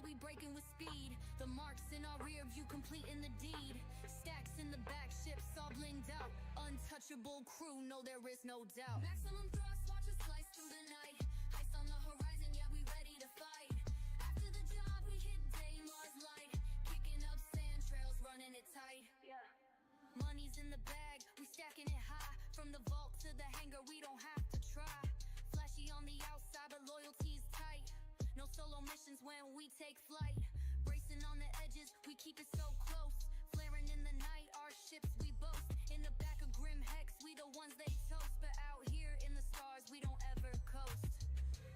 know we breaking with speed. The marks in our rear view completing the deed. Stacks in the back, ships all blinged out. Untouchable crew, no there is no doubt. Maximum thrust, watch us slice through the night. Heist on the horizon, yeah we ready to fight. After the job we hit day, Mars light. Kicking up sand trails, running it tight. Yeah. Money's in the bag, we stacking it high. From the vault to the hangar, we don't have to try. Flashy on the outside, but loyalty's tight. No solo missions when we take flight. Racing on the edges, we keep it so close. Flaring in the night, our ships we boast. In the back of Grim Hex, we the ones they toast. But out here in the stars, we don't ever coast.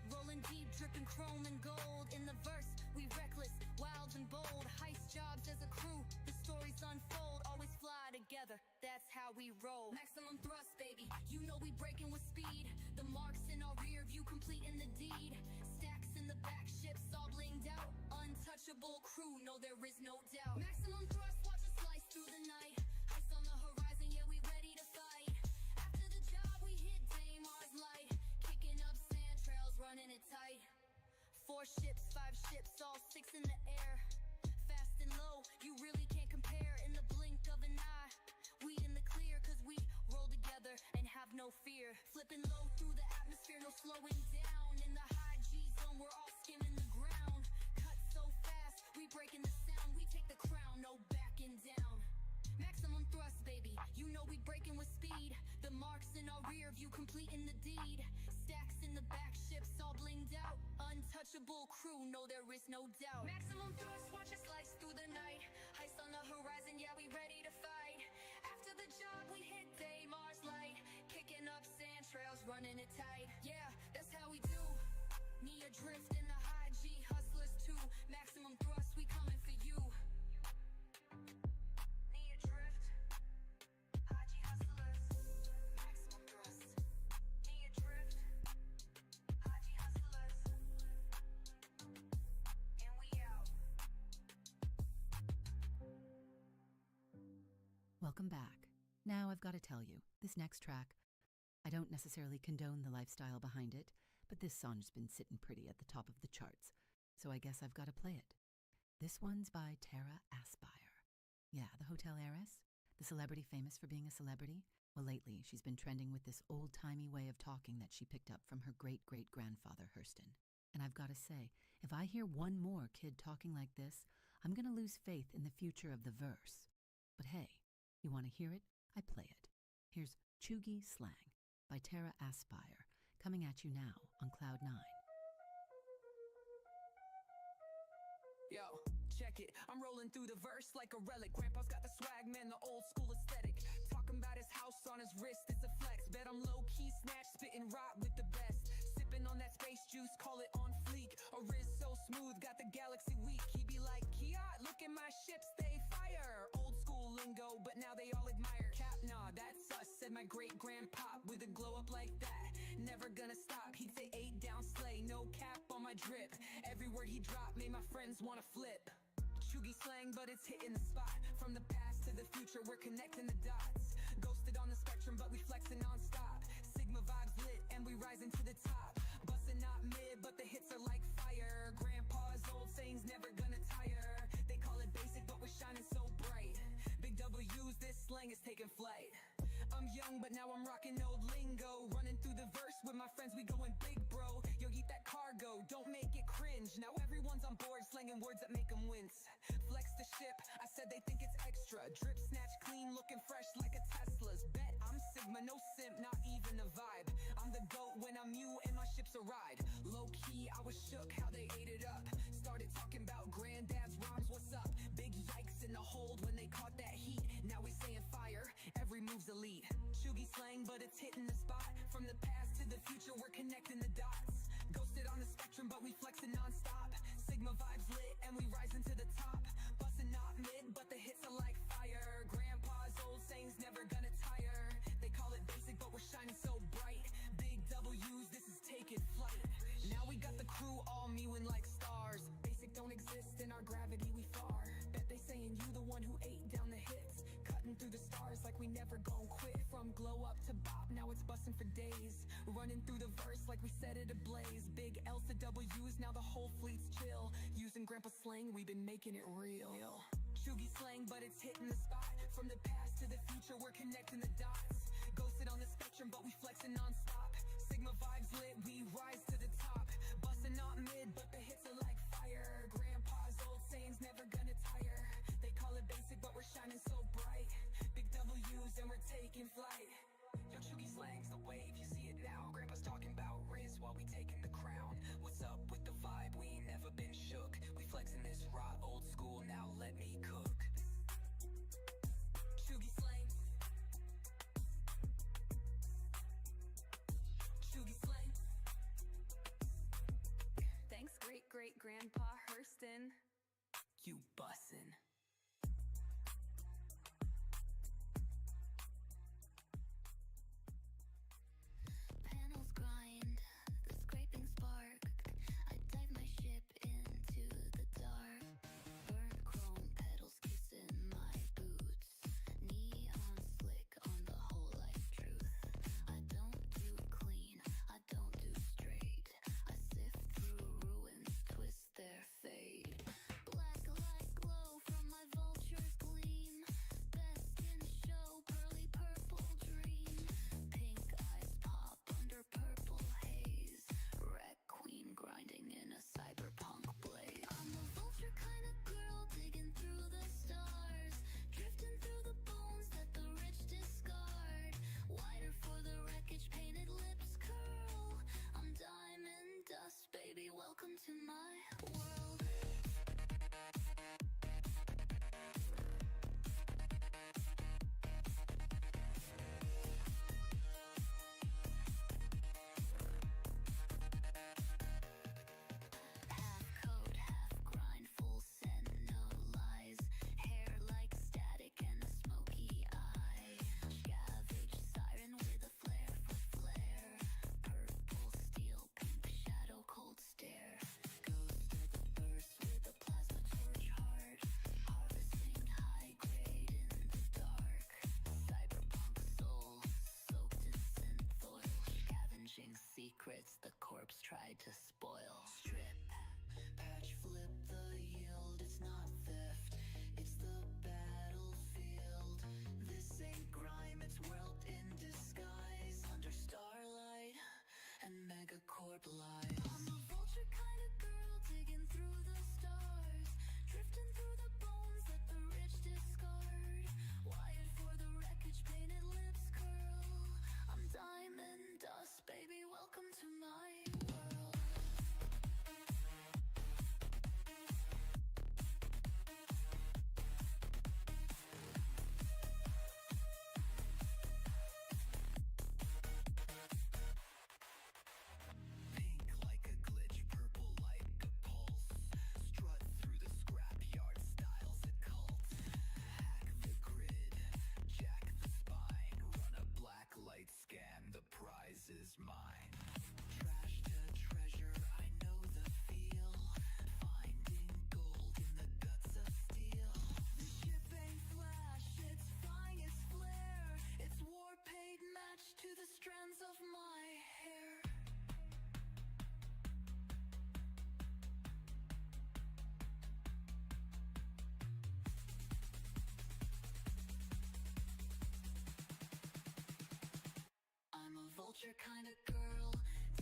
Rolling deep, dripping chrome and gold. In the verse, we reckless, wild and bold. Heist jobs as a crew, the stories unfold. Always fly together, that's how we roll. Maximum thrust, baby, you know we breaking with speed. The marks in our rear view completing the deed. Stacks in the back, ships all blinged out. Untouchable crew, no there is no doubt. Maximum thrust, watch us slice through the night. Heist on the horizon, yeah we ready to fight. After the job we hit day, Mars light. Kicking up sand trails, running it tight. 4 ships, 5 ships, all 6 in the air. Fast and low, you really can't compare. In the blink of an eye, we in the clear. Cause we roll together and have no fear. Flipping low through the atmosphere, no slowing down. In the high G zone, we're all skimming the ground. Cut so fast, we breaking the sound. We take the crown, no backing down. Maximum thrust, baby, you know we breaking with speed. The marks in our rear view completing the deed. Stacks in the back, ships all blinged out. Untouchable crew, no there is no doubt. Maximum thrust, watch us slice through the night. Heist on the horizon, yeah we ready to fight. After the job we hit day, Mars light. Kicking up sand trails, running it tight. Yeah, that's how we do. Knee adrift in the high G, hustlers too. Maximum thrust, we coming for you. Drift, Haji hustlers, maximum thrust. Knee adrift, Haji hustlers, and we out. Welcome back. Now I've got to tell you, this next track, I don't necessarily condone the lifestyle behind it, but this song's been sitting pretty at the top of the charts, so I guess I've got to play it. This one's by Tara Aspire. Yeah, the hotel heiress, the celebrity famous for being a celebrity. Well, lately she's been trending with this old-timey way of talking that she picked up from her great-great-grandfather Hurston. And I've got to say, if I hear one more kid talking like this, I'm going to lose faith in the future of the verse. But hey, you want to hear it? I play it. Here's Chuggy Slang by Tara Aspire, coming at you now on Cloud 9. Yo, check it, I'm rolling through the verse like a relic. Grandpa's got the swag, man, the old school aesthetic. Talking about his house on his wrist, it's a flex. Bet I'm low-key snatch, spitting rot with the best. Sipping on that space juice, call it on fleek. A Riz so smooth, got the galaxy weak. He be like, Kia, look at my ships, they fire. Old school lingo, but now they all admire. Cap, nah, that's us, said my great-grandpa with a glow up like that. Never gonna stop, he'd say 8 down slay, no cap on my drip. Every word he dropped made my friends wanna flip. Chuggy slang, but it's hitting the spot. From the past to the future, we're connecting the dots. Ghosted on the spectrum, but we flexing non-stop. Sigma vibes lit, and we rising to the top. Bustin' not mid, but the hits are like fire. Grandpa's old sayings never gonna tire. They call it basic, but we're shining so bright. Big W's, this slang is taking flight. I'm young, but now I'm rocking old lingo. Running through the verse with my friends, we going big, bro. Yo, eat that cargo, don't make it cringe. Now everyone's on board, slanging words that make them wince. Flex the ship, I said they think it's extra. Drip, snatch, clean, looking fresh like a Tesla's. Bet I'm Sigma, no simp, not even a vibe. I'm the GOAT when I'm you and my ship's a ride. Low-key, I was shook how they ate it up. Started talking about granddad's rhymes, what's up? Big yikes in the hold when they caught that heat. Now we saying fire, every move's elite. Chuggy slang, but it's hitting the spot. From the past to the future, we're connecting the dots. Ghosted on the spectrum, but we flexing non-stop. Sigma vibes lit, and we rising to the top. Bustin' not mid, but the hits are like fire. Grandpa's old sayings never gonna tire. They call it basic, but we're shining so bright. Big W's, this is taking flight. Now we got the crew all mewing like stars. Basic don't exist in our gravity, we far. Bet they saying you the one who ate down the hits. Cutting through the stars like we never gon' quit. From glow up to bop, now it's bustin' for days. Running through the verse like we set it ablaze. Big L's to W's, now the whole fleet's chill. Using using grandpa slang, we've been making it real. Chuggy slang, but it's hitting the spot. From the past to the future, we're connecting the dots. Ghosted on the spectrum, but we flexing non-stop. Sigma vibes lit, we rise to the top. Bustin' not mid, but the hits are like fire. Grandpa's old sayings never gonna tire. They call it basic, but we're shining so bright. Big W's and we're taking flight. Yo, Chuggy slang's the wave, you see it now. Grandpa's talking about Riz while we taking the crown. What's up with the vibe? We ain't never been shook. We flexing this raw old school, now let me cook. Chuggy slang. Chuggy slang. Thanks, great-great-grandpa Hurston. You bussin'. Panels grind, the scraping spark. I dive my ship into the dark. Burnt chrome pedals kissing my boots. Neon slick on the whole life truth. I don't do clean, I don't do straight. I sift through ruins, twist their fate. Black light glow from my vulture's gleam. Best in show, pearly purple dream. Pink eyes pop under purple haze. Wreck queen grinding in a cyberpunk blaze. I'm a vulture kind of girl digging through the stars. Drifting through the bones that the rich discard. Wider for the wreckage, painted lips curl. I'm diamond dust, baby, welcome to my world. Half code, half grind, full send, no lies. Hair like static and a smoky eye. Scavenge siren with a flare for flare. Purple steel, pink shadow, cold stare. Ghost of the burst with a plasma torch heart. Harvesting high grade in the dark. Cyberpunk soul, soaked in synth oil. Scavenging secrets the corpse tried to spoil. Strip, patch, flip the yield. It's not theft, it's the battlefield. This ain't grime, it's wealth in disguise. Under starlight and megacorp lies. I'm a vulture kind of girl digging through the stars. Drifting through the bones that the rich discard. Wired for the wreckage, painted lips curl. I'm diamond dust, baby, welcome to my world. Pink like a glitch, purple like a pulse. Strut through the scrapyard, styles a cult. Hack the grid, jack the spine. Run a black light scan, the prize is mine. Trash to treasure, I know the feel. Finding gold in the guts of steel. The ship ain't flash, it's flying its flare. It's war paid match to the strands of my hair. I'm a vulture kind of girl,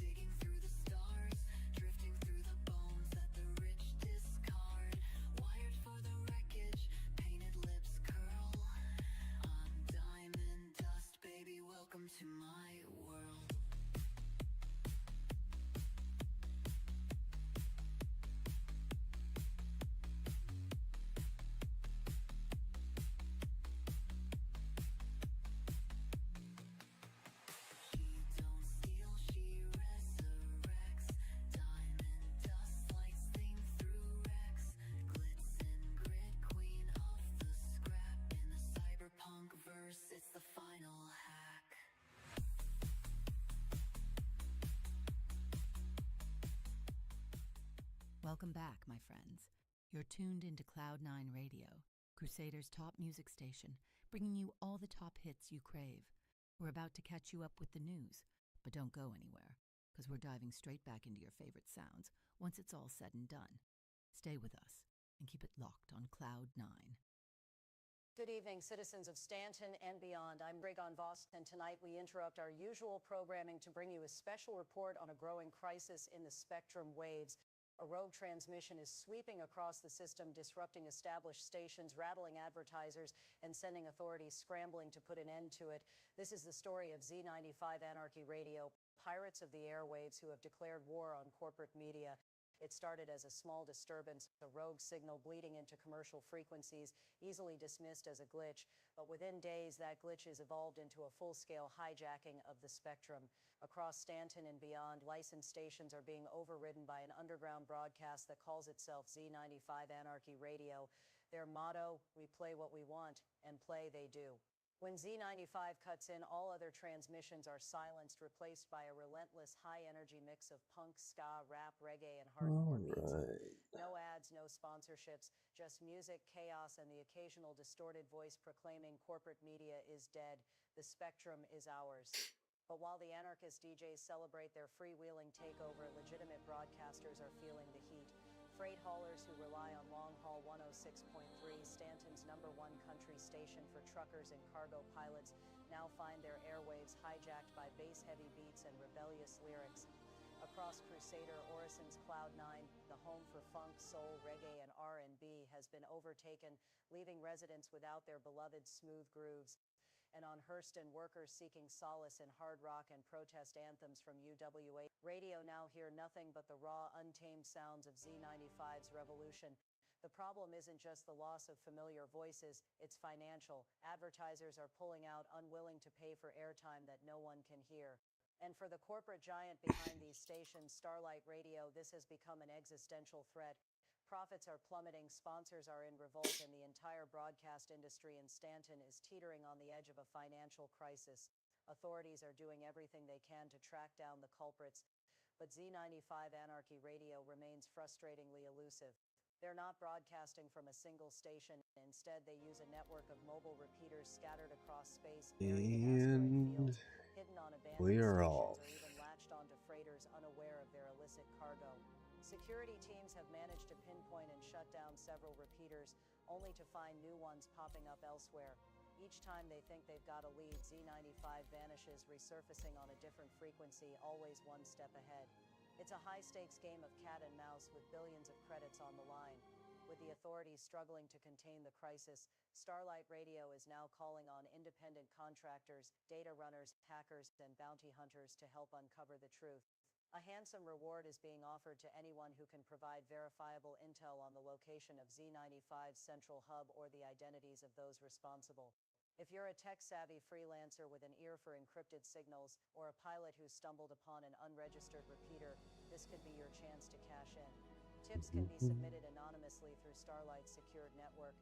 digging through the stars, drifting through the bones that the rich discard. Wired for the wreckage, painted lips curl. I'm diamond dust, baby, welcome to my world. She don't steal, she resurrects. Diamond dust slice things through wrecks. Glitz and grit, queen of the scrap. In the cyberpunk verse, it's the final hack. Welcome back, my friends. You're tuned into Cloud9 Radio, Crusader's top music station, bringing you all the top hits you crave. We're about to catch you up with the news, but don't go anywhere, because we're diving straight back into your favorite sounds once it's all said and done. Stay with us and keep it locked on Cloud 9. Good evening, citizens of Stanton and beyond. I'm Regan Voss, and tonight we interrupt our usual programming to bring you a special report on a growing crisis in the spectrum waves. A rogue transmission is sweeping across the system, disrupting established stations, rattling advertisers, and sending authorities scrambling to put an end to it. This is the story of Z95 Anarchy Radio, pirates of the airwaves who have declared war on corporate media. It started as a small disturbance, a rogue signal bleeding into commercial frequencies, easily dismissed as a glitch. But within days, that glitch has evolved into a full-scale hijacking of the spectrum. Across Stanton and beyond, licensed stations are being overridden by an underground broadcast that calls itself Z95 Anarchy Radio. Their motto, "We play what we want, and play they do." When Z95 cuts in, all other transmissions are silenced, replaced by a relentless high-energy mix of punk, ska, rap, reggae, and hardcore beats. No ads, no sponsorships, just music, chaos, and the occasional distorted voice proclaiming corporate media is dead. The spectrum is ours. But while the anarchist DJs celebrate their freewheeling takeover, legitimate broadcasters are feeling the heat. Freight haulers who rely on long-haul 106.3, Stanton's #1 country station for truckers and cargo pilots, now find their airwaves hijacked by bass-heavy beats and rebellious lyrics. Across Crusader, Orison's Cloud 9, the home for funk, soul, reggae, and R&B, has been overtaken, leaving residents without their beloved smooth grooves. And on Hurston, workers seeking solace in hard rock and protest anthems from UWA radio now hear nothing but the raw, untamed sounds of Z95's revolution. The problem isn't just the loss of familiar voices, it's financial. Advertisers are pulling out, unwilling to pay for airtime that no one can hear. And for the corporate giant behind these stations, Starlight Radio, this has become an existential threat. Profits are plummeting, sponsors are in revolt, and the entire broadcast industry in Stanton is teetering on the edge of a financial crisis. Authorities are doing everything they can to track down the culprits, but Z95 Anarchy Radio remains frustratingly elusive. They're not broadcasting from a single station. Instead, they use a network of mobile repeaters scattered across space, buried in asteroid fields, hidden on abandoned stations, or even latched onto freighters unaware of their illicit cargo. Security teams have managed to pinpoint and shut down several repeaters, only to find new ones popping up elsewhere. Each time they think they've got a lead, Z95 vanishes, resurfacing on a different frequency, always one step ahead. It's a high-stakes game of cat and mouse with billions of credits on the line. With the authorities struggling to contain the crisis, Starlight Radio is now calling on independent contractors, data runners, hackers, and bounty hunters to help uncover the truth. A handsome reward is being offered to anyone who can provide verifiable intel on the location of Z95's central hub or the identities of those responsible. If you're a tech-savvy freelancer with an ear for encrypted signals, or a pilot who stumbled upon an unregistered repeater, this could be your chance to cash in. Tips can be submitted anonymously through Starlight's secured network,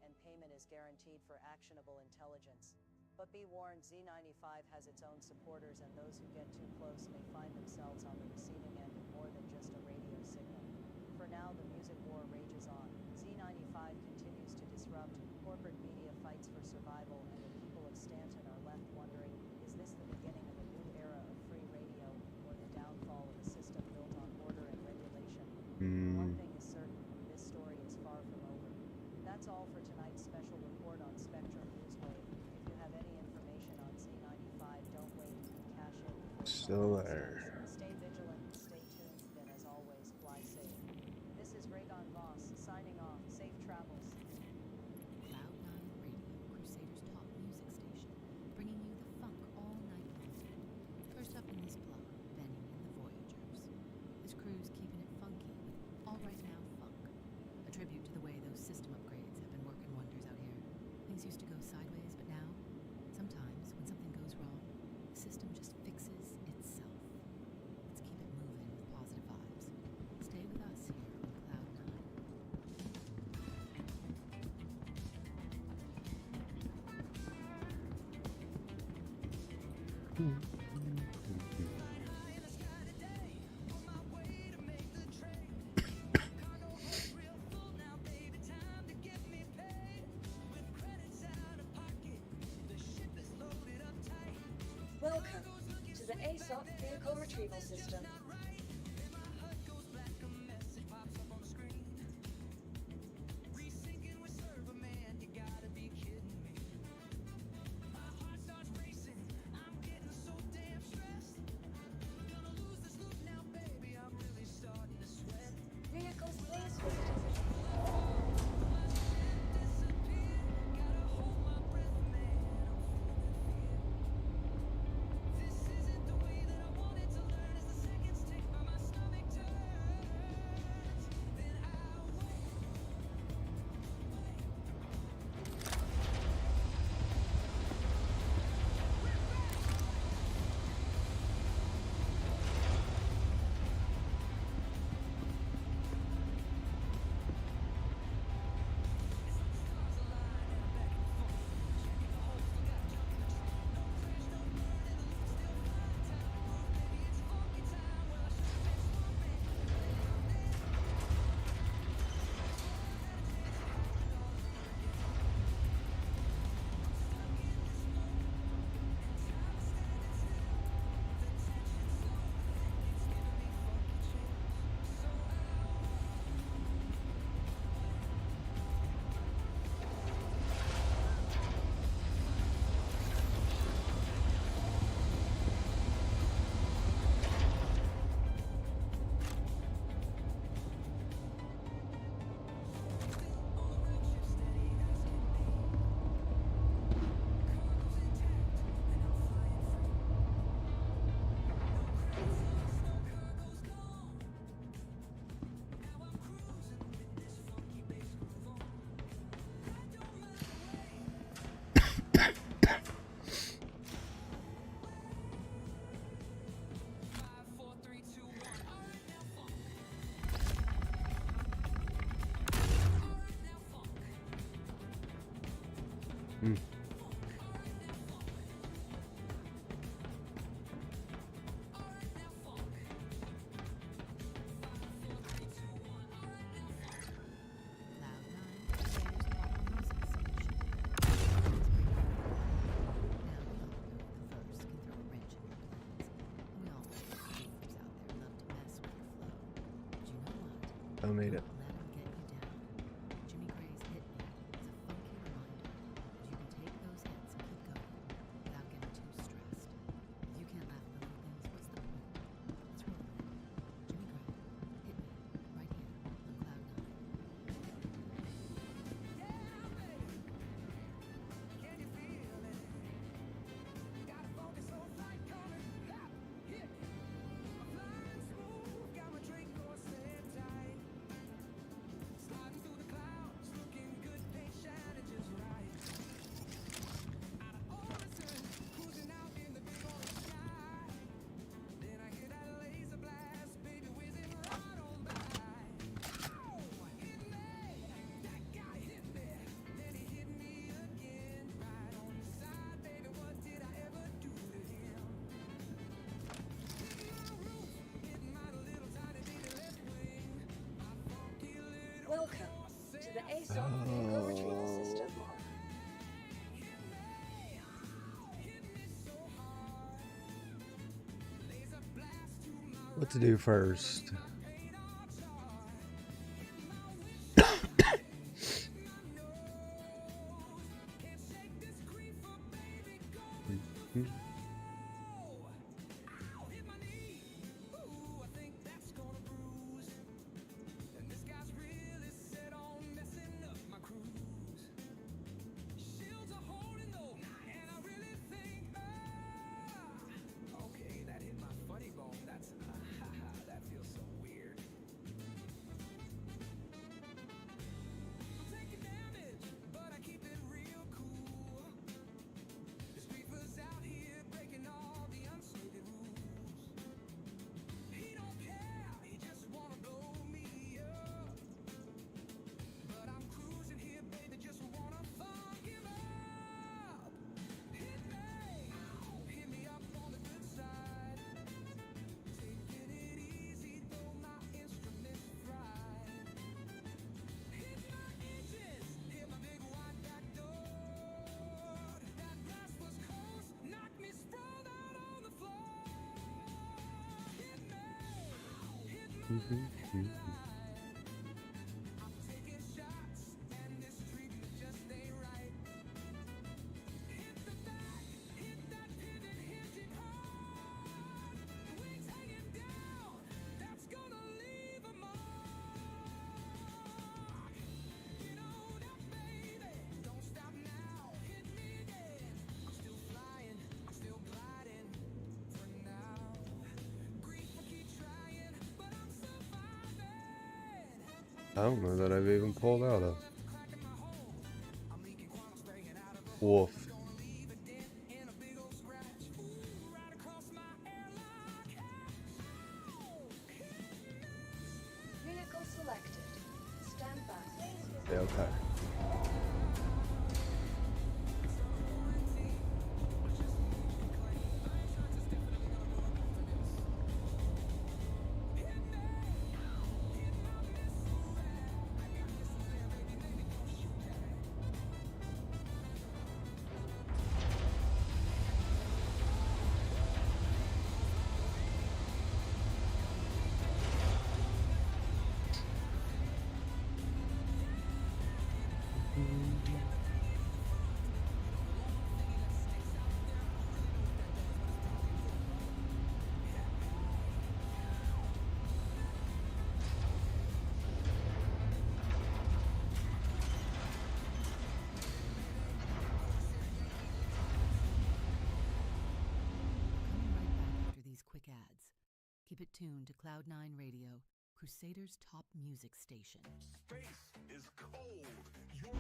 and payment is guaranteed for actionable intelligence. But be warned, Z95 has its own supporters, and those who get too close may find themselves on the receiving end of more than just a radio signal. For now, the music war rages on. Z95 continues to disrupt, corporate media fights for survival, and the people of Stanton are left wondering, is this the beginning of a new era of free radio, or the downfall of a system built on order and regulation? One thing is certain, this story is far from over. That's all for tonight's special report on Spectrum Newswave. If you have any information on Z95, don't wait, cash in before someone else does. Stay vigilant, stay tuned, and as always, fly safe. This is Regan Voss, signing off. Safe travels. Cloud 9 Radio, Crusader's top music station, bringing you the funk all night long. First up in this block, Benny and the Voyagers. This crew's keeping it funky with All Right Now Funk, a tribute to the way those system upgrades have been working wonders out here. Things used to go sideways, but now, sometimes when something goes wrong, the system just fixes itself. Let's keep it moving with positive vibes. Stay with us here on Cloud 9. Welcome to the ASOP Vehicle Retrieval System. Hmm. I made it. Welcome to the ASOC vehicle retrieval system. What to do first? I don't know that I've even pulled out a wolf. Vehicle selected. Stand by. Yeah, okay. Keep it tuned to Cloud9 Radio, Crusader's top music station. Space is cold. Your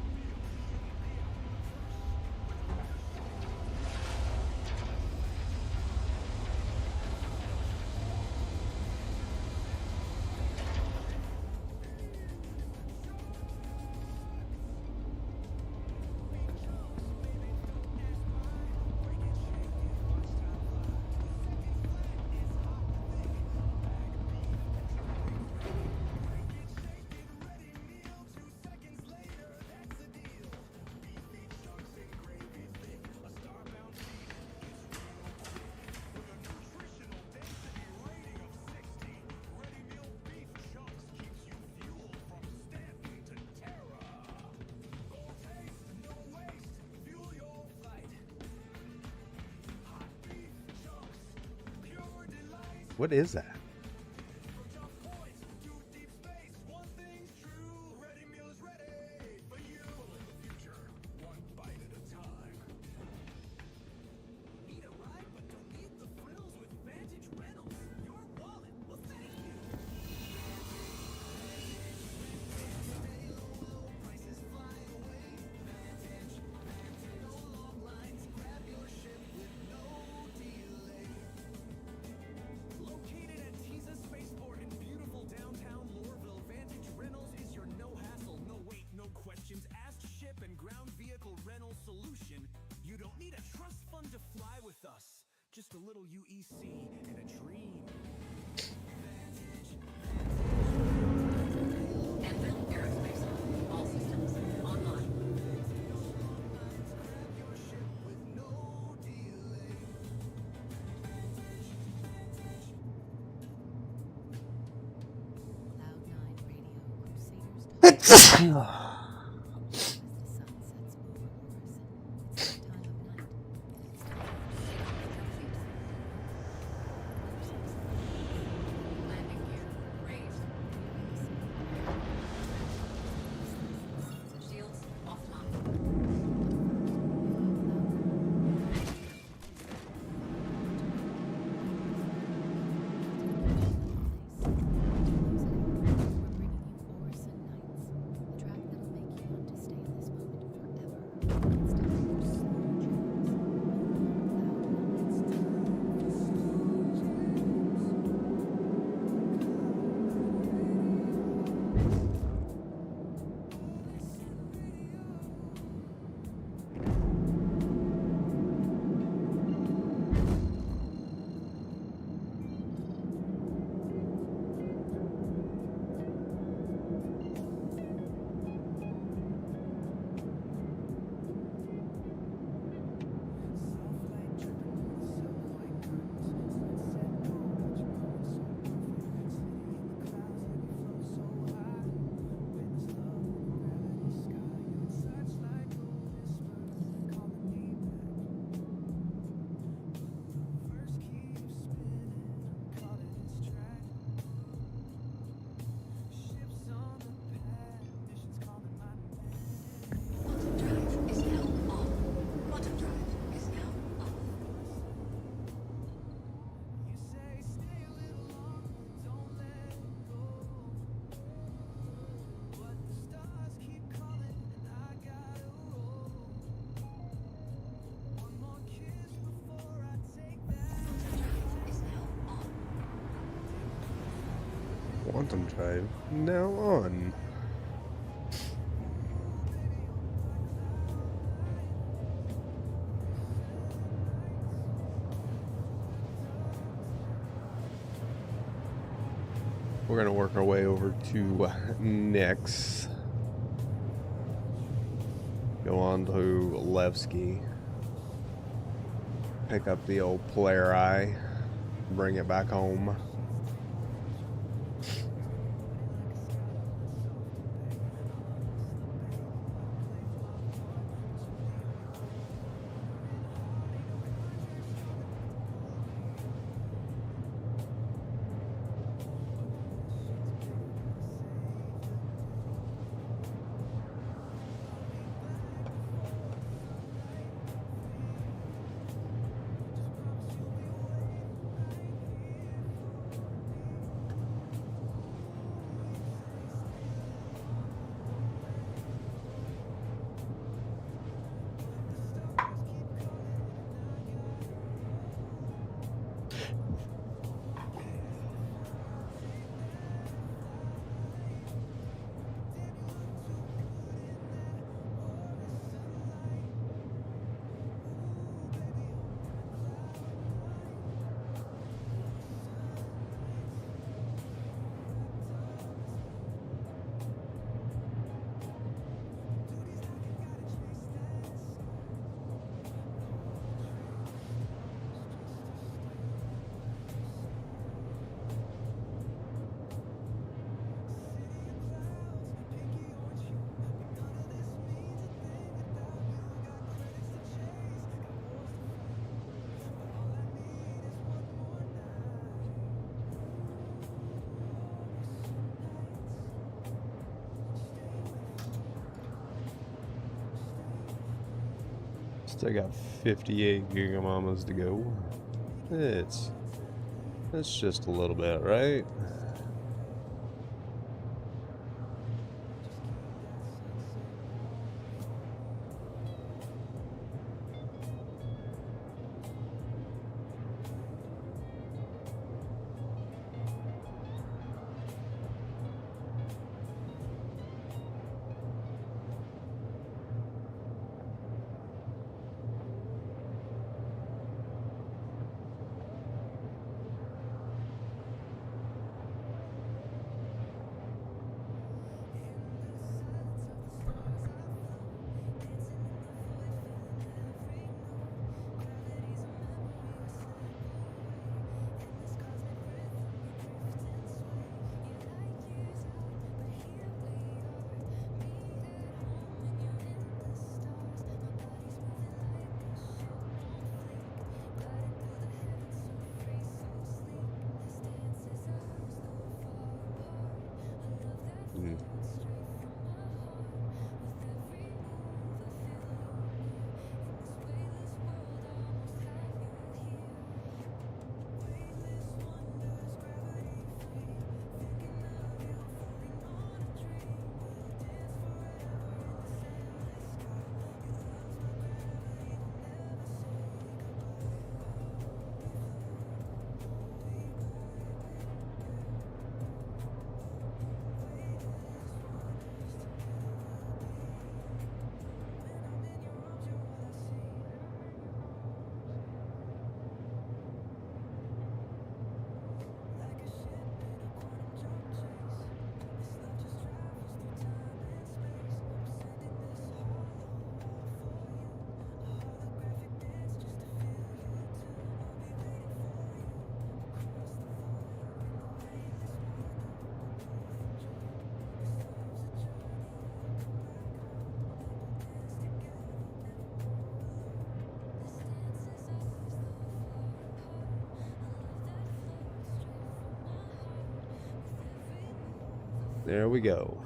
What is that? Just a little UEC and a dream. Anvil Aerospace. All systems online. Cloud9 Radio Crusaders. Quantum Drive now on. We're gonna work our way over to Nix. Go on to Levski. Pick up the old Polaris. Bring it back home. Still got 58 gigamamas to go. It's just a little bit, right? There we go.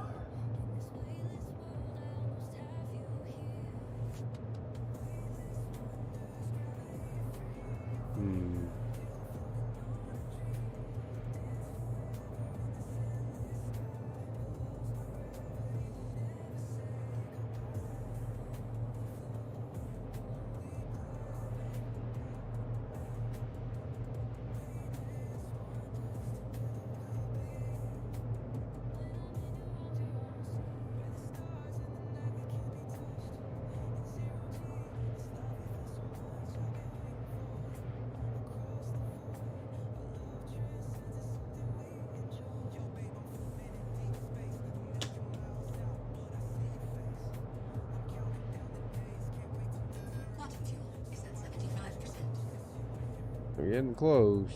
We're getting close.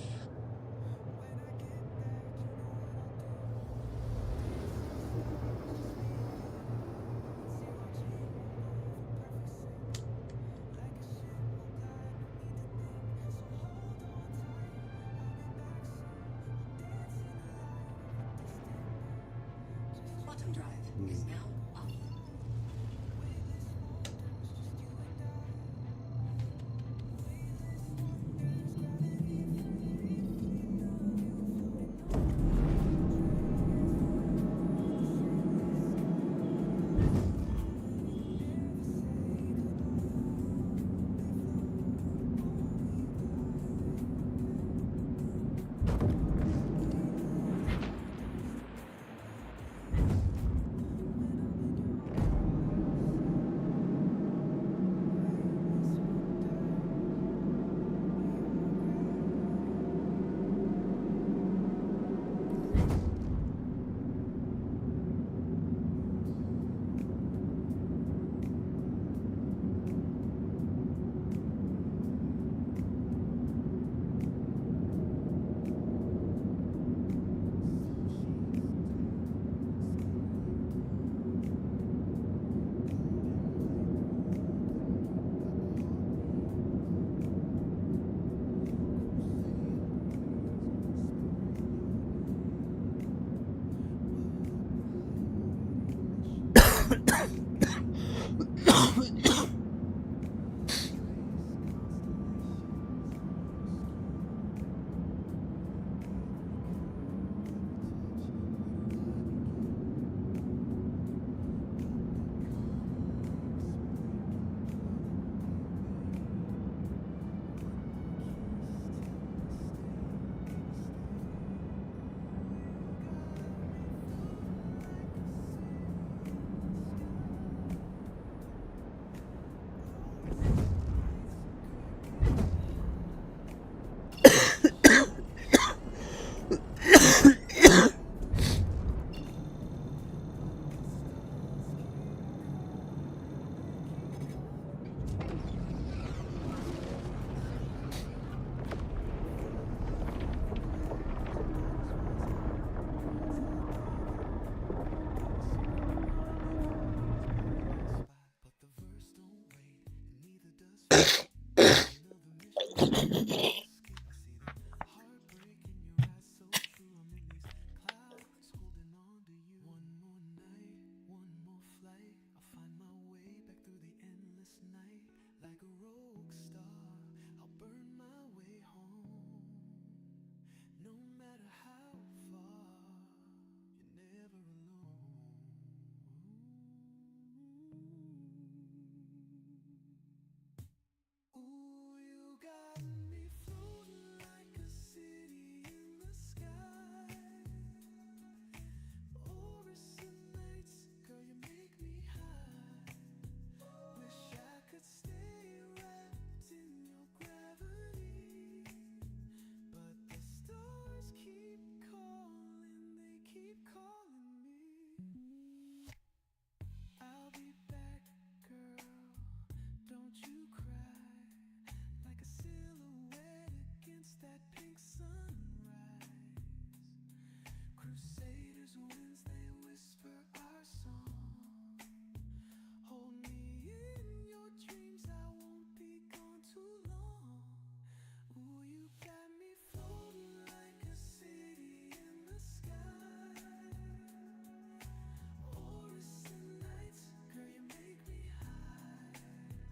Quantum drive is now off.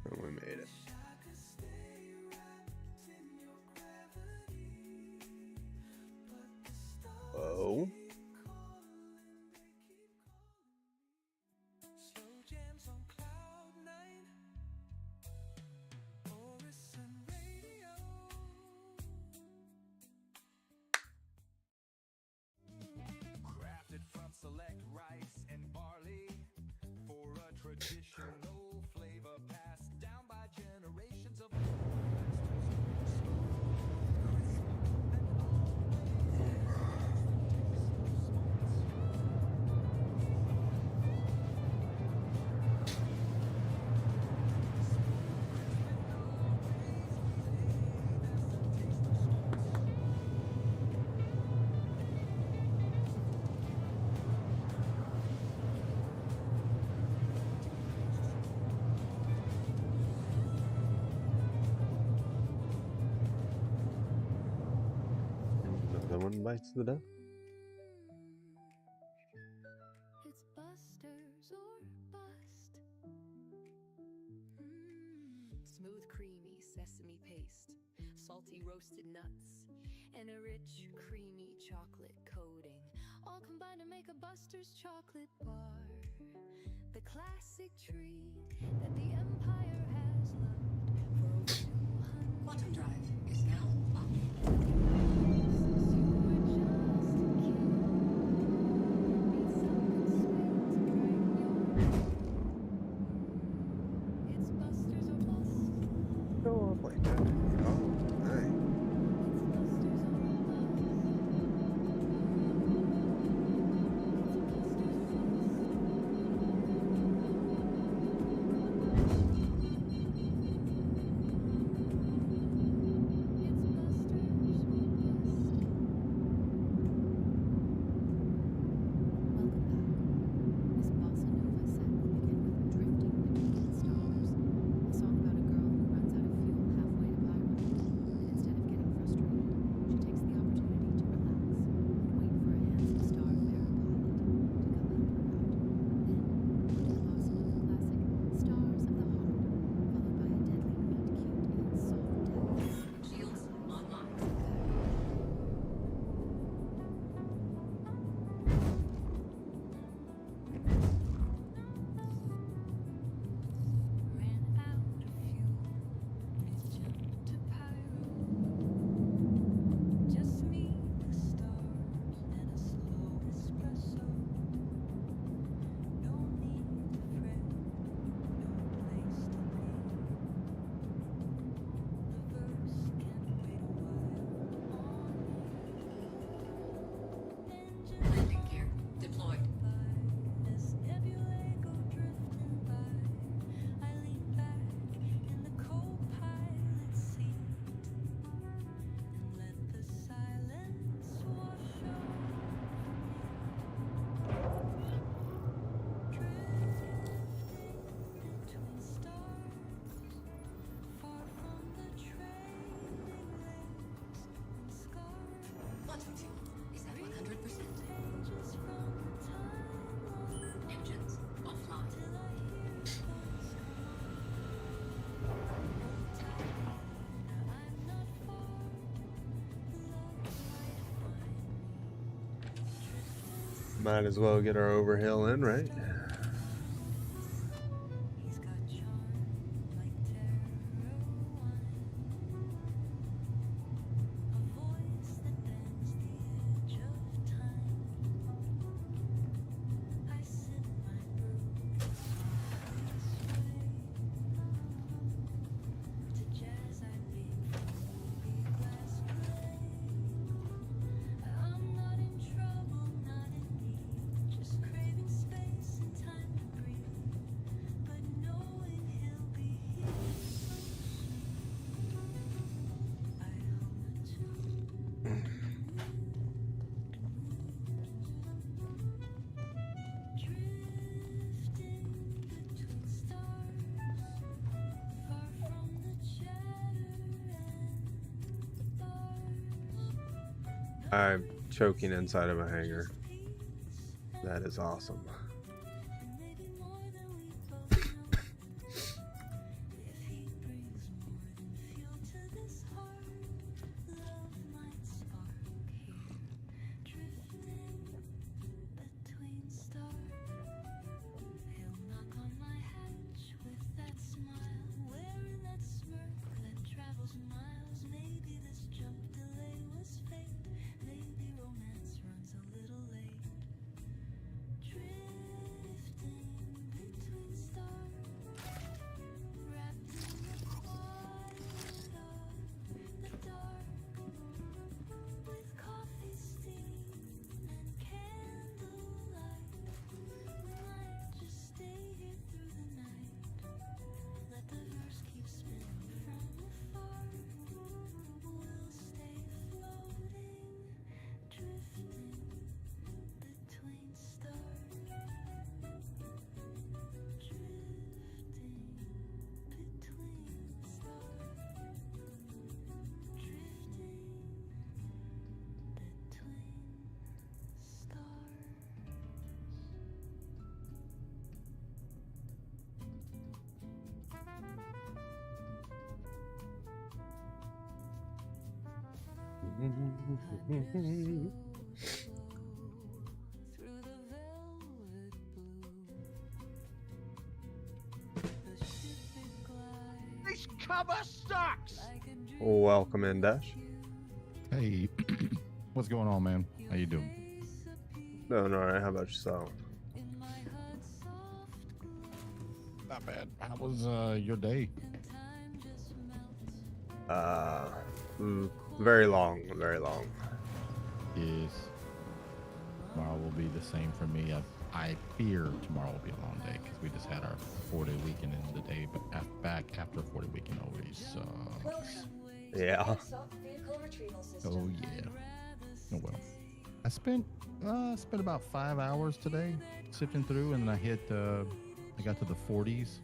And we made it. Whoa. Crafted from select rice and barley for a traditional flavor passed down by generations of Another one bites the dust. It's Buster's or bust. Smooth, creamy sesame paste, salty roasted nuts, and a rich, creamy chocolate coating, all combined to make a Buster's chocolate bar. The classic treat that the Empire has loved for over 200 Quantum drive is now up. since you were just a kid. Need something sweet to bring your It's Buster's or bust. Go up like that. Oh, nice. It's Buster's or bust. It's Buster's or bust. Might as well get our overhill in, right? He's got charm like terror wine, a voice that bends the edge of time. I sip my brew, softly sway to jazz I beat from movie glass play. I'm not in trouble, not in need, just craving space and time to breathe, but knowing he'll be here so soon. I hum a tune, drifting between stars, far from the chatter and the bars. I'm choking inside of a hangar. That is awesome. Maybe more than we both know. If he brings more than fuel to this heart, love might spark here, drifting between stars. He'll knock on my hatch with that smile, wearing that smirk that travels miles. Maybe this jump delay was fate. Maybe romance runs a little late. Drifting between stars, wrapped in the quiet of the dark, with coffee, steam, and candlelight. Might just stay here through the night. Let the verse keep spinning from afar. We'll stay floating, drifting between stars. Drifting between stars. Drifting between stars. Through the velvet blue, the ship it glides This cover sucks! like a dream. Welcome in, Dash. Hey, what's going on, man? How you doing? Doing alright, how about yourself? In my heart's soft glow, Not bad. How was your day? time just melts. Very long, very long. Yes. Tomorrow will be the same for me. I fear tomorrow will be a long day because we just had our 4-day weekend in the day, but back after a 4-day weekend always sucks. Welcome. Yeah. Soft vehicle retrieval system. Oh yeah. Oh well. I spent about 5 hours today sifting through, and then I got to the 40s.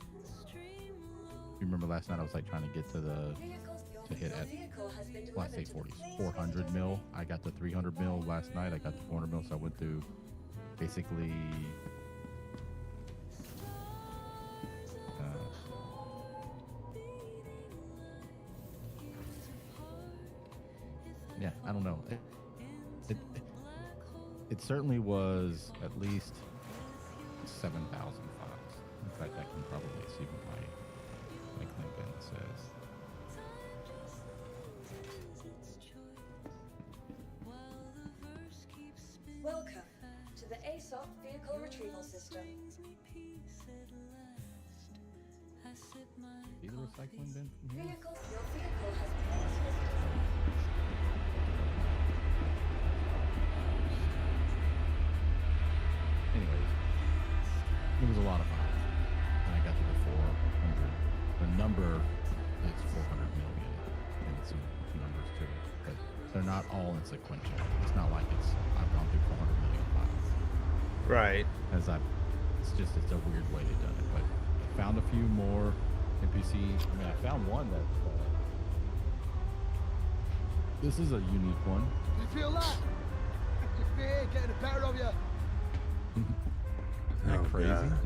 You remember last night I was like trying to get to hit at, well, I say 40s, 400 mil. I got to 300 mil last night. I got to 400 mil, so I went through basically yeah, I don't know. It certainly was at least 7,000 files. In fact, I can probably see what my Lincoln says. Welcome to the ASOP vehicle retrieval system. See the recycling bin from here? Your vehicle has been dismissed. Anyways, it was a lot of files. And I got to the 400. The number is 400 million and some numbers too. But they're not all in sequential. It's not like I've gone through 400 million files. Right. It's a weird way to do it. But I found a few more NPCs. I mean, I found one that this is a unique one. You feel that? Your fear getting the better of you. Isn't that crazy? God.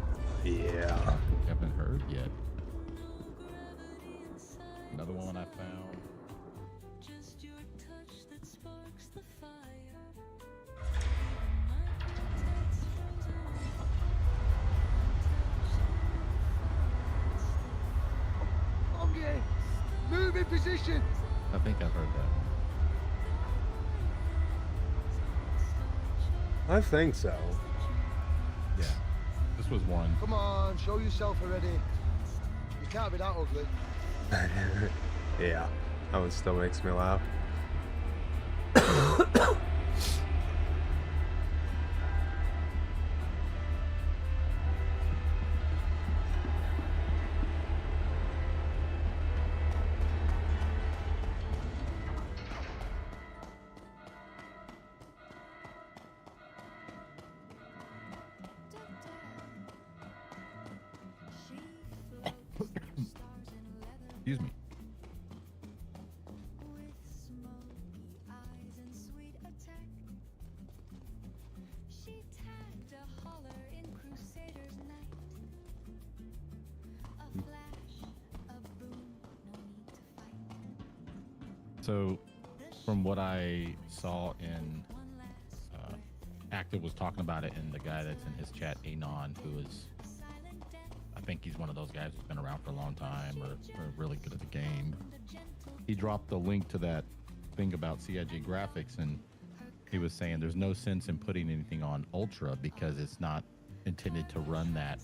Yeah. Haven't heard yet. Another one I found. Just your touch that sparks the fire. position. I think I've heard that. I think so. Yeah. This was one. Come on, show yourself already. You can't be that ugly. Yeah, that one still makes me laugh. Excuse me. So, from what I saw in Active was talking about it, and the guy that's in his chat, Anon, who is, I think he's one of those guys who's been around for a long time or really good at the game. He dropped the link to that thing about CIG graphics, and he was saying there's no sense in putting anything on Ultra because it's not intended to run that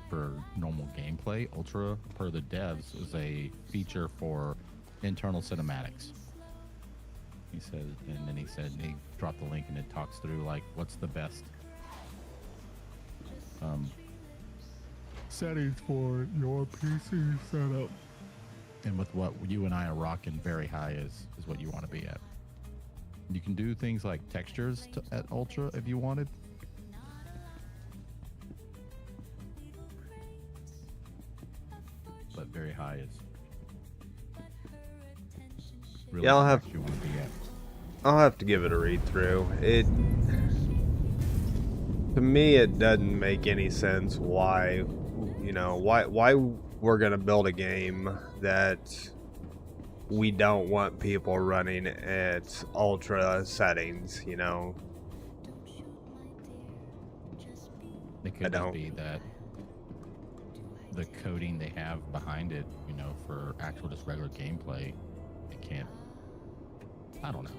for normal gameplay. Ultra, per the devs, is a feature for internal cinematics. He said, and then he said, and he dropped the link and it talks through like what's the best settings for your PC setup. And with what you and I are rocking, very high is what you want to be at. You can do things like textures at Ultra if you wanted. But very high is really Yeah, what you want to be at. I'll have to give it a read through. To me, it doesn't make any sense why we're gonna build a game that we don't want people running at ultra settings, It could just be that the coding they have behind it, for actual just regular gameplay, it can't. I don't know.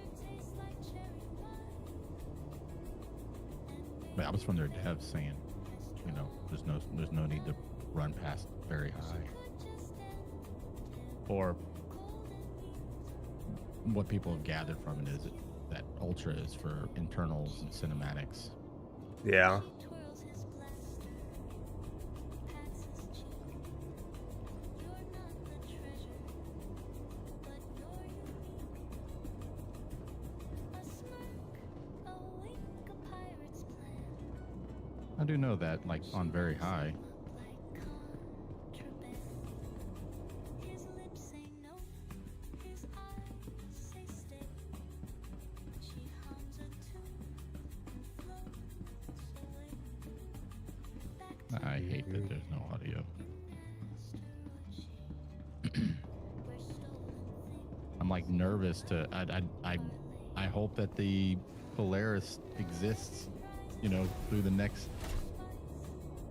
But I was from their devs saying, there's no need to run past very high. Or what people have gathered from it is that Ultra is for internals and cinematics. Yeah. I do know that, like, on very high. I hate that there's no audio. I'm like nervous to. I hope that the Polaris exists, through the next.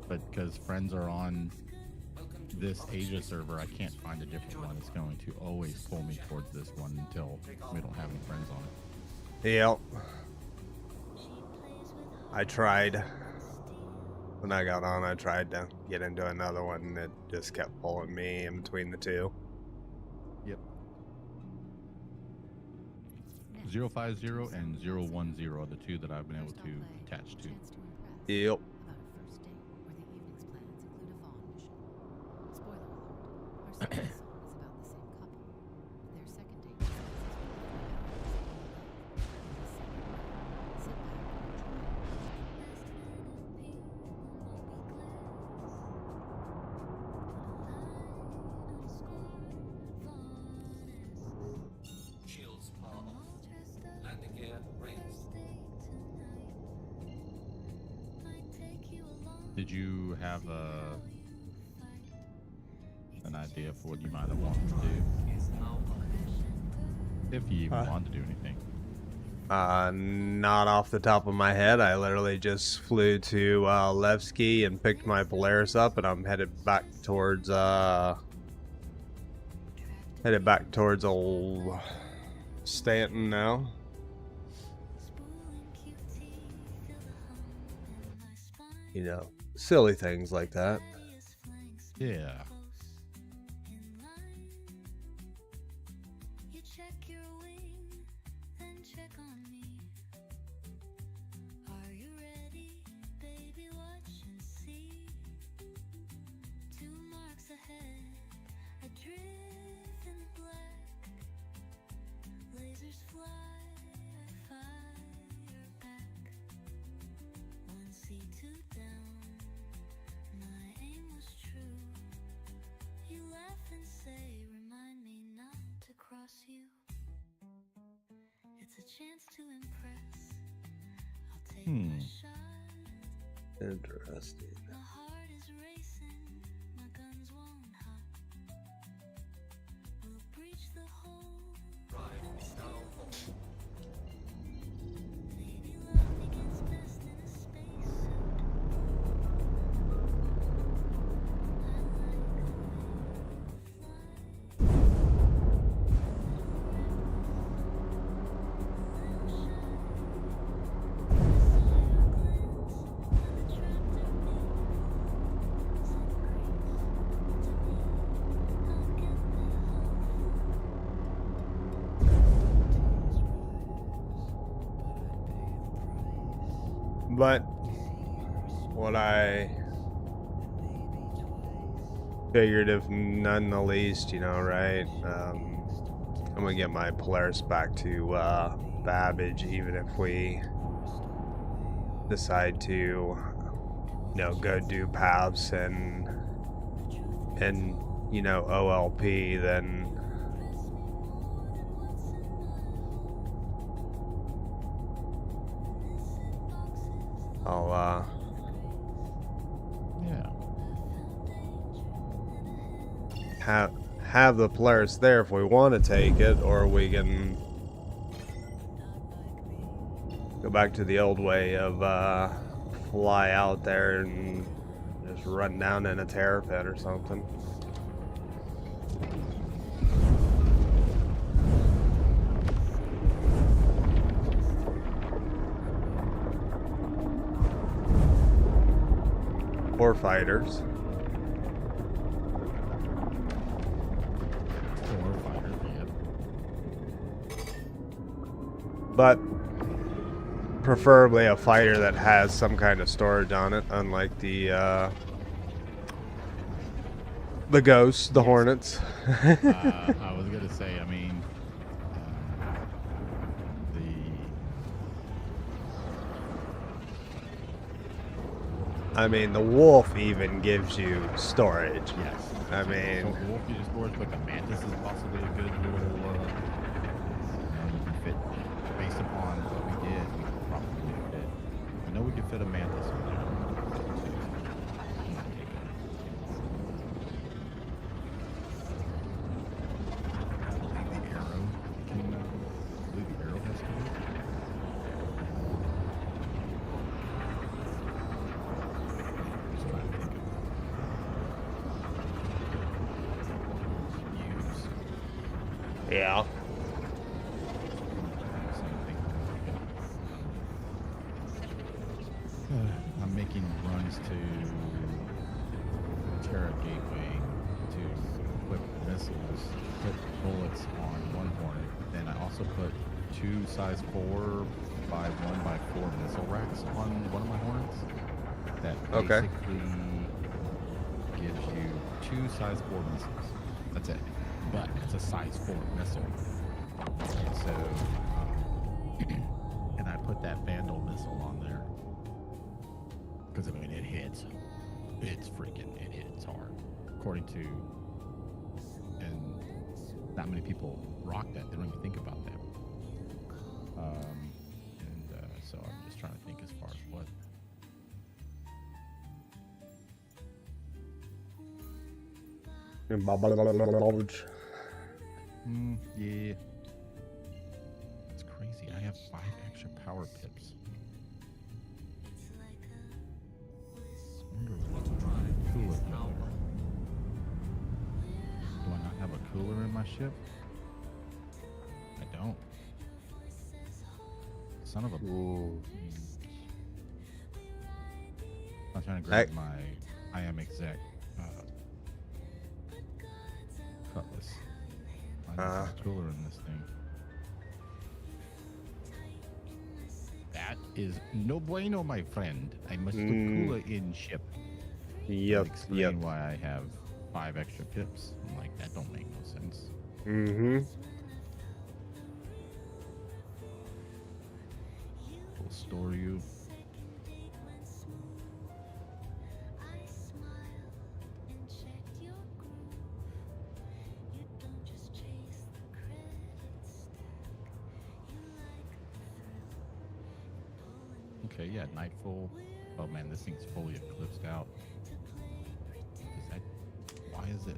But because friends are on this Asia server, I can't find a different one. It's going to always pull me towards this one until we don't have any friends on it. Yep. I tried. When I got on, I tried to get into another one, and it just kept pulling me in between the two. Yep. 050 and 010 are the two that I've been able to attach to. Yep. Did you have an idea for what you might have wanted to do? If you even wanted to do anything. Not off the top of my head. I literally just flew to Levski and picked my Polaris up, and I'm headed back towards Headed back towards old Stanton now. You know, silly things like that. Yeah. You check your wing, then check on me. Are you ready, baby? Watch and see. 2 marks ahead, adrift in black. Lasers fly, I fire back. 1C2 down, my aim was true. You laugh and say, remind me not to cross you. It's a chance to impress. I'll take my shot. Interesting. My heart is racing, my guns won't hop. We'll breach the hole. Maybe love begins best in a spacesuit. But what I figured, if none the least, you know, right? I'm gonna get my Polaris back to Babbage, even if we decide to, you know, go do paths and you know, OLP, then I'll have the Polaris there if we want to take it, or we can go back to the old way of fly out there and just run down in a terror pit or something. Or fighters. But preferably a fighter that has some kind of storage on it, unlike the Ghosts, the Hornets. I was gonna say, I mean, the Wolf even gives you storage. yes. I mean, So Wolf uses storage, but the Mantis is possibly a good little. You can fit, based upon what we did, we could probably fit. I know we could fit a Mantis in there. yeah. I'm making runs to Terra Gateway to equip missiles, put bullets on one Hornet, but then I also put 2 size 4 by 1 by 4 missile racks on one of my Hornets. That basically gives you 2 size 4 missiles. That's it. But it's a size 4 missile. And so, and I put that Vandal missile on there. Because, I mean, it hits. It hits hard. According to, and not many people rock that. They don't even think about that. So I'm just trying to think as far as what. Yeah. It's crazy. I have 5 extra power pips. I wonder what cool it is. Do I not have a cooler in my ship? I don't. Son of a. Ooh. I'm trying to grab my I am exec cutlass. I need a cooler in this thing. That is no bueno, my friend. I must put cooler in ship. Yep. Explain Yep. why I have 5 extra pips. I'm like, that don't make no sense. Mm-hmm. We'll store you. Okay, yeah, nightfall. Oh man, this thing's fully eclipsed out. Is that? Why is it?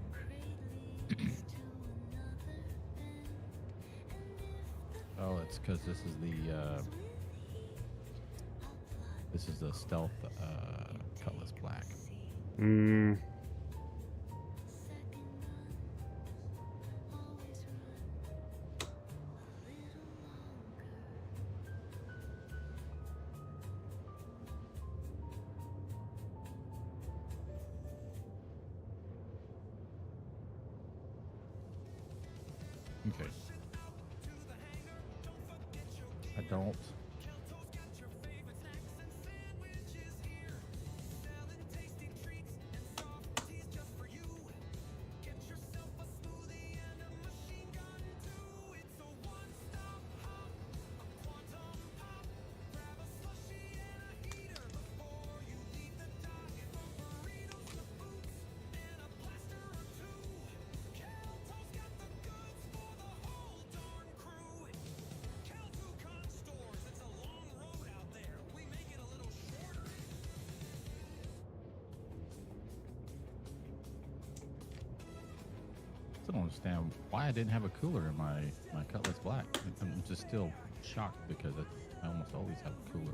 Oh, it's because this is the stealth cutlass black. Mm. Okay. Adult. I don't understand why I didn't have a cooler in my Cutlass Black. I'm just still shocked because I almost always have a cooler.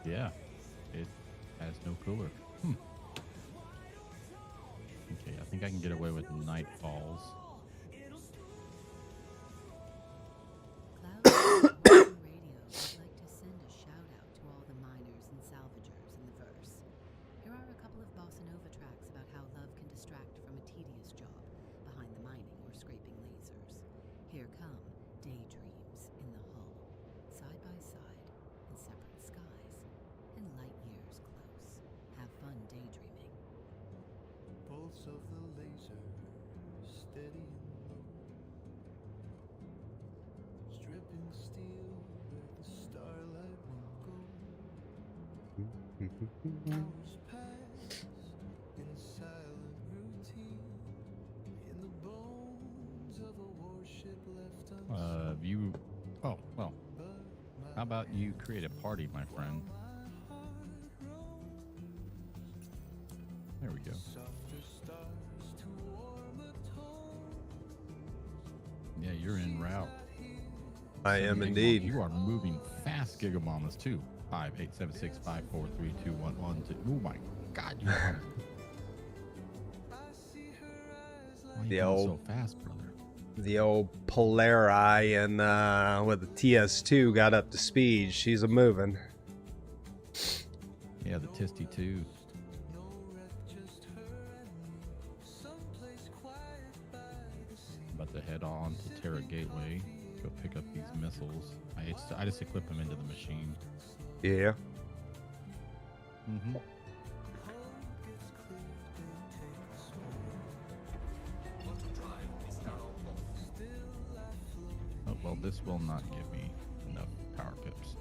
Yeah, it has no cooler. Okay, I think I can get away with Night Falls. Cloud Radio would like to send a shout out to all the miners and salvagers in the verse. Here are a couple of bossa nova tracks about how love can distract from a tedious job behind the mining or scraping lasers. Here come daydreams in the hull, side by side in separate skies, and light years close. Have fun daydreaming. Pulse of the laser, steady and low. Stripping steel where the starlight won't go. Hours pass in a silent routine. In the bones of a warship left unseen. You. Oh, well. How about you create a party, my friend? There we go. Softer stars to warm a tone. Yeah, you're en route. I am Gigamamas, indeed. You are moving fast, Gigamamas, too. 5, 8, 7, 6, 5, 4, 3, 2, 1, 1, 2. Oh my God, you're coming. Why are you The going old- so fast, brother? The old Polaris and with the TS2 got up to speed. She's a moving. Yeah, the Tisty 2. About to head on to Terra Gateway. Go pick up these missiles. I just equip them into the machine. Yeah. Mm-hmm. Oh, well, this will not give me enough power pips.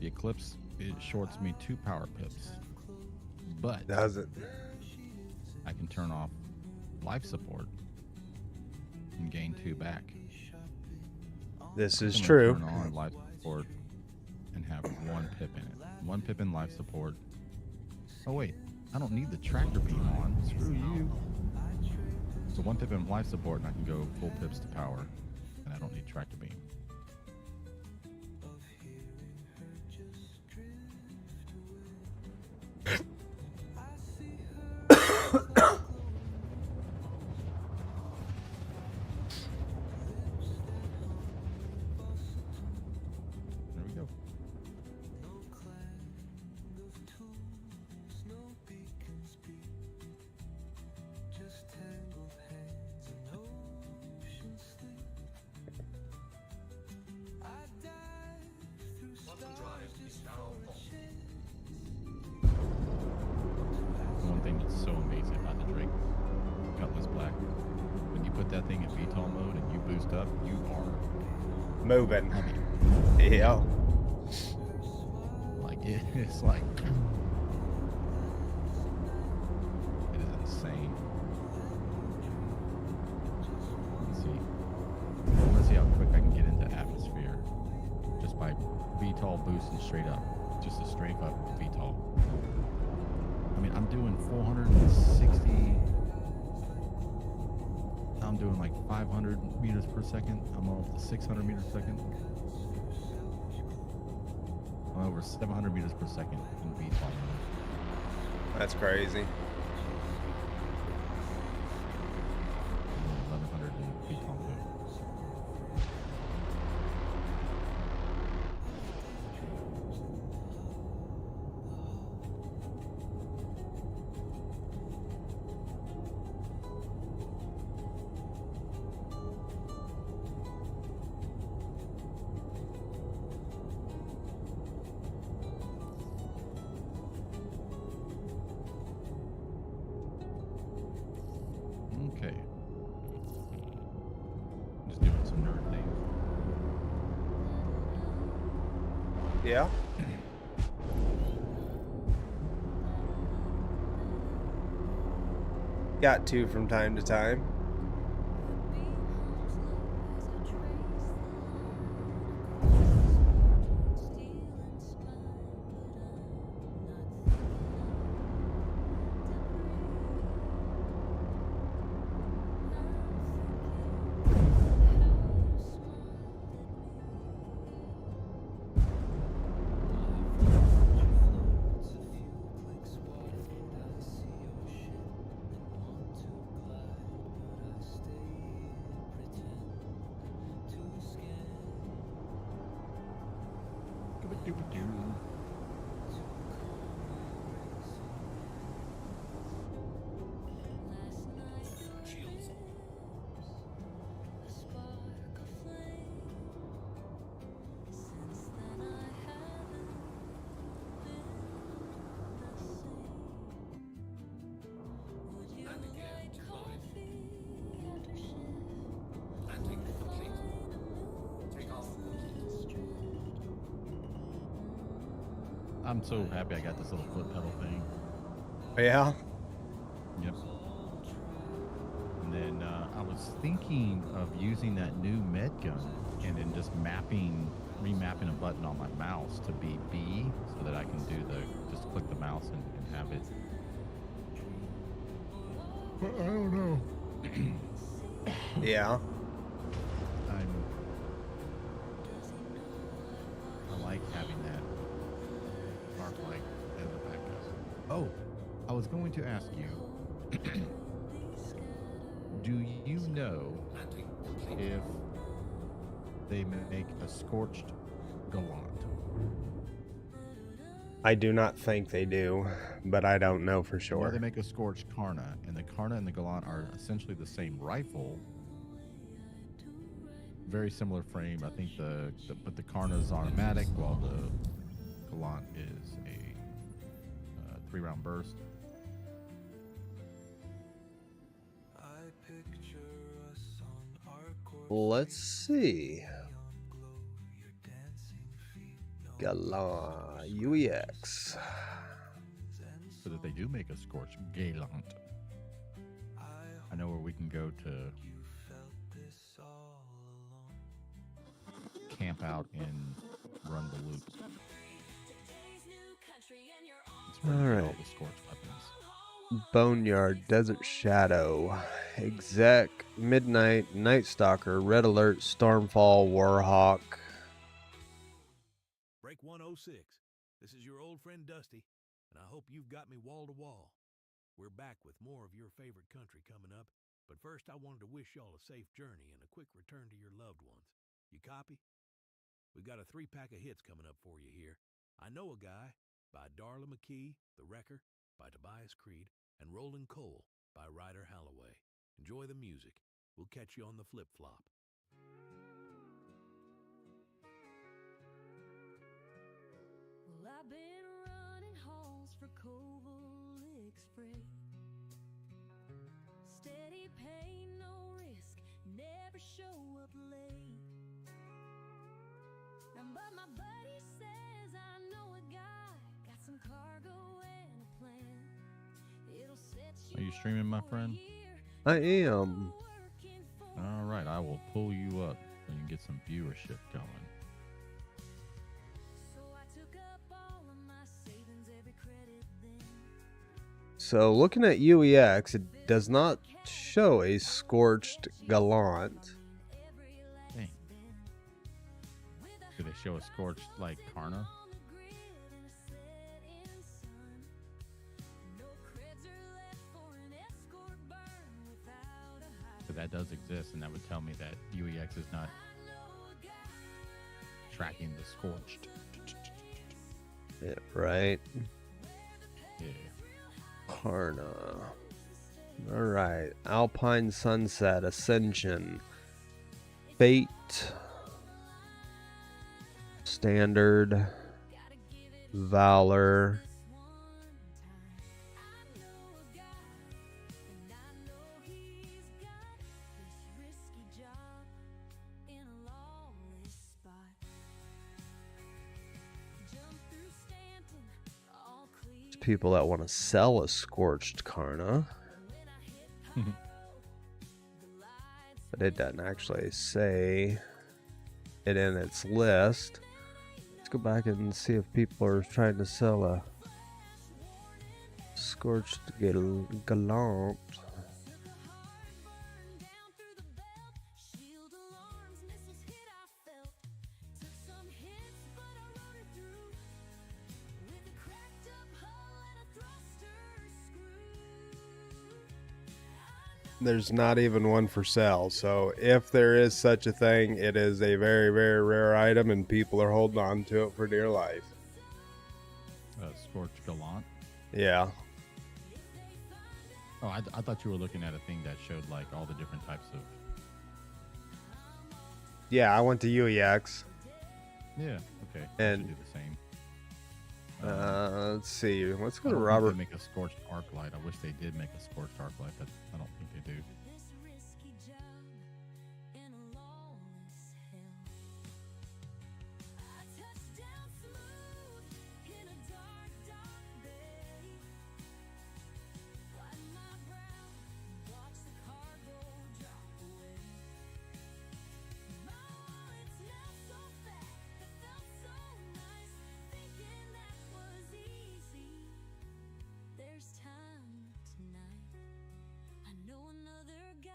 The Eclipse, it shorts me 2 power pips. But Does it? I can turn off life support and gain 2 back. This I'm is gonna true. Turn on life support and have 1 pip in it. 1 pip in life support. Oh wait, I don't need the tractor beam on. Screw you. So 1 pip in life support and I can go full pips to power. and I don't need tractor beam. There we go. One thing that's so amazing about the Drake Cutlass Black, when you put that thing in VTOL mode and you boost up, you are Moving. heavy. Yeah. Like it's like it is insane. Let's see how quick I can get into atmosphere just by VTOL boosting straight up, just a straight up VTOL. I mean, I'm doing 460. I'm doing like 500 meters per second. I'm up to 600 meters per second. I'm over 700 meters per second in VTOL. That's crazy. 1100 in VTOL mode. Okay. Just doing some nerd things. Yeah. Got to from time to time. I'm so happy I got this little foot pedal thing. Yeah. Yep. And then I was thinking of using that new med gun and then just remapping a button on my mouse to be B so that I can do just click the mouse and have it. But I don't know. Yeah. I like having that arc light as a backup. Oh, I was going to ask you, do you know if they make a scorched Gallant? I do not think they do, but I don't know for Or sure. they make a scorched Karna, and the Karna and the Gallant are essentially the same rifle. Very similar frame. I think but the Karna is automatic, while the Gallant is a 3-round burst. Let's see. Gallant UEX. So that they do make a scorched Gallant. I know where we can go to camp out and run the loops. It's where you get all the scorched weapons. Boneyard, Desert Shadow, Exec, Midnight, Night Stalker, Red Alert, Stormfall, Warhawk. Break 106. This is your old friend Dusty, and I hope you've got me wall to wall. We're back with more of your favorite country coming up, but first I wanted to wish y'all a safe journey and a quick return to your loved ones. You copy? We got a 3-pack of hits coming up for you here. I Know a Guy by Darla McKee, The Wrecker by Tobias Creed, and Rolling Coal by Ryder Halloway. Enjoy the music. We'll catch you on the flip-flop. Well, I've been running halls for Koval Express. Steady pay, no risk, never show up late. But my buddy says I know a guy, got some cargo and a plan. It'll set you. Are you streaming, my friend? I am. All right, I will pull you up so you can get some viewership going. So I took up all of my savings, every credit then. So looking at UEX, it does not show a Scorched Gallant. Dang. Do they show a Scorched like Karna? So that does exist, and that would tell me that UEX is not tracking the Scorched. Yeah, right. Yeah. Karna. All right. Alpine Sunset, Ascension, Fate, Standard, Valor. There's people that want to sell a Scorched Karna. But it doesn't actually say it in its list. Let's go back and see if people are trying to sell a Scorched Gallant. There's not even one for sale. So if there is such a thing, it is a very, very rare item and people are holding on to it for dear life. Scorched Gallant? Yeah. Oh, I thought you were looking at a thing that showed like all the different types of... Yeah, I went to UEX. Yeah, okay. And do the same. Let's see. Let's go I to don't think Robert. they make a Scorched Arclight. I wish they did make a Scorched Arclight, but I don't think they do. There's time tonight. I know another guy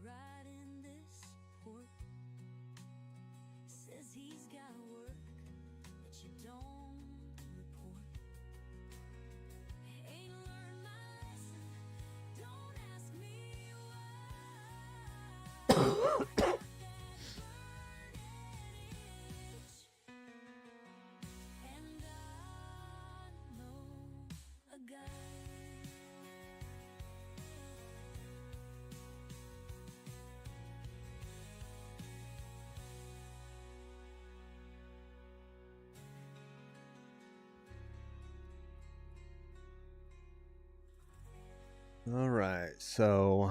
right in this port. Says he's got work that you don't report. Ain't learned my lesson. Don't ask me why. And I know a guy. All right. So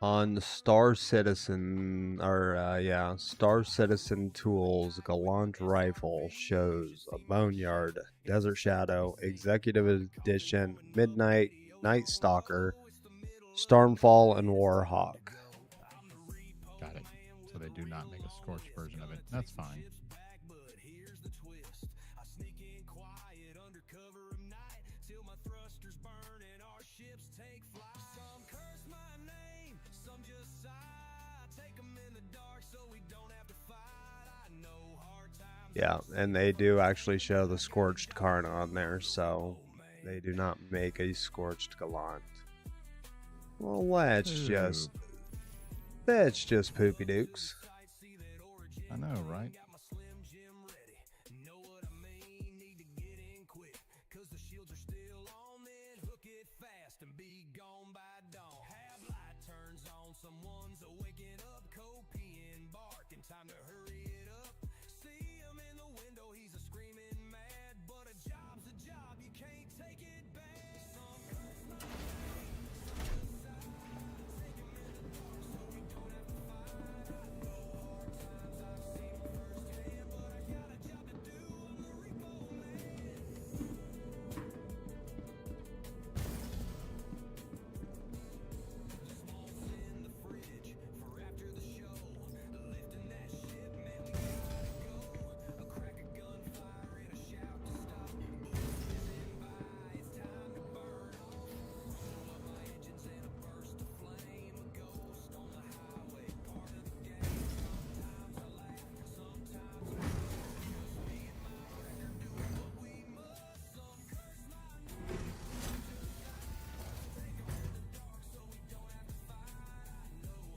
on Star Citizen, or Star Citizen Tools, Gallant Rifle shows a Boneyard, Desert Shadow, Executive Edition, Midnight, Night Stalker, Stormfall, and Warhawk. Got it. So they do not make a Scorched version of it. That's fine. Yeah, and they do actually show the Scorched Karn on there, so they do not make a Scorched Gallant. Well, let's just Poopy Dukes. I know, right?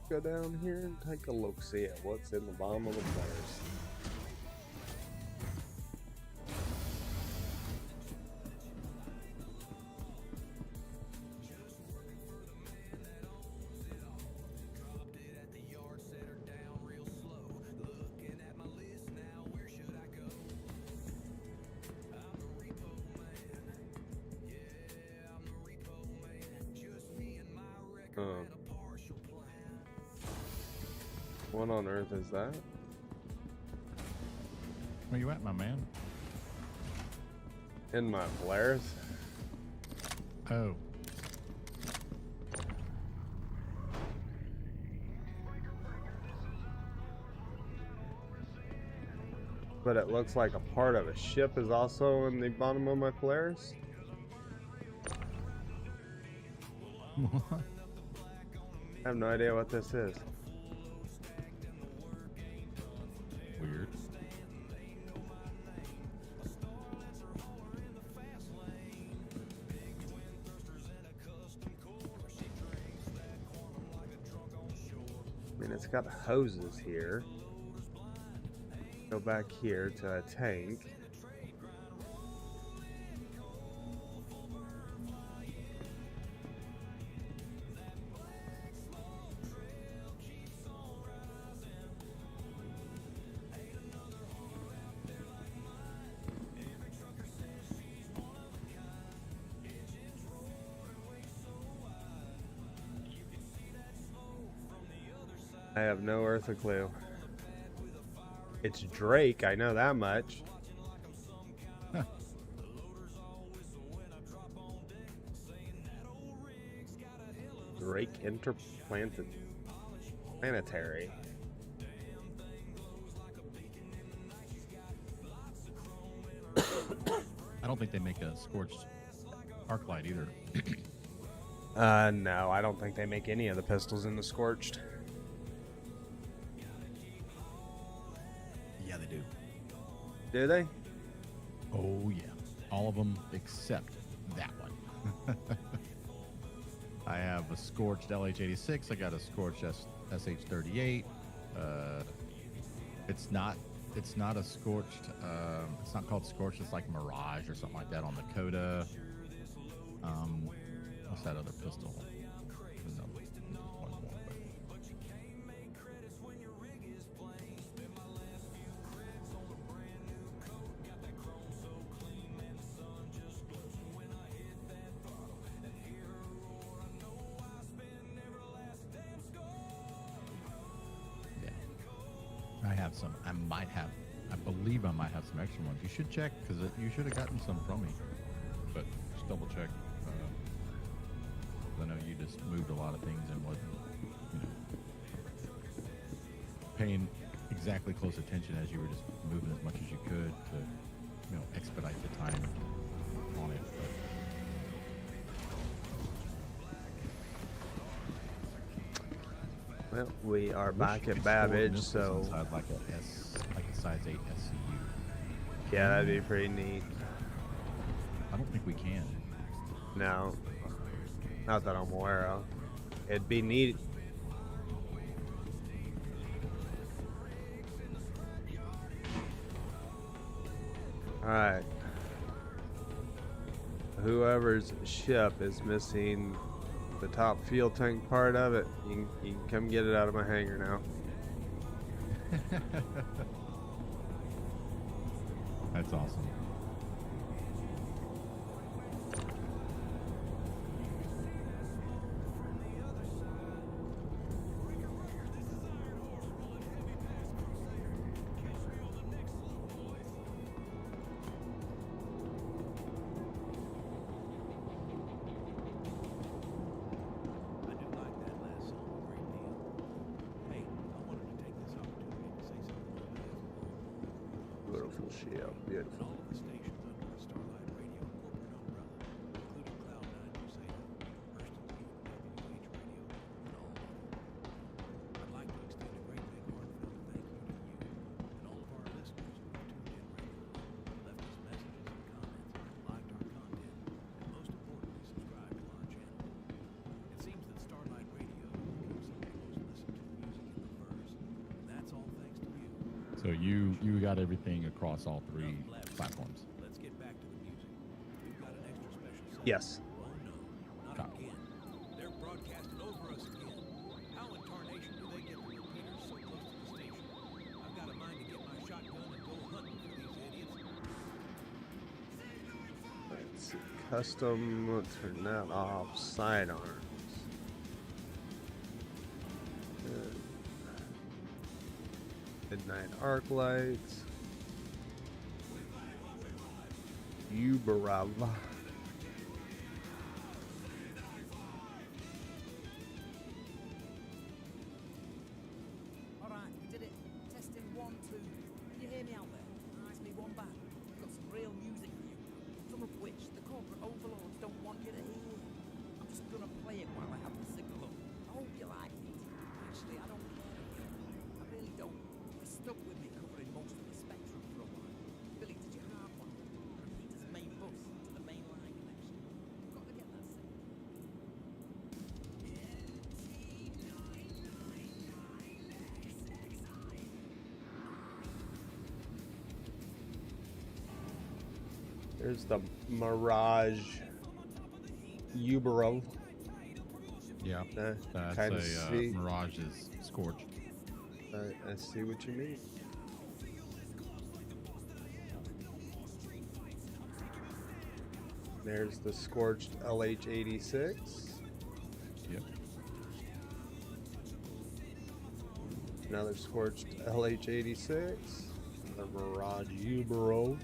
Go down here and take a look, see at what's in the bottom of the Polaris. What on earth is that? Where you at, my man? In my Polaris? Oh. But it looks like a part of a ship is also in the bottom of my Polaris. What? I have no idea what this is. Weird. I mean, it's got hoses here. Go back here to a tank. I have no earthly clue. It's Drake, I know that much. Huh. Drake Interplanetary. I don't think they make a scorched arc light either. No, I don't think they make any of the pistols in the Scorched. Yeah, they do. Do they? Oh, yeah. All of them except that one. I have a scorched LH86. I got a scorched SH38. It's not a scorched. It's not called scorched. It's like Mirage or something like that on the Coda. What's that other pistol? No, one more, but... Yeah. I have some. I believe I might have some extra ones. You should check, because you should have gotten some from me. But just double check. I know you just moved a lot of things and wasn't, paying exactly close attention as you were just moving as much as you could to, expedite the time on it. Well, we are Wish back you at could store Babbage, missiles so inside like a size 8 SCU. yeah, that'd be pretty neat. I don't think we can. No, not that I'm aware of. It'd be neat. All right. Whoever's ship is missing the top fuel tank part of it, you can come get it out of my hangar now. That's awesome. I do like that last song a great deal. Hey, I wanted to take this opportunity to say something on behalf of Beautiful ship, and beautiful. all of the stations under the Starlight Radio corporate umbrella, including Cloud9 Crusader, Hurston's Youth, WH Radio, and all of them. I'd like to extend a great big heartfelt thank you to you and all of our listeners who have tuned in regularly, left us messages and comments, liked our content, and most importantly, subscribed to our channel. It seems that Starlight Radio has become some of the most listened to music in the verse, and that's all thanks to you. So you got everything across all three platforms. Let's get back to the music. We've got an extra special segment. Yes. Oh no, not Copy. again. They're broadcasting over us again. How in tarnation do they get the repeaters so close to the station? I've got a mind to get my shotgun and go hunting for these idiots. Let's see. Custom, let's turn that off. Sidearms. Good. Midnight arc lights. Uberov. All right, we did it. Testing 1, 2. Can you hear me out there? It's me, one back. I've got some real music for you. Some of which the corporate overlords don't want you to hear. I'm just gonna play it while I have the signal up. I hope you like it. Actually, I don't care. I really don't. It stuck with me covering most of the spectrum for a while. Billy, did you have one? Repeater's main bus to the main line connection. Got to get that signal. There's the Mirage Uberov. Yeah, That's that's a a Mirage is scorched. I see what you mean. There's the scorched LH-86. Yep. Another scorched LH-86. The Mirage Uberov.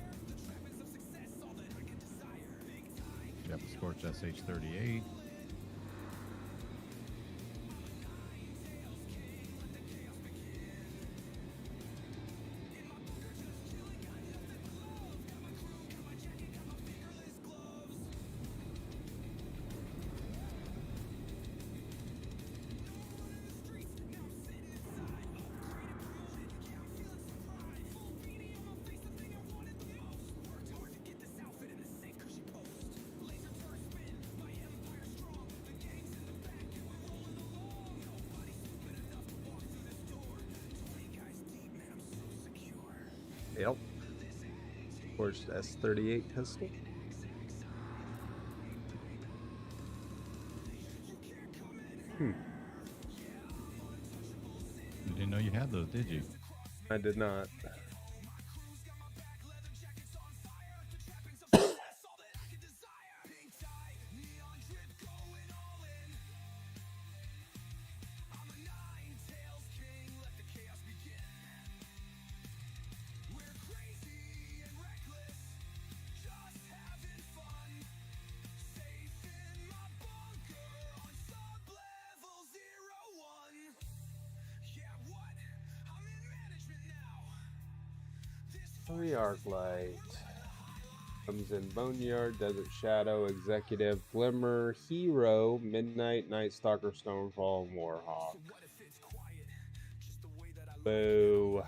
Yep, scorched SH-38. Yep. Scorched S38 pistol. You didn't know you had those, did you? I did not. The arc light comes in Boneyard, Desert Shadow, Executive, Glimmer, Hero, Midnight, Night Stalker, Stonefall, and Warhawk. Boo.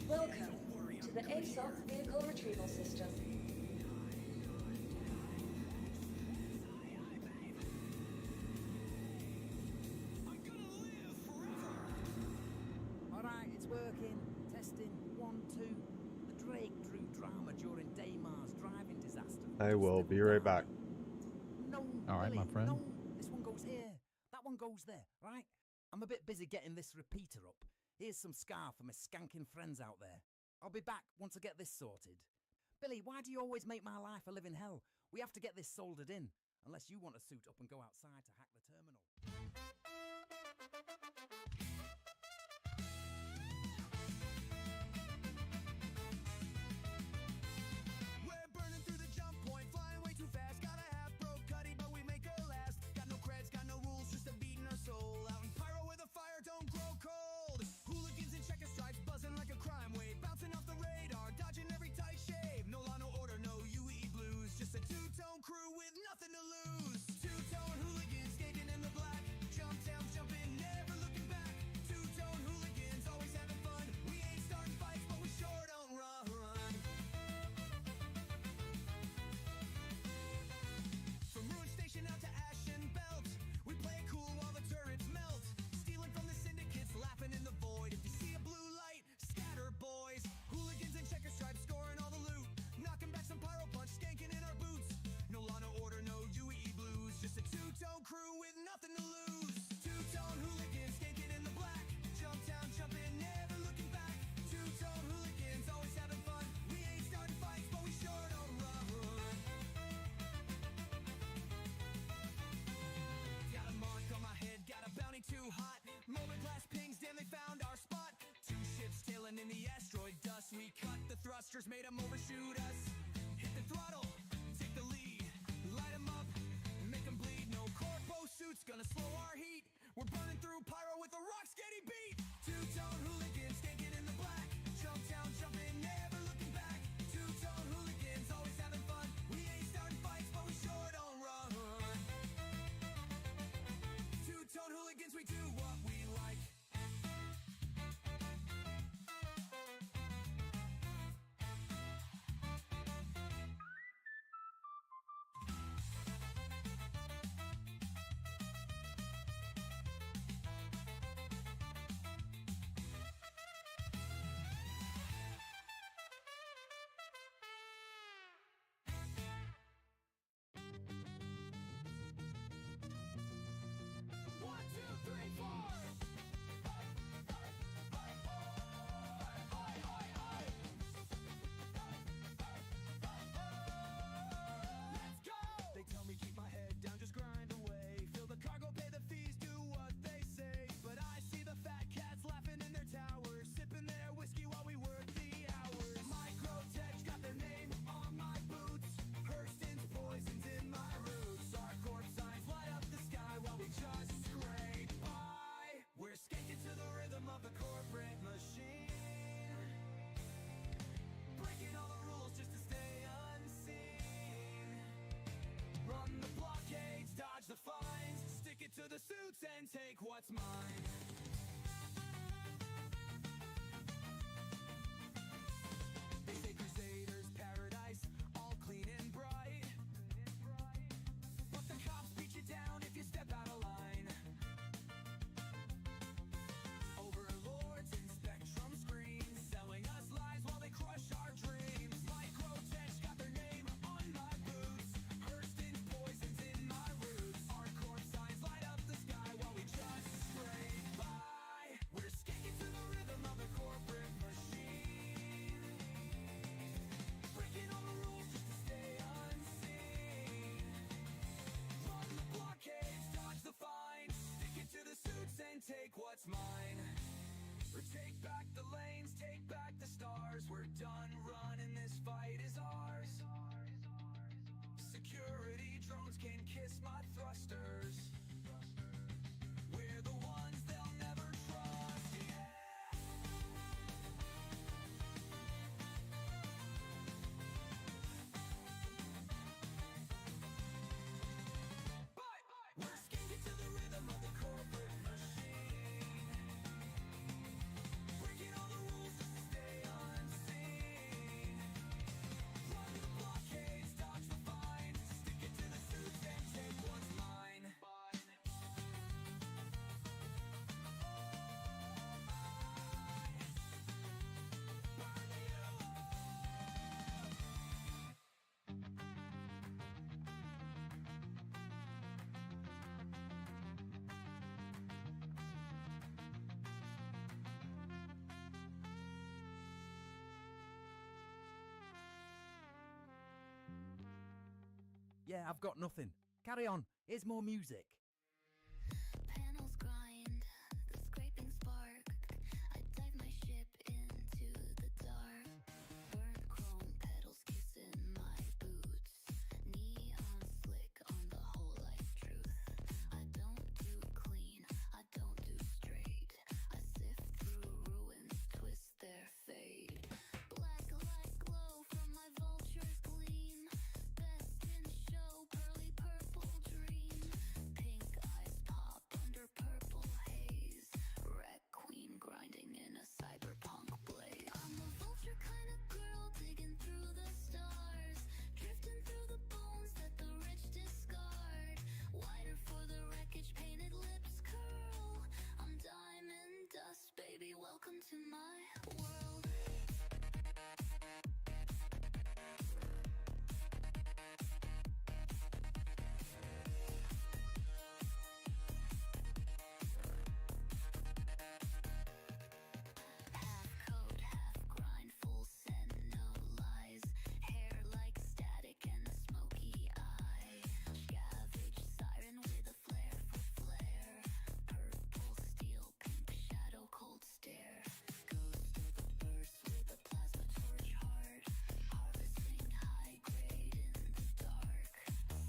Welcome to the ASOP vehicle retrieval system. All right, it's working. Testing. 1, 2. The Drake drew drama during Daymar's driving disaster. I will be right back. No, All right, Billy, my friend. No, this one goes here. That one goes there, right? I'm a bit busy getting this repeater up. Here's some scar for my skanking friends out there. I'll be back once I get this sorted. Billy, why do you always make my life a living hell? We have to get this soldered in. Unless you want to suit up and go outside to hack the terminal. We're burning through the jump point, flying way too fast. Got a half broke cutty, but we make her last. Got no creds, got no rules, just a beat in our soul. Out in pyro where the fire don't grow cold. Hooligans in checker stripes, buzzing like a crime wave. Bouncing off the radar, dodging every tight shave. No law, no order, no UE blues. Just a two-tone crew with nothing to lose. Two-tone hooligans skating in the black. Jump down, jumping, never looking back. Two-tone hooligans, always having fun. We ain't starting fights, but we sure don't run. From Ruin Station out to Ashen Belt, we play it cool while the turrets melt. Stealing from the syndicates, laughing in the void. If you see a blue light, scatter, boys. Hooligans in checker stripes, scoring all the loot. Knocking back some pyro punch, skanking in our boots. No law, no order, no UE blues. Just a two-tone crew with nothing to lose. Two-tone hooligans, skanking in the black. Jump down, jumping, never looking back. Two-tone hooligans, always having fun. We ain't starting fights, but we sure don't run. Got a mark on my head, got a bounty too hot. Moment glass pings, damn they found our spot. Two ships tailing in the asteroid dust. We cut the thrusters, made them overshoot us. Hit the throttle, take the lead. Light them up, make them bleed. No corpo suits, gonna slow our heat. We're burning through pyro with a rock steady beat. Two-tone hooligans, skanking in the black. Jump down, jumping, never looking back. Two-tone hooligans, always having fun. We ain't starting fights, but we sure don't run. Two-tone hooligans, we do what we like. They tell me keep my head down, just grind away. Fill the cargo, pay the fees, do what they say. But I see the fat cats laughing in their towers, sipping their whiskey while we work the hours. Microtech got their name on my boots. Hurston's poisons in my roots. Our corpse signs light up the sky while we just scrape by. We're skating to the rhythm of the corporate machine, breaking all the rules just to stay unseen. Run the blockades, dodge the fines, stick it to the suits and take what's mine. They say Crusaders paradise, all clean and bright. But the cops beat you down if you step out of line. Overlords in spectrum screens, selling us lies while they crush our dreams. Microtech got their name on my boots. Hurston's poisons in my roots. Our corpse signs light up the sky while we just scrape by. We're skating to the rhythm of the corporate machine, breaking all the rules just to stay unseen. Run the blockades, dodge the fines, stick it to the suits and take what's mine. Or take back the lanes, take back the stars. We're done running, this fight is ours. Security drones can kiss my thrusters. We're the ones they'll never trust, yeah. But we're skinking to the rhythm of the corporate machine, breaking all the rules just to stay unseen. Run to the blockades, dodge the fines, stick it to the suits and take what's mine. Yeah, I've got nothing. Carry on. Here's more music. Panels grind, the scraping spark. I dive my ship into the dark. Burnt chrome pedals kissing my boots. Neon slick on the whole life truth. I don't do clean, I don't do straight. I sift through ruins, twist their fate. Black light glow from my vulture's gleam. Best in show, pearly purple dream. Pink eyes pop under purple haze. Wreck queen grinding in a cyberpunk blaze. I'm a vulture kind of girl digging through the stars. Drifting through the bones that the rich discard. Wider for the wreckage, painted lips curl. I'm diamond dust, baby, welcome to my world. Half code, half grind, full send, no lies. Hair like static and a smoky eye. Scavenge siren with a flare for flare. Purple steel, pink shadow, cold stare. Ghost of the burst with a plasma torch heart. Harvesting high grade in the dark.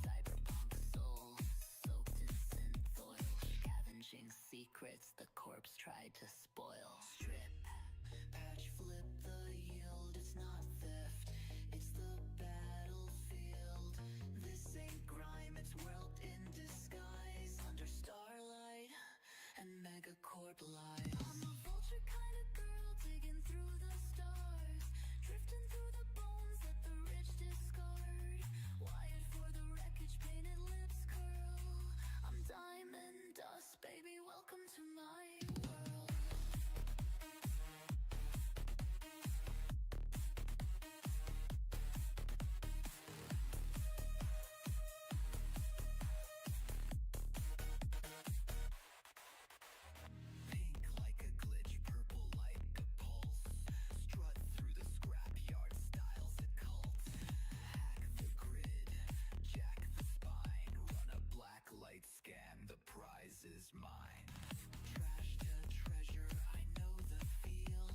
Cyberpunk soul, soaked in synth oil. Scavenging secrets the corpse tried to spoil. Strip, patch, flip the yield. It's not theft, it's the battlefield. This ain't grime, it's world in disguise. Under starlight and megacorp lies. I'm a vulture kind of girl digging through the stars. Drifting through the bones that the rich discard. Wired for the wreckage, painted lips curl. I'm diamond dust, baby, welcome to my world. Pink like a glitch, purple like a pulse. Strut through the scrapyard, styles and cult. Hack the grid, jack the spine. Run a black light scan, the prize is mine. Trash to treasure, I know the feel.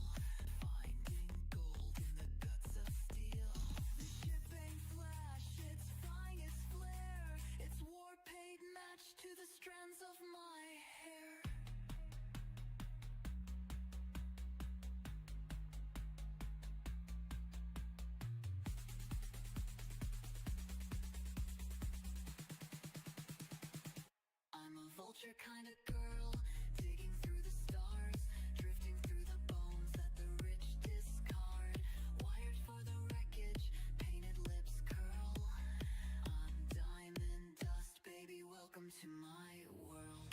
Finding gold in the guts of steel. The ship ain't flash, it's flying its flare. It's war paid match to the strands of my hair. I'm a vulture kind of girl, digging through the stars, drifting through the bones that the rich discard. Wired for the wreckage, painted lips curl. I'm diamond dust, baby, welcome to my world.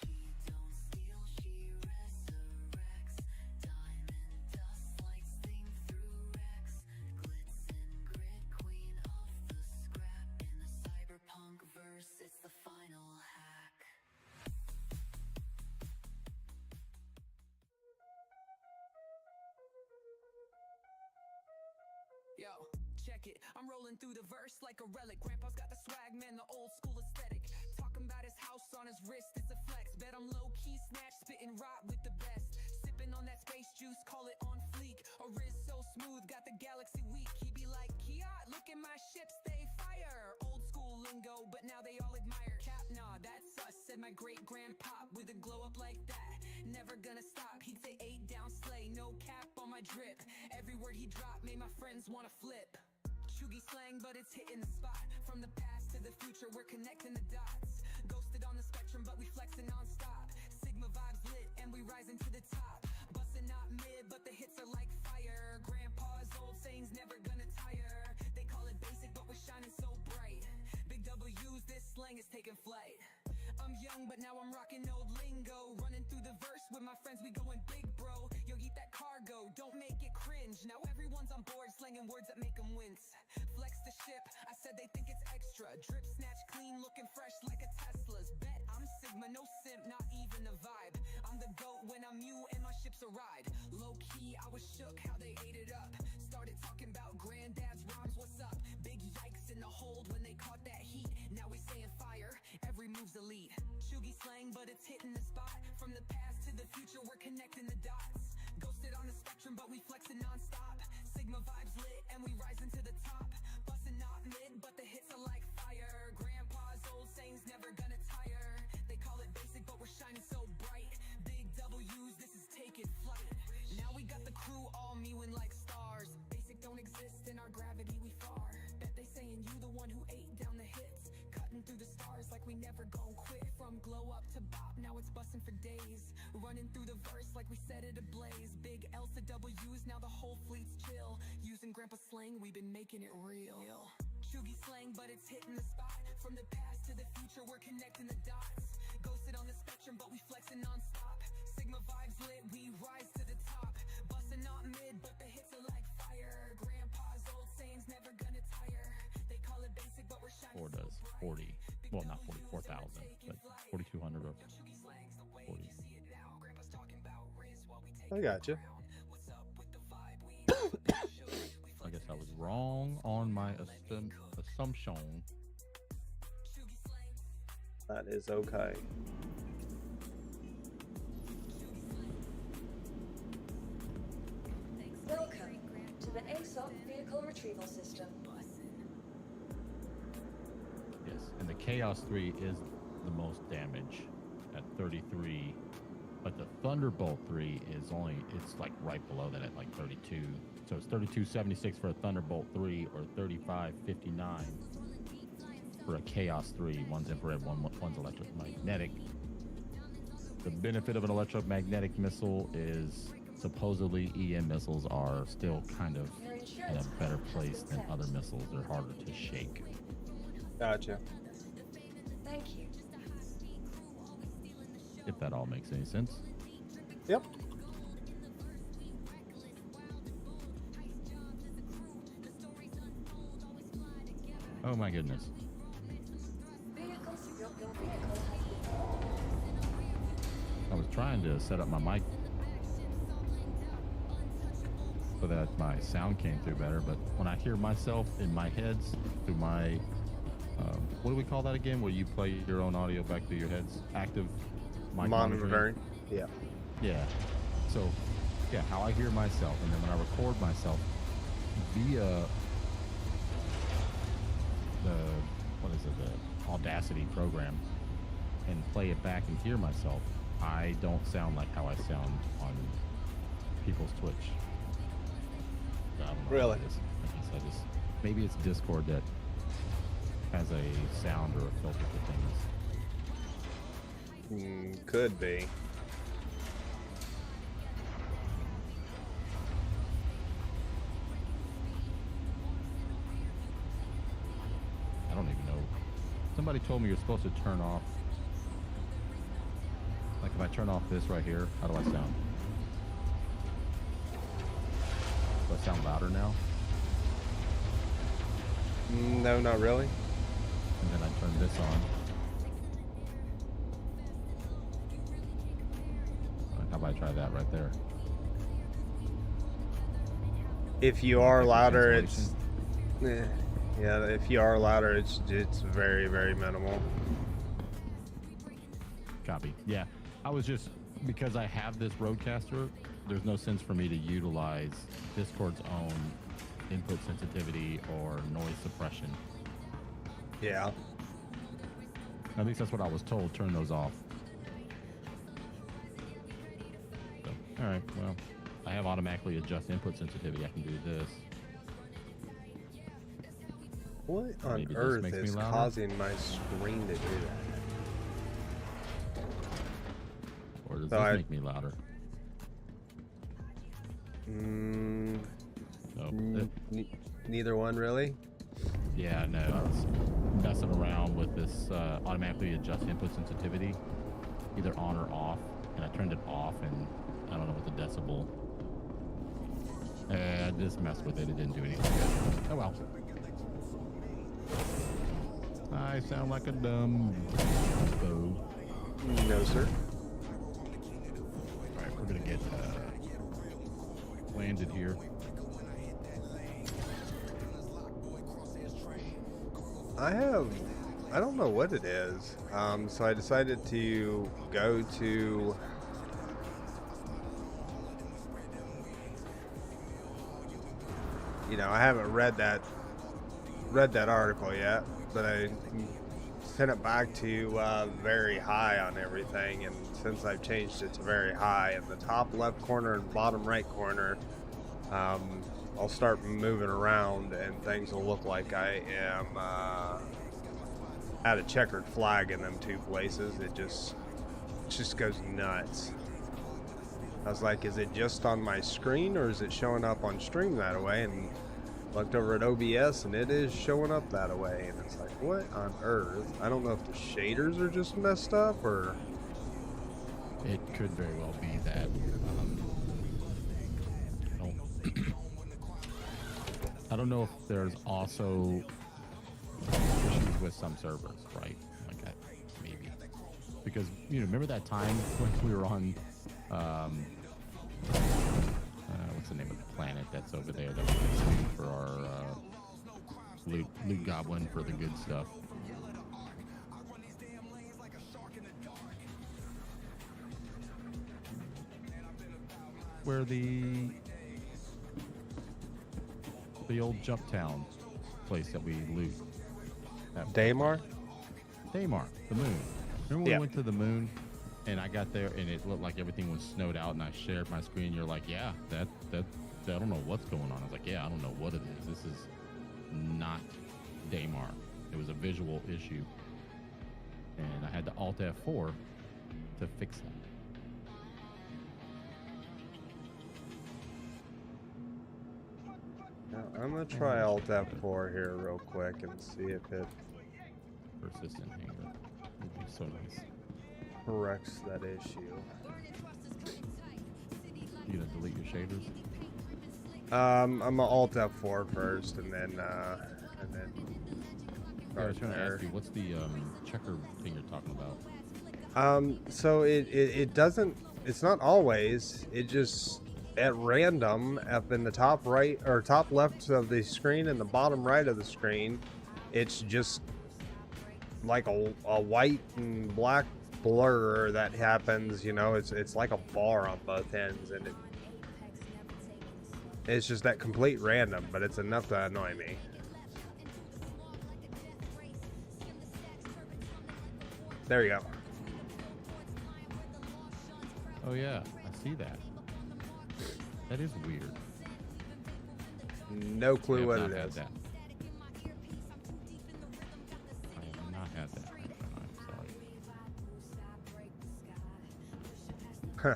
She don't steal, check it. I'm rolling through the verse like a relic. Grandpa's got the swag, man, the old school aesthetic. Talking about his house on his wrist, it's a flex. Bet I'm low-key snatch, spitting rot with the best. Sipping on that space juice, call it on fleek. A Riz so smooth, got the galaxy weak. He be like, Kia, look at my ships, they fire. Old school lingo, but now they all admire. Cap, nah, that's us, said my great-grandpop. With a glow up like that, never gonna stop. He'd say 8 down slay, no cap on my drip. Every word he dropped made my friends wanna flip. Chuggy slang, but it's hitting the spot. From the past to the future, we're connecting the dots. Ghosted on the spectrum, but we flexing non-stop. Sigma vibes lit, and we rising to the top. Bustin' not mid, but the hits are like fire. Grandpa's old sayings never gonna tire. They call it basic, but we're shining so bright. Big W's, this slang is taking flight. I'm young, but now I'm rocking old lingo. Running through the verse with my friends, we going big, bro. Yo, eat that cargo, don't make it cringe. Now everyone's on board, slanging words that make them wince. Flex the ship, I said they think it's extra. Drip, snatch, clean, looking fresh like a Tesla's. Bet I'm Sigma, no simp, not even a vibe. I'm the GOAT when I'm you and my ship's a ride. Low-key, I was shook how they ate it up. Started talking about granddad's rhymes, what's up? Big yikes in the hold when they caught that heat. Now we saying fire, every move's elite. Chuggy slang, but it's hitting the spot. From the past to the future, we're connecting the dots. Ghosted on the spectrum, but we flexing non-stop. Sigma vibes lit, and we rising to the top. Bustin' not mid, but the hits are like fire. Grandpa's old sayings never gonna tire. They call it basic, but we're shining so bright. Big W's, this is taking flight. Now we got the crew all mewing like stars. Basic don't exist in our gravity, we far. Bet they saying you the one who ate down the hits. Cutting through the stars like we never gon' quit. From glow up to bop, now it's bustin' for days. Running through the verse like we set it ablaze. Big L's to W's, now the whole fleet's chill. Using grandpa slang, we've been making it real. Chuggy slang, but it's hitting the spot. From the past to the future, we're connecting the dots. Ghosted on the spectrum, but we flexing non-stop. Sigma vibes lit, we rise to the top. Bustin' not mid, but the hits are like fire. Grandpa's old sayings never gonna tire. They call it basic, but we're shining Or does 40, well, not 44,000, but 4,200 or 40. I gotcha. I guess I was wrong on my assumption. That is okay. Welcome to the ASOP Vehicle Retrieval System. Yes, and the Chaos 3 is the most damage at 33, but the Thunderbolt 3 is only, it's like right below that at like 32. So it's 32.76 for a Thunderbolt 3 or 35.59 for a Chaos 3. One's infrared, one's electromagnetic. The benefit of an electromagnetic missile is supposedly EM missiles are still kind of in a better place than other missiles. They're harder to shake. Gotcha. Thank you. If that all makes any sense. Yep. Oh my goodness. Vehicles, your vehicle I was trying to set up my mic so that my sound came through better, but when I hear myself in my heads through my, what do we call that again? Where you play your own audio back through your heads? Active mic monitoring? Yeah. Yeah. So, yeah, how I hear myself, and then when I record myself via the Audacity program and play it back and hear myself, I don't sound like how I sound on people's Twitch. I don't know Really? what it is. I guess maybe it's Discord that has a sound or a filter for things. Could be. I don't even know. Somebody told me you're supposed to turn off. Like if I turn off this right here, how do I sound? Do I sound louder now? No, not really. And then I turn this on. How about I try that right there? If you are Like louder, cancellation? Yeah, if you are louder, it's very, very minimal. Copy. Yeah, I was just, because I have this Rodecaster, there's no sense for me to utilize Discord's own input sensitivity or noise suppression. Yeah. At least that's what I was told. Turn those off. So, all right. Well, I have automatically adjust input sensitivity. I can do this. What on Maybe this earth makes me is louder? causing my screen to do that? Or does So this make me louder? Neither one, really. Yeah, no. I was messing around with this automatically adjust input sensitivity, either on or off, and I turned it off, and I don't know what the decibel. I just messed with it. It didn't do anything good. Oh well. I sound like a dumb fool. No, sir. All right, we're gonna get landed here. I don't know what it is. So I decided to go to I haven't read that article yet, but I sent it back to very high on everything, and since I've changed it to very high in the top left corner and bottom right corner, I'll start moving around and things will look like I am at a checkered flag in them two places. It just goes nuts. I was like, is it just on my screen or is it showing up on stream that way? And looked over at OBS and it is showing up that way. And it's like, what on earth? I don't know if the shaders are just messed up or... It could very well be that. I don't know if there's also issues with some servers, right? Like that, maybe. Because, remember that time when we were on, what's the name of the planet that's over there that we used for our loot Goblin for the good stuff? Where the old Jump Town place that we loot. Daymar? Daymar, the moon. Remember when we went to the moon and I got there and it looked like everything was snowed out and I shared my screen? You're like, yeah, that I don't know what's going on. I was like, yeah, I don't know what it is. This is not Daymar. It was a visual issue. And I had to Alt F4 to fix that. I'm gonna try Alt F4 here real quick and see if it persistent hanger would be so nice. Corrects that issue. You gonna delete your shaders? I'm gonna Alt F4 first and then I was trying to ask you, what's the checker thing you're talking about? So it doesn't, it's not always, it just at random up in the top right or top left of the screen and the bottom right of the screen, it's just like a white and black blur that happens, it's like a bar on both ends, and it's just that complete random, but it's enough to annoy me. There you go. Oh yeah, I see that. That is weird. No clue what it is. I have not had that. I'm sorry. Huh.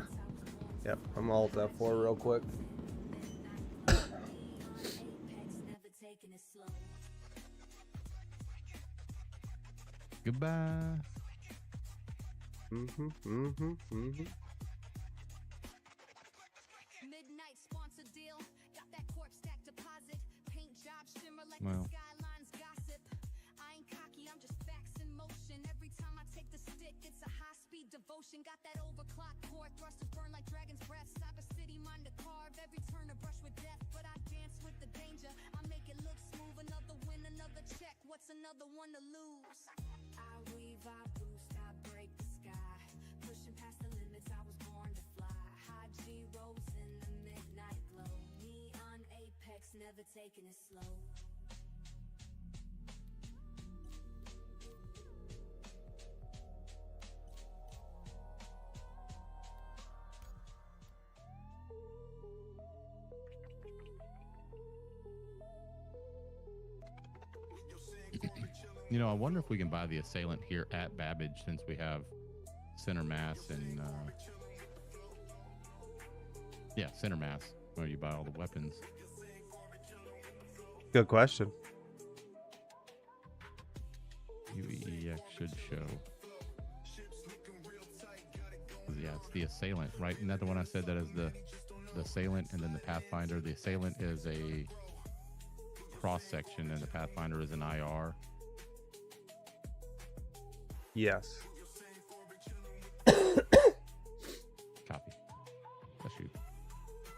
Yep, I'm Alt F4 real quick. Goodbye. Midnight sponsor deal, got that corp stack deposit, paint job shimmer like Well. the skylines gossip. I ain't cocky, I'm just facts in motion. Every time I take the stick, it's a high speed devotion, got that overclock core. Thrusters burn like dragon's breath. Cyber city, mind to carve. Every turn a brush with death. But I dance with the danger. I make it look smooth. Another win, another check. What's another one to lose? I weave, I boost, I break the sky. Pushing past the limits, I was born to fly. High G rolls in the midnight glow. Neon apex, never taking it slow. You know, I wonder if we can buy the assailant here at Babbage since we have center mass and center mass where you buy all the weapons. Good question. UEX should show. Yeah, it's the assailant, right? Isn't that the one I said that is the assailant and then the Pathfinder? The assailant is a cross section and the Pathfinder is an IR. Yes. Copy. That's you.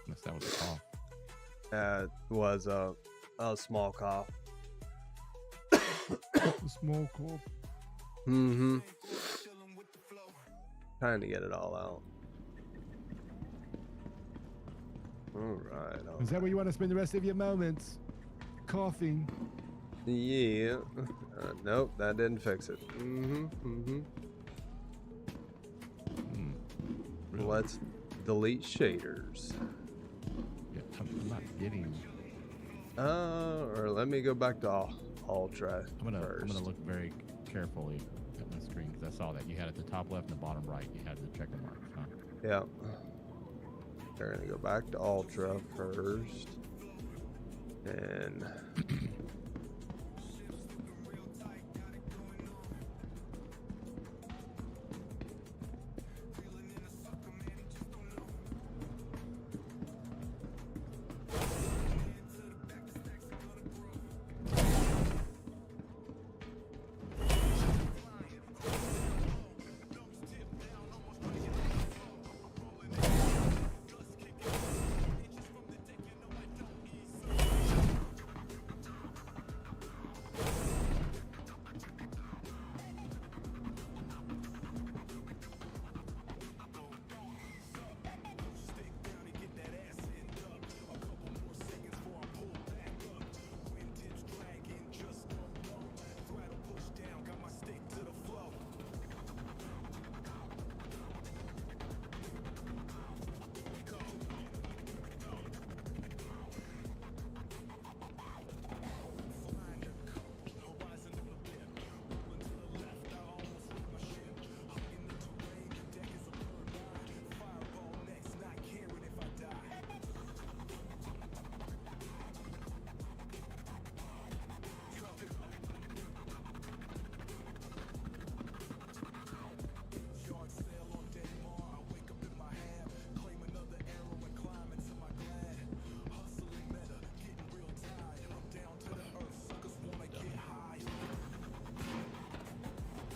Unless that was a cough. That was a small cough. A small cough. Mm-hmm. Trying to get it all out. All right. Is that where you want to spend the rest of your moments? Coughing. Yeah. Nope, that didn't fix it. Really? Let's delete shaders. Yeah, I'm not getting. Or let me go back to Ultra. I'm gonna first. look very carefully at my screen because I saw that you had at the top left and the bottom right. You had the checker marks, huh? Yeah. We're gonna go back to Ultra first, and.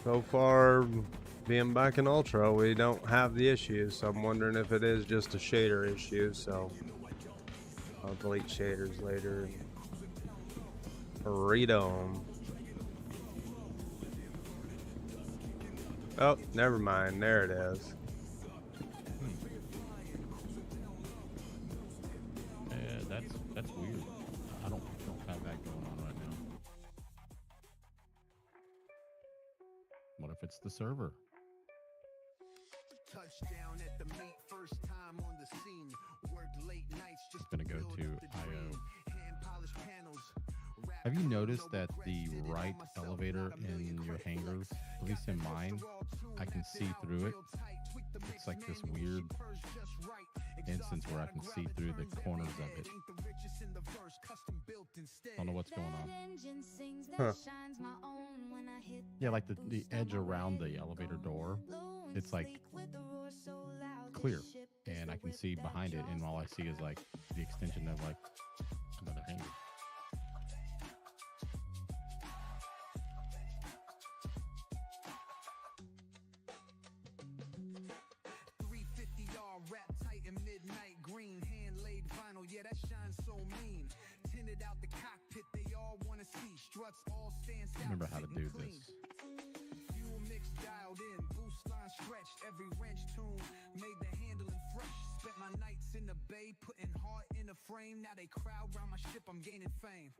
So far, being back in Ultra, we don't have the issues, so I'm wondering if it is just a shader issue, so I'll delete shaders later and read them. Oh, never mind, there it is. Yeah, that's weird. I don't have that going on right now. What if it's the server? Touchdown at the meet, first time on the scene. Worked late nights just I'm gonna go build to up the IO. dream. Hand polished panels. Have you noticed that the right elevator in your hangars, at least in mine, I can see through it? It's like this weird instance where I can see through the corners of it. I don't know what's going on. Huh. Yeah, like the edge around the elevator door, it's like clear, and I can see behind it, and all I see is like the extension of like another hanger. mean. Tinted out the cockpit, they all wanna see. Struts all stands out. Remember how to do sitting this. Fuel mix dialed in, boost line stretched. Every wrench tune made the handling fresh. Spent my nights in the bay, putting heart in a frame. Now they crowd round my ship, I'm gaining fame.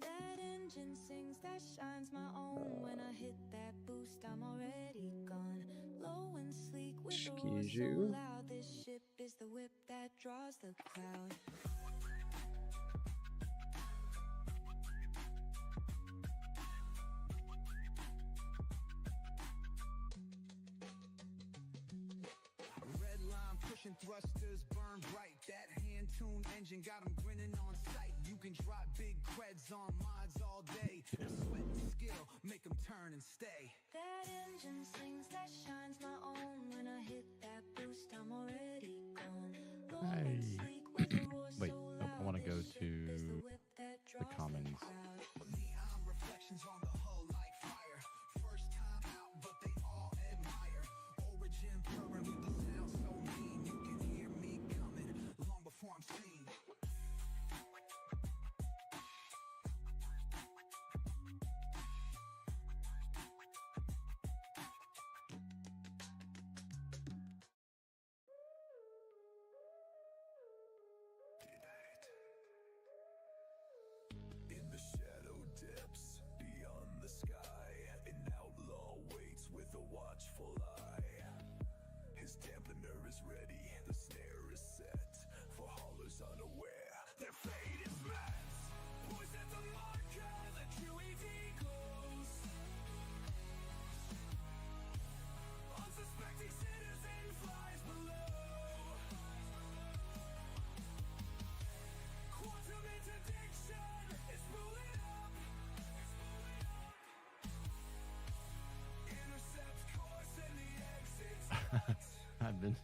That engine sings, that shines my own. When I hit that boost, I'm already gone. Low and sleek with the roar Excuse so you. loud. This ship is the whip that draws the crowd. Red line pushing thrusters burn bright. That hand-tuned engine got them grinning on sight. You can drop big creds on mods all day. Sweat and skill make them turn and stay. That engine sings, that shines my own. When I hit that boost, I'm already gone. Low and sleek with the roar Wait, so I loud. want to go This ship is the to whip that the draws commons. crowd. Neon reflections on the hull like fire. First time out, but they all admire. Origin purring with the sound so mean. You can hear me coming long before I'm seen. In the shadow depths, beyond the sky, an outlaw waits with a watchful eye. His dampener is ready, the snare is set. For haulers unaware, their fate is met. Poison the marker, the QED glows. Unsuspecting citizen flies below. Quantum interdiction is rolling up. Intercept course and the exit's I've been,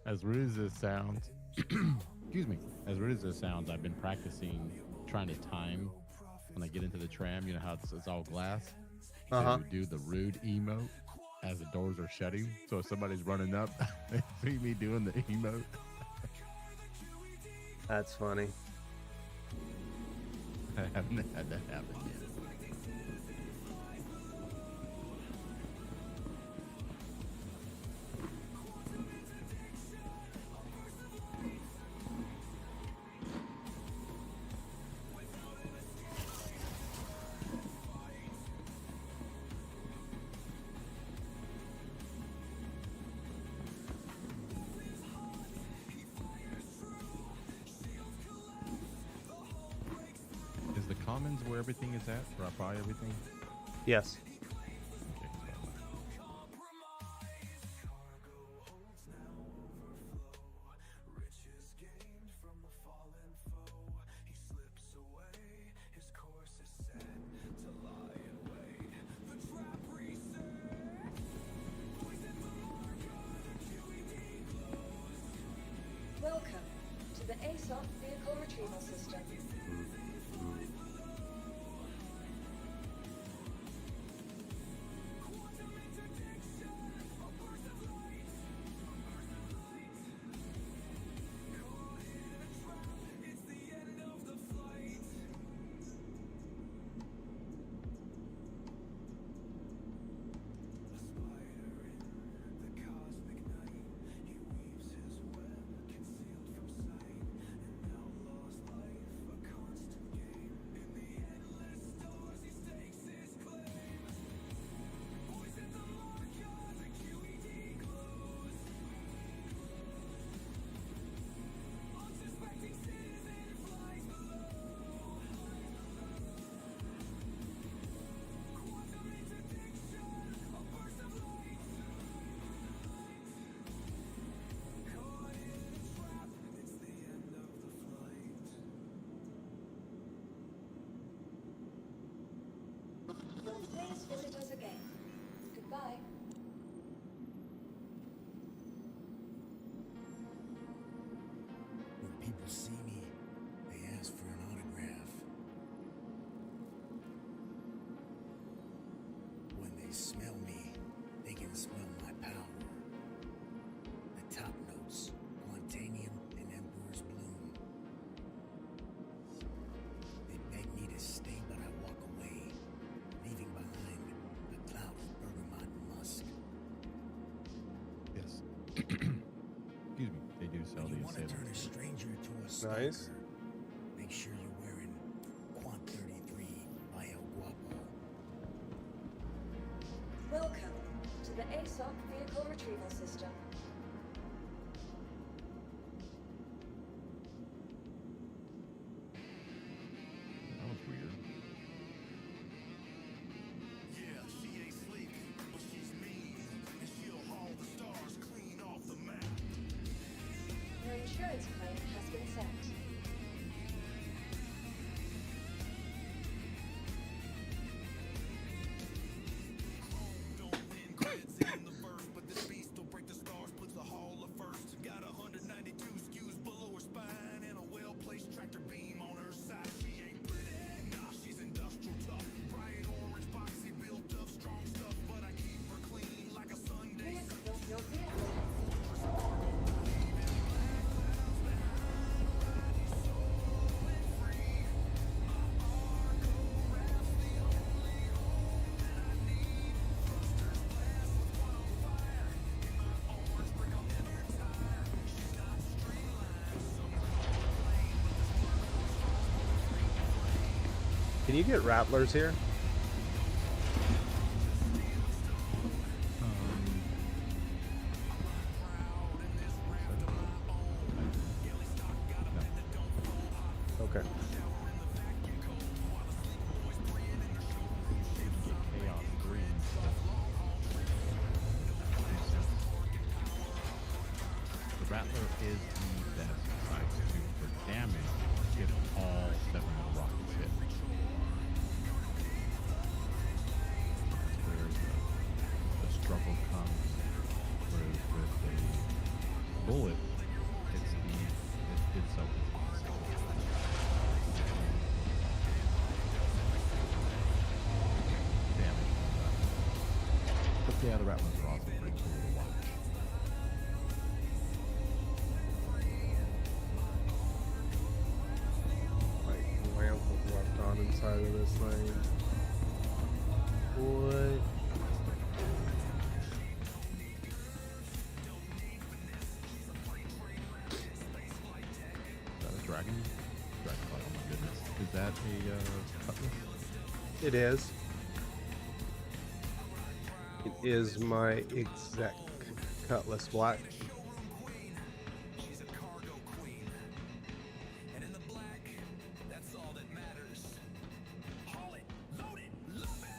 as rude as this sounds, excuse me, as rude as this sounds, I've been practicing trying to time when I get into the tram. You know how it's all glass? To do the rude emote as the doors are shutting. So if somebody's running up, they see me doing the emote. That's funny. I haven't had that happen yet. Is the commons where everything is at? Where I buy everything? Yes. Okay, riches gained from the fallen foe. He slips away, his course is set to lie in wait. The trap reset. Poison the marker, the QED glows. Welcome to the ASOP vehicle retrieval system. Quantum interdiction, a burst of light. Caught in a trap, it's the end of the flight. A spider in the cosmic night. He weaves his web, concealed from sight. An outlaw's life, a constant game. In the endless stars, he stakes his claim. Poison the marker, the QED glows. Unsuspecting citizen flies below. Quantum interdiction, a burst of light. Caught in a trap, it's the end of the flight. Please visit us again. Goodbye. When people see me, they ask for an autograph. When they smell me, they can smell my power. The top notes, Quantanium and Emperor's Bloom. tell When you these want to turn a sailors. stranger to a Nice. stalker, make sure you're wearing Quant 33 by El Guapo. Welcome to the ASOC vehicle retrieval system. That was weird. Yeah, she ain't sleek, but she's mean, and she'll haul the stars clean off the map. Your insurance claim has been sent. Don't win creds in the verse, but this beast will break the stars, puts the hauler first. Got 192 skews below her spine, and a well-placed tractor beam on her side. She ain't pretty, nah, she's industrial tough. Bright orange, boxy, built up, strong stuff, but I keep her clean like a Sunday. Please stop your vehicle. Can you get rattlers here? Okay. Chaos Green. The Rattler is the best size too for damage if all 7 of the rockets hit. That's where the struggle comes with a bullet. It's so damage. But yeah, the Rattlers are also pretty cool to watch. Like lamp was left on inside of this thing. What? Is that a dragon? Dragonfly, oh my goodness. Is that a cutlass? It is. It is my exact Cutlass Black. She's a cargo queen, and in the black, that's all that matters. Haul it, load it, love it.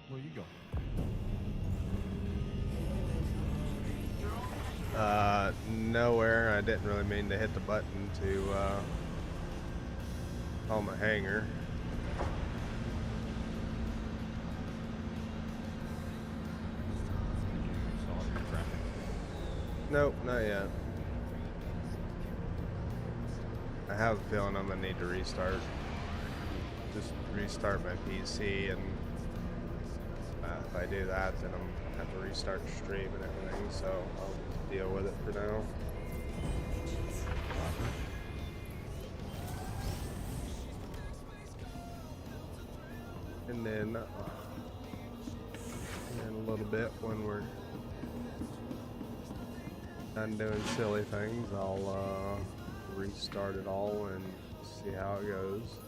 Where you go? Nowhere. I didn't really mean to hit the button to call my hanger. Did you solve your traffic? Nope, not yet. I have a feeling I'm gonna need to restart. Just restart my PC, and if I do that, then I'm gonna have to restart the stream and everything. So I'll deal with it for now. And then in a little bit, when we're done doing silly things, I'll restart it all and see how it goes.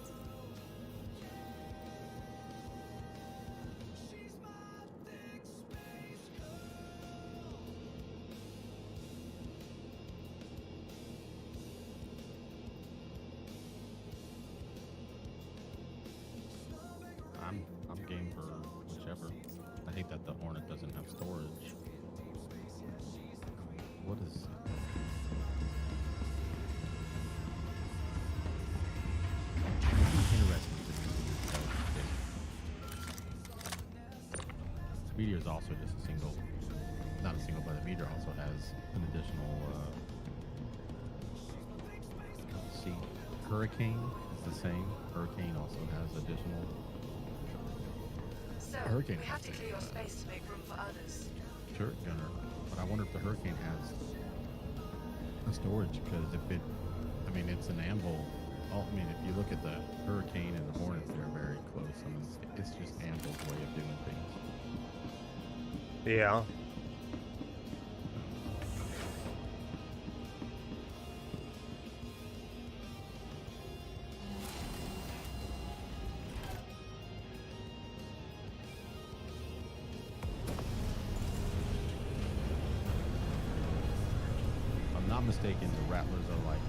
I'm game for whichever. I hate that the Hornet doesn't have storage. What is interesting to me? Meteor is also just a single, not a single, but a meteor also has an additional. Let's see, Hurricane is the same. Hurricane also has additional. Sir, Hurricane We has have to clear your space to make room for others. turret gunner, but I wonder if the Hurricane has a storage, because if it, I mean, it's an anvil. Oh, I mean, if you look at the Hurricane and the Hornets, they're very close. I mean, it's just Anvil's way of doing things. Yeah. If I'm not mistaken, the Rattlers are like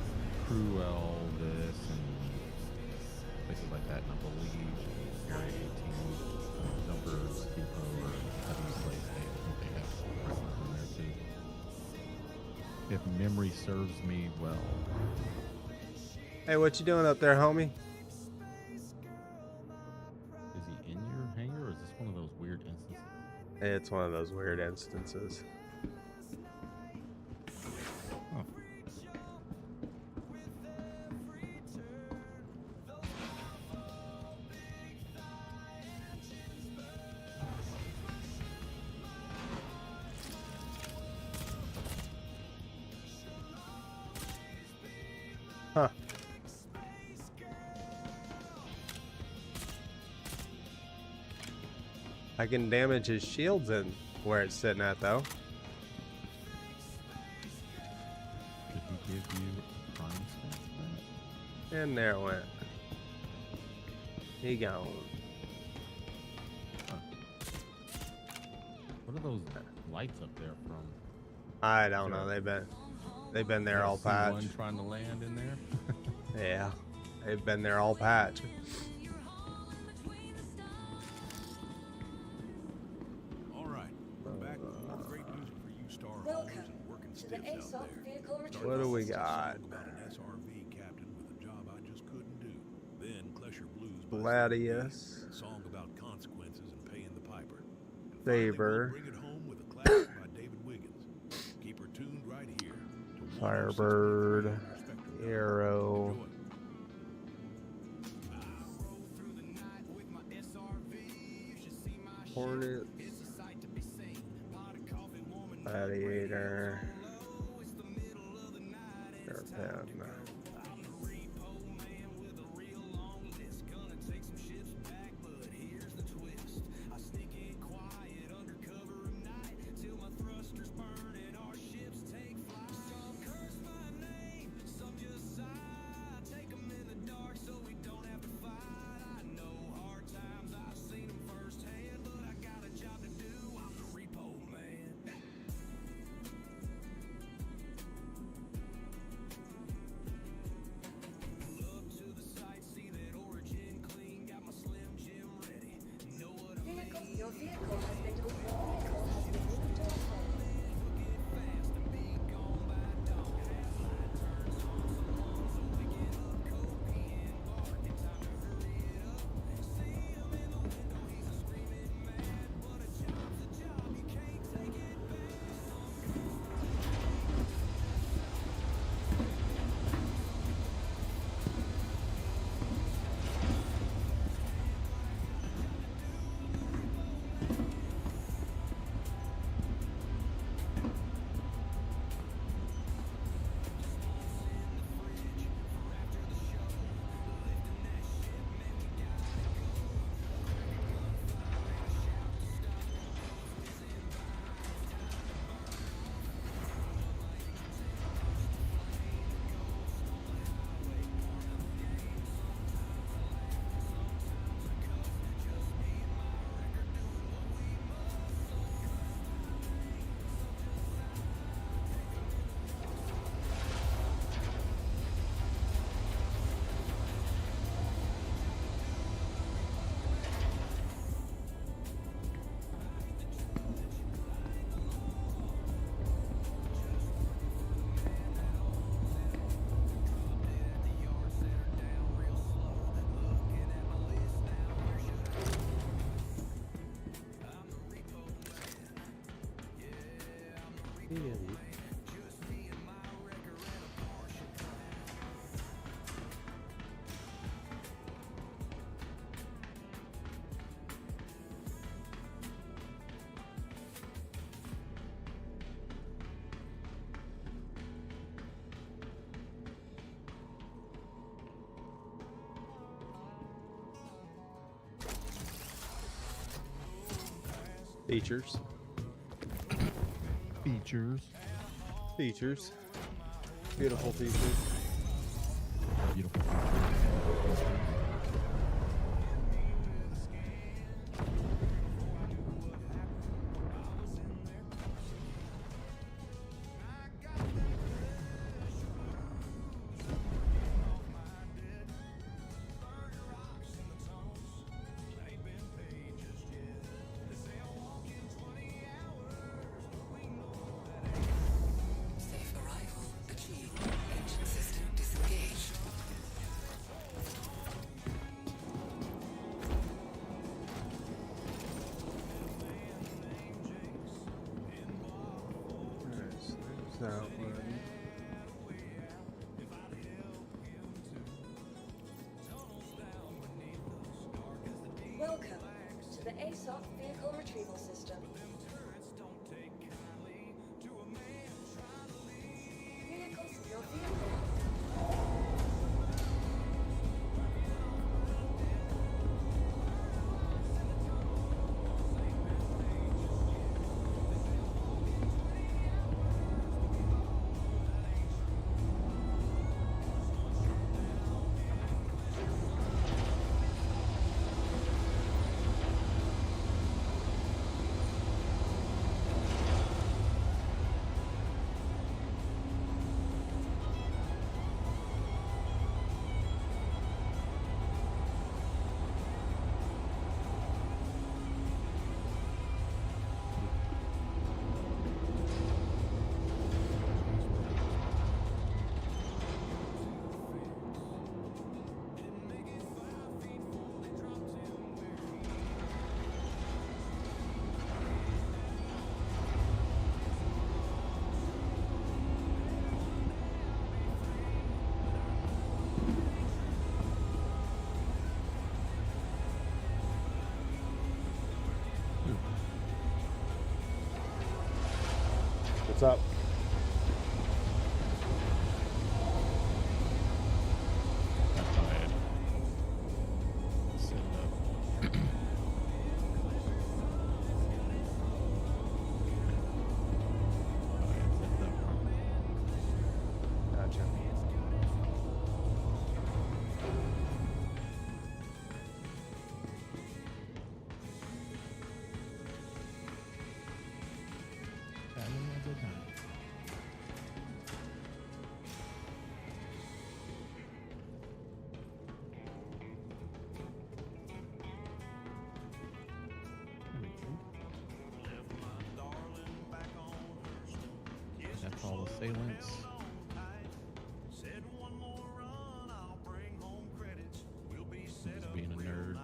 Cruel, this, and places like that, and I believe Area 18, Jumpers, Depot, or W Place, I think they have Rattlers in there too. If memory serves me well. Hey, what you doing up there, homie? Is he in your hangar, or is this one of those weird instances? It's one of those weird instances. Oh. Huh. I can damage his shields in where it's sitting at, though. Did he give you a prime stat for that? And there it went. He gone. Huh. What are those lights up there from? I don't know. They've been there all patch. One trying to land in there. Yeah, they've been there all patch. All right, we're back with more great music for you star Welcome homes and working to the stiffs out ASOP there. vehicle Started retrieval What do we off with a got? song about an SRV captain with a job I just couldn't do. Then Klesher Blues by Gladius. a song about consequences and paying the piper. And finally, Favor. we'll bring it home with a classic by David Wiggins. Keep her tuned right here to 106.3 Firebird. on our Spectrum. Arrow. Enjoy. Hornet. Gladiator. Airpen. Your vehicle has been moved off. Features. Features. Features. Beautiful features. Beautiful. Safe arrival achieved. Engine system disengaged. Alright, so there's that one. Welcome to the ASOP Vehicle Retrieval System. Vehicles in your vehicle. What's up? That's how I set it up. Gotcha. Having a good time. That's all assailants. Just being a nerd.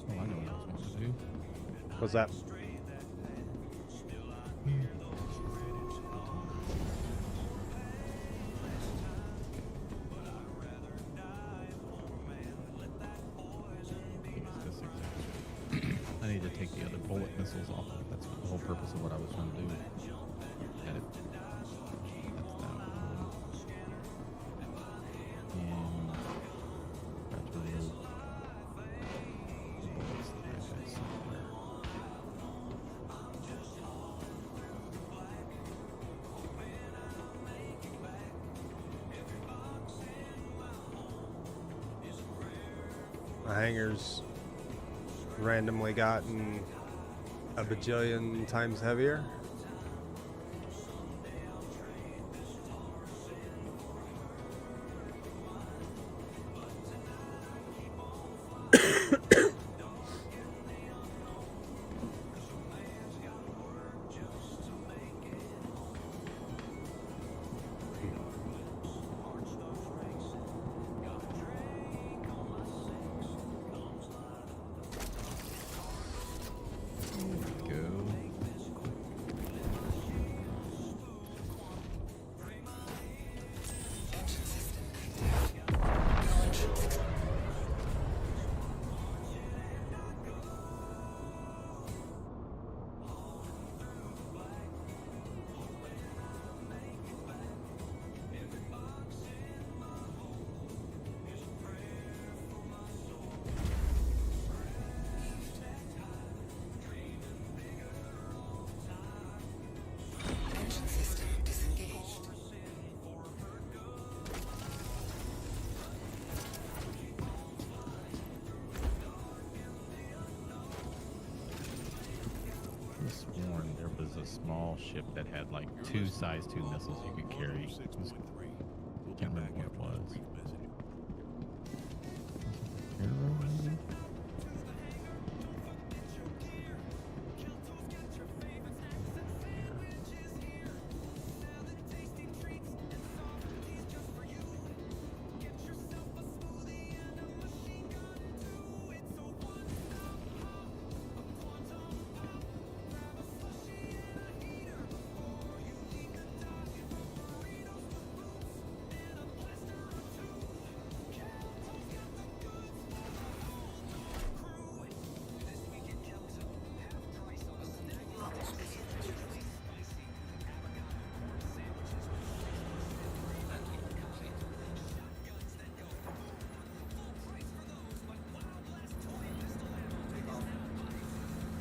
Oh, I know what I was supposed to do. What's that? This exact- I need to take the other bullet missiles off of it. That's the whole purpose of what I was trying to do. Edit. That's that one. And try to remove the bullets that I had somewhere. a hangar's randomly gotten a bajillion times heavier. Sworn there was a small ship that had like 2 size 2 missiles you could carry. Can't remember what it was. Arrow, maybe?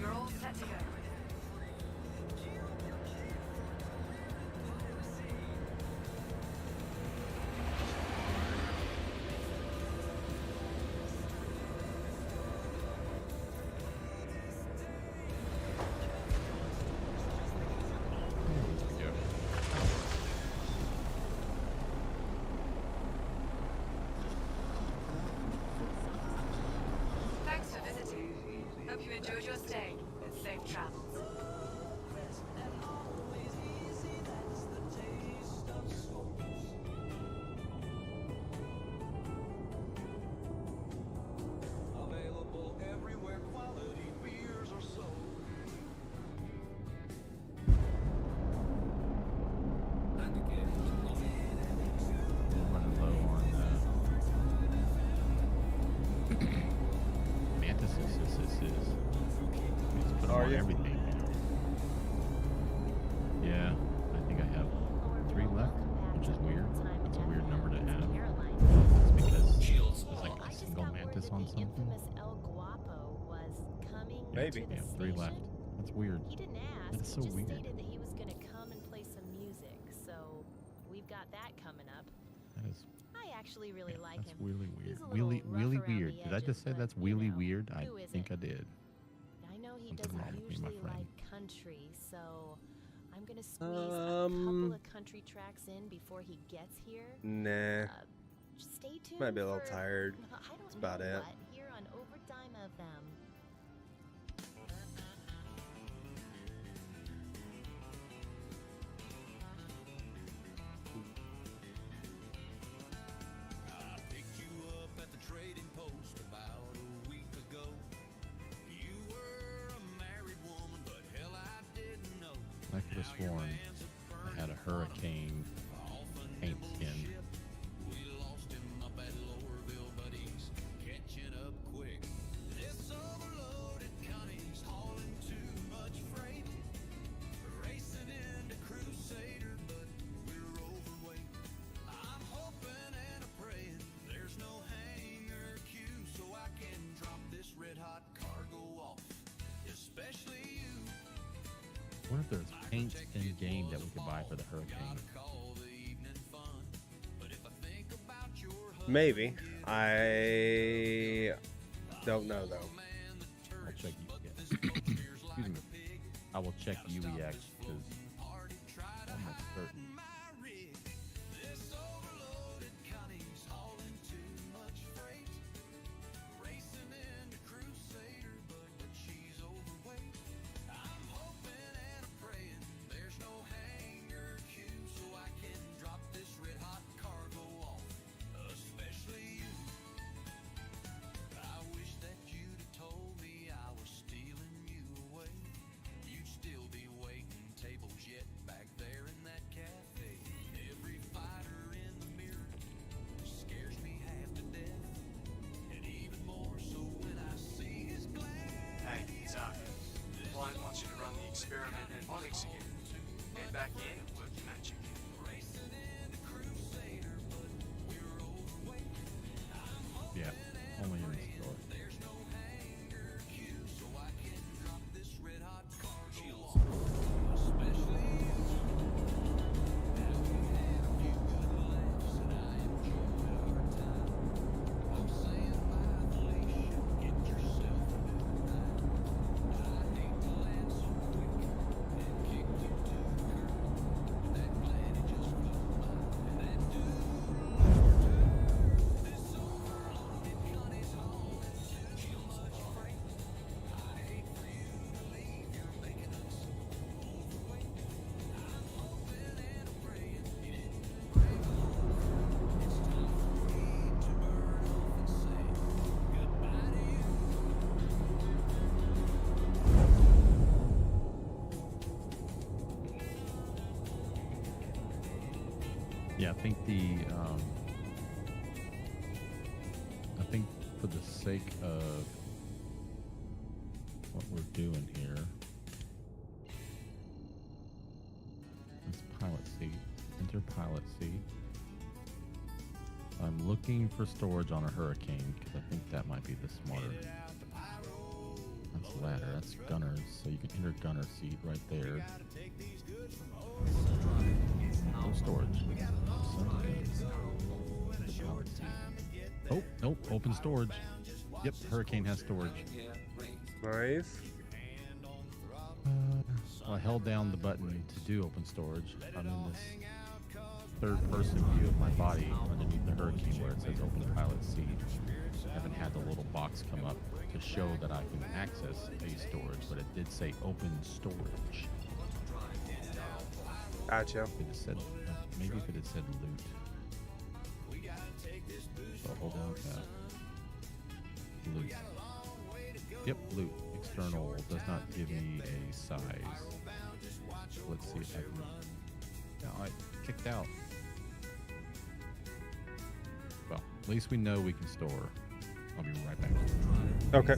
You're all set to go. Thanks for visiting. Hope you enjoyed your stay. Safe travels. Available everywhere, quality beers are sold. I'm running low on mantises. Let's put them Are on you? everything now. Yeah, I think I have 3 left, which is weird. That's a weird number to have. It's because there's like a single mantis on something. Maybe. Yeah, 3 left. That's weird. He didn't ask. That's so he just weird. stated that he was going to come and play some music. So we've got that coming up. That is, I actually really like that's him. really weird. He's a little Really, rough really around weird. the Did I just edges, say but, that's you really know, weird? I who think I isn't? did. I know he Something doesn't wrong with me, my usually friend. like country, so I'm going to squeeze a couple of country tracks in before he gets here. Nah. Just stay tuned. Might be a little for- tired. I don't That's about know it. what, here on Overtime FM. I picked you up at the trading post about a week ago. You were a married woman, but hell, I didn't know. I could have sworn I had a hurricane paint skin. We lost him up at Lowerville, but he's catching up quick. This overloaded Connie's hauling too much freight. Racing into Crusader, but we're overweight. I'm hoping and a praying there's no hanger queue, so I can drop this red hot cargo off. Especially you. What if there's paint in game that we could buy for the hurricane? Call the evening fun. But if I think about your husband, Maybe. I Don't know though. I'll check excuse me. I will check UEX because I'm almost certain. Blind wants you to run the experiment at Onyx again. Head back in and work your magic. Yeah, only in the store. Yeah, I think for the sake of what we're doing here, this pilot seat, enter pilot seat. I'm looking for storage on a Hurricane because I think that might be the smarter. That's ladder, that's gunners, so you can enter gunner seat right there. No storage. Oh, nope, open storage. Yep, Hurricane has storage. Nice. Well, I held down the button to do open storage. I'm in this third-person view of my body underneath the Hurricane where it says open pilot seat. I haven't had the little box come up to show that I can access a storage, but it did say open storage. Gotcha. If it had said, maybe if it had said loot. So I'll hold down tab. Loot. Yep, loot. External does not give me a size. Let's see if I can. No, I kicked out. Well, at least we know we can store. I'll be right back. Okay.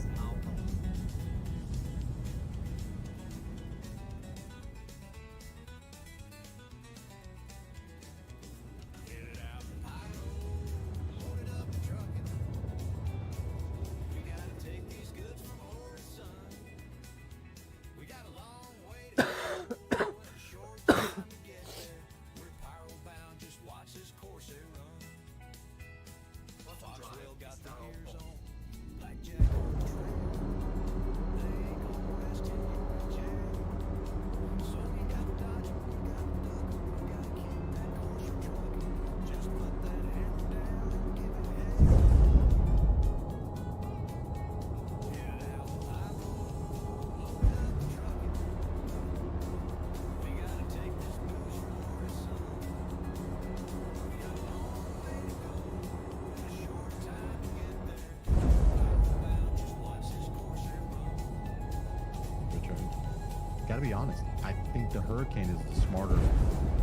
Gotta be honest, I think the Hurricane is the smarter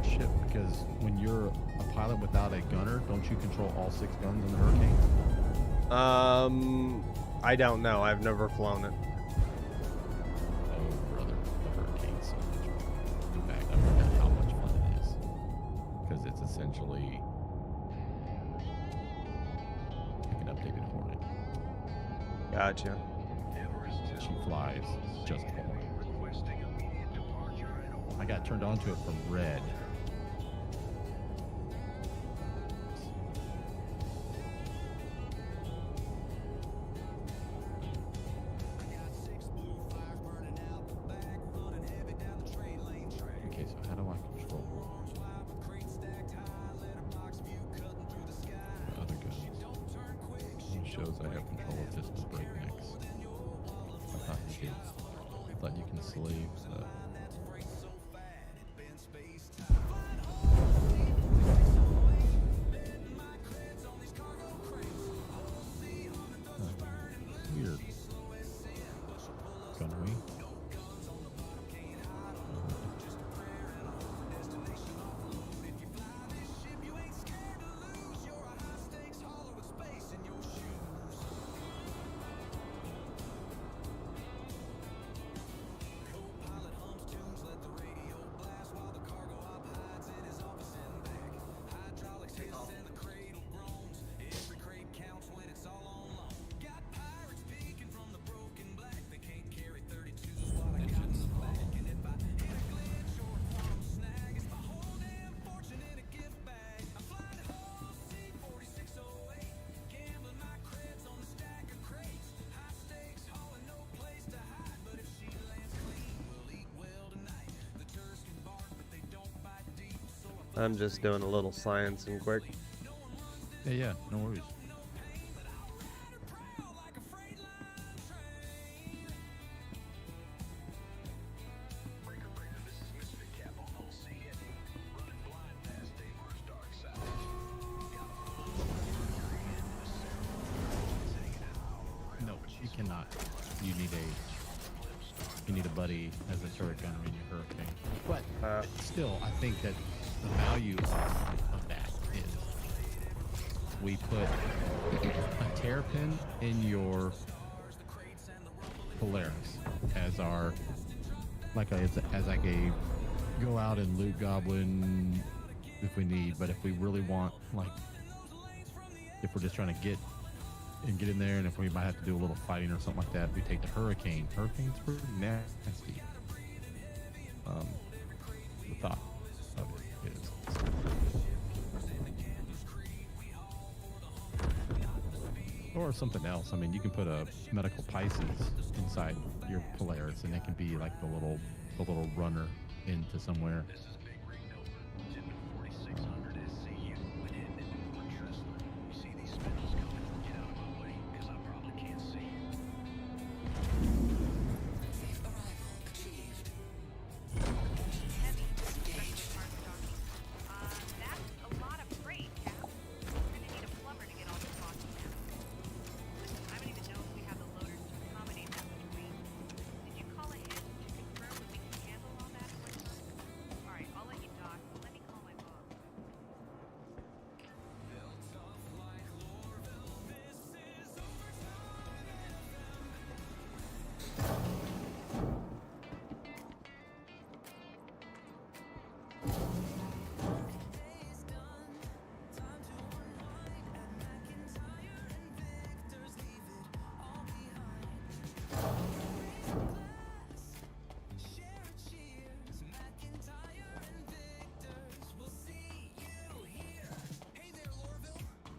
ship because when you're a pilot without a gunner, don't you control all 6 guns in the Hurricane? I don't know. I've never flown it. Oh, brother, the Hurricane's so much fun. In fact, I forgot how much fun it is because it's essentially like an updated Hornet. Gotcha. She flies just fine. I got turned on to it from red. shows I have control of just the breaknecks. I thought you can slave the... Weird. Gunnery. I'm just doing a little science and quick. Yeah, no worries. No, you cannot. You need a buddy as a turret gunner in your hurricane. But still, I think that the value of that is we put a terrapin in your Polaris as our as like a go out and loot Goblin if we need, but if we really want, like, if we're just trying to get in there, and if we might have to do a little fighting or something like that, we take the Hurricane. Hurricane's pretty nasty. The thought of it is. Or something else. I mean, you can put a medical Pisces inside your Polaris, and it can be like the little runner into somewhere.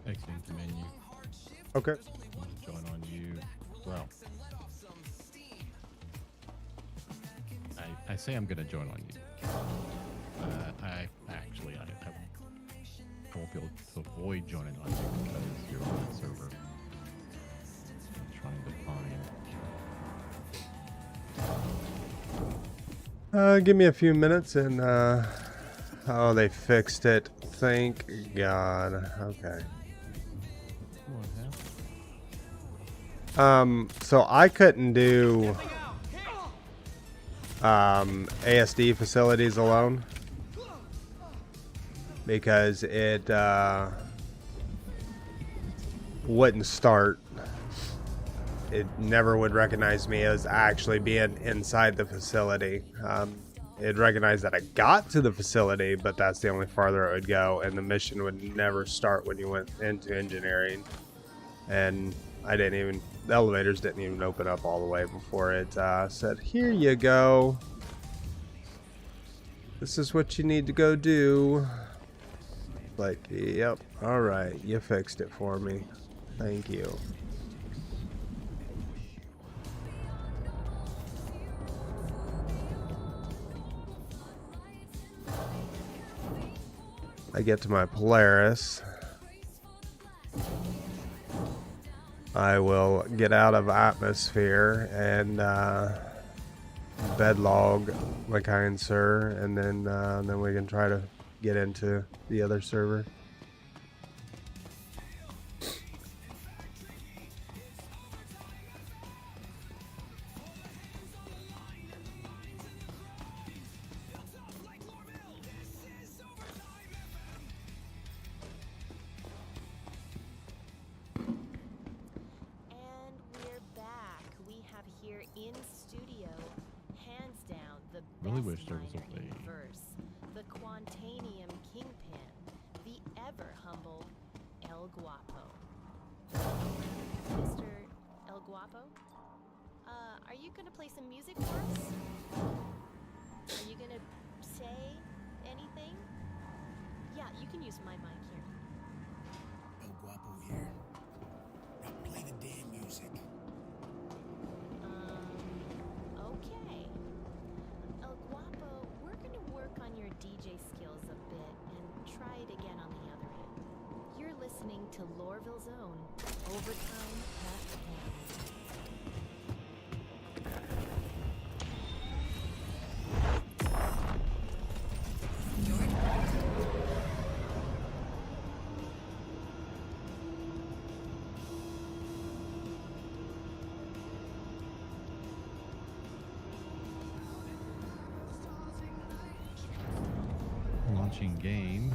Excellent menu. Okay. I'll join on you as well. I say I'm going to join on you. I won't be able to avoid joining on you because you're on that server. I'm trying to find. Give me a few minutes and oh, they fixed it. Thank God. Okay. So I couldn't do ASD facilities alone because it wouldn't start. It never would recognize me as actually being inside the facility. It'd recognize that I got to the facility, but that's the only farther it would go, and the mission would never start when you went into engineering. And the elevators didn't even open up all the way before it said, here you go. This is what you need to go do. Like, yep, alright, you fixed it for me. Thank you. I get to my Polaris. I will get out of atmosphere and bedlog, my kind sir, and then we can try to get into the other server. Really wish there was a way. The Quantanium Kingpin, the ever humble El Guapo. Mr. El Guapo? Are you gonna play some music for us? Are you gonna say anything? Yeah, you can use my mic here. El Guapo here. Now play the damn music. Okay. El Guapo, we're gonna work on your DJ skills a bit and try it again on the other end. You're listening to Lorville's own Overtime FM. Launching game.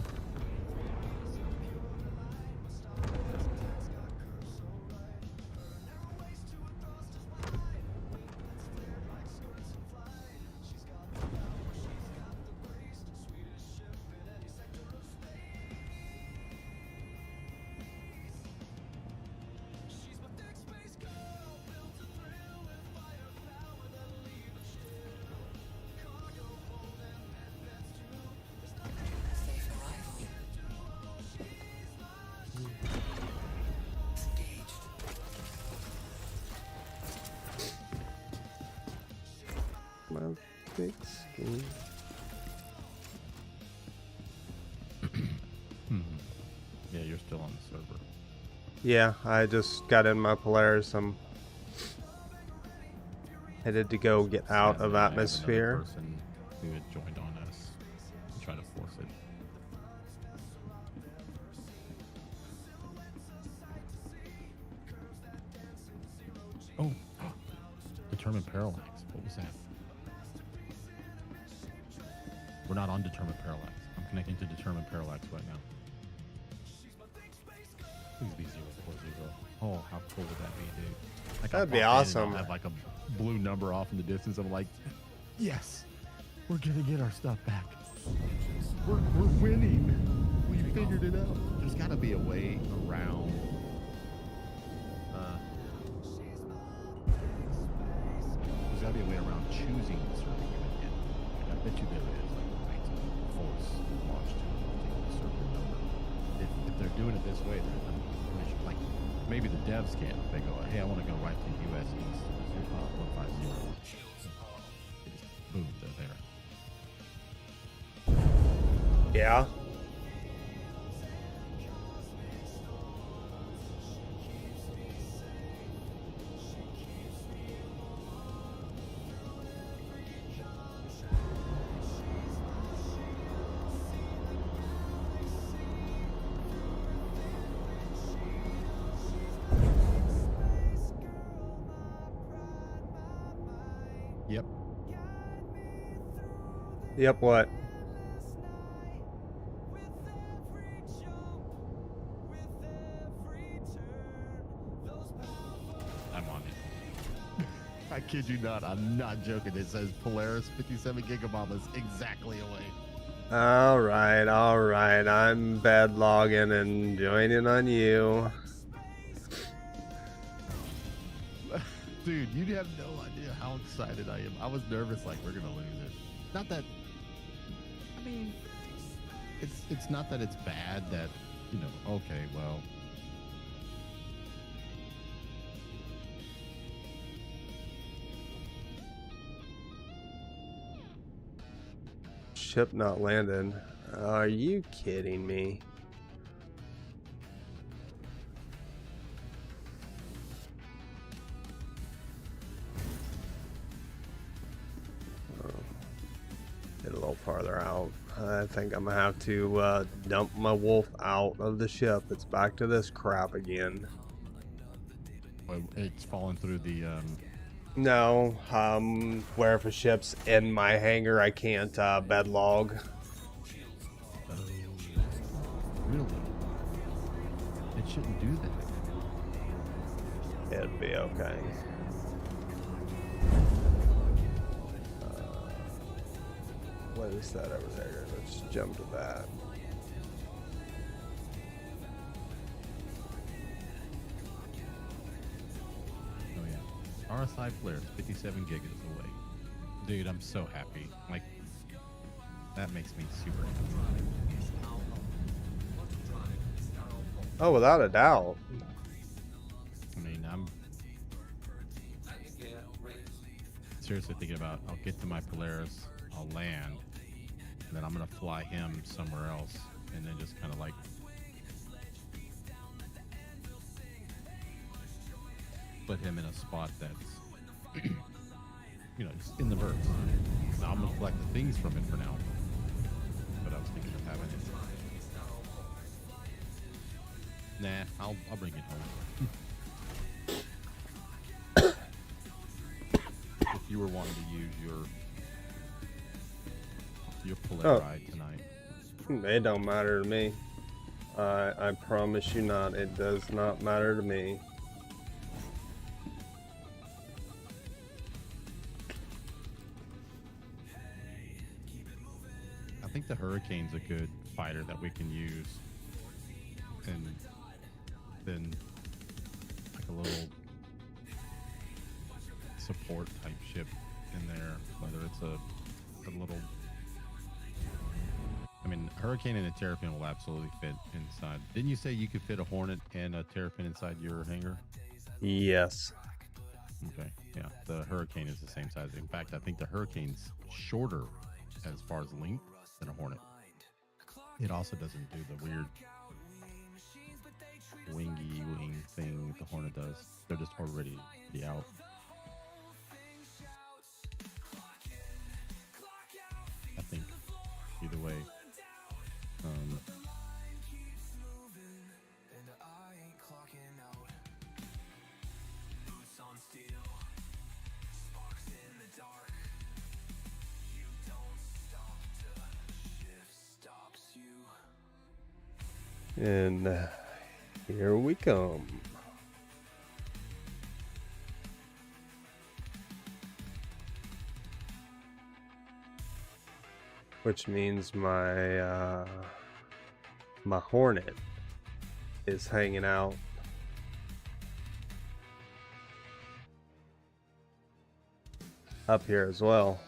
My big screen. Yeah, you're still on the server. Yeah, I just got in my Polaris. I'm headed to go get out of atmosphere. Person who had joined on us and try to force it. Oh, determined parallax. What was that? We're not on determined parallax. I'm connecting to determined parallax right now. Please be 040. Oh, how cool would that be, dude? Like, That'd be awesome. I'll have like a blue number off in the distance. I'm like, yes, we're gonna get our stuff back. We're winning. We figured it out. There's got to be a way around. There's got to be a way around choosing the server you're gonna get. Like, I bet you there is like a way to force launch to the server number. If they're doing it this way, they're like maybe the devs can. They go, hey, I want to go right to US East 150. Boom, they're there. Yeah. Yep. Yep, what? I'm on it. I kid you not. I'm not joking. It says Polaris 57 gigabombas exactly away. All right. I'm bed logging and joining on you. Dude, you have no idea how excited I am. I was nervous, like we're gonna lose it. Not that. I mean, it's not that it's bad. That okay, well. Ship not landed. Are you kidding me? think I'm gonna have to dump my wolf out of the ship. It's back to this crap again. Well, it's fallen through the. No, where if a ship's in my hangar, I can't bed log. Oh, really? It shouldn't do that. It'd be okay. What is that over there? Let's jump to that. Oh yeah, RSI Polaris, 57 gigas away. Dude, I'm so happy. Like, that makes me super happy. Oh, without a doubt. I mean, I'm seriously thinking about, I'll get to my Polaris, I'll land, and then I'm going to fly him somewhere else, and then just kind of like put him in a spot that's, you know, just in the verts. Now, I'm going to collect the things from it for now, but I was thinking of having it. Nah, I'll bring it home. If you were wanting to use your Polaris tonight. It don't matter to me. I promise you not. It does not matter to me. I think the Hurricane's a good fighter that we can use. And then like a little support type ship in there, whether it's a little, I mean, Hurricane and a Terrapin will absolutely fit inside. Didn't you say you could fit a Hornet and a Terrapin inside your hangar? Yes. Okay, yeah, the Hurricane is the same size. In fact, I think the Hurricane's shorter as far as length than a Hornet. It also doesn't do the weird wingy wing thing the Hornet does. They're just already out. I think either way. And here we come. Which means my my Hornet is hanging out up here as well.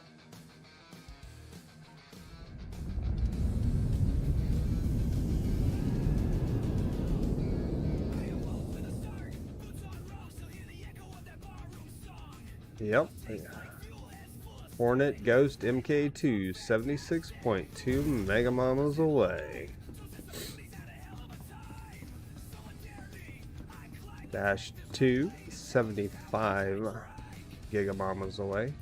Yep. Hornet Ghost MK2 76.2 megamamas away. Dash 2 75 gigamamas away.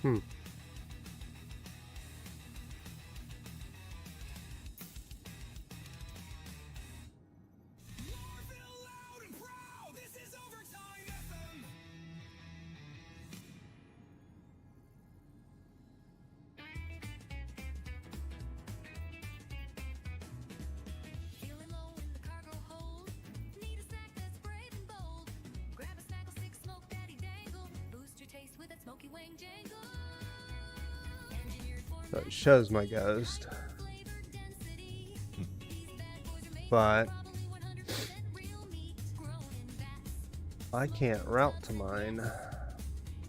Hmm. Feeling low in the cargo hold. Need a snack that's brave and bold. Grab a snaggle stick, smoke daddy dangle. Boost your taste with that smoky wang jangle. Engineered for So it shows my ghost. flavor density. These bad boys are made But probably 100% real meat grown in vats. I can't route to mine.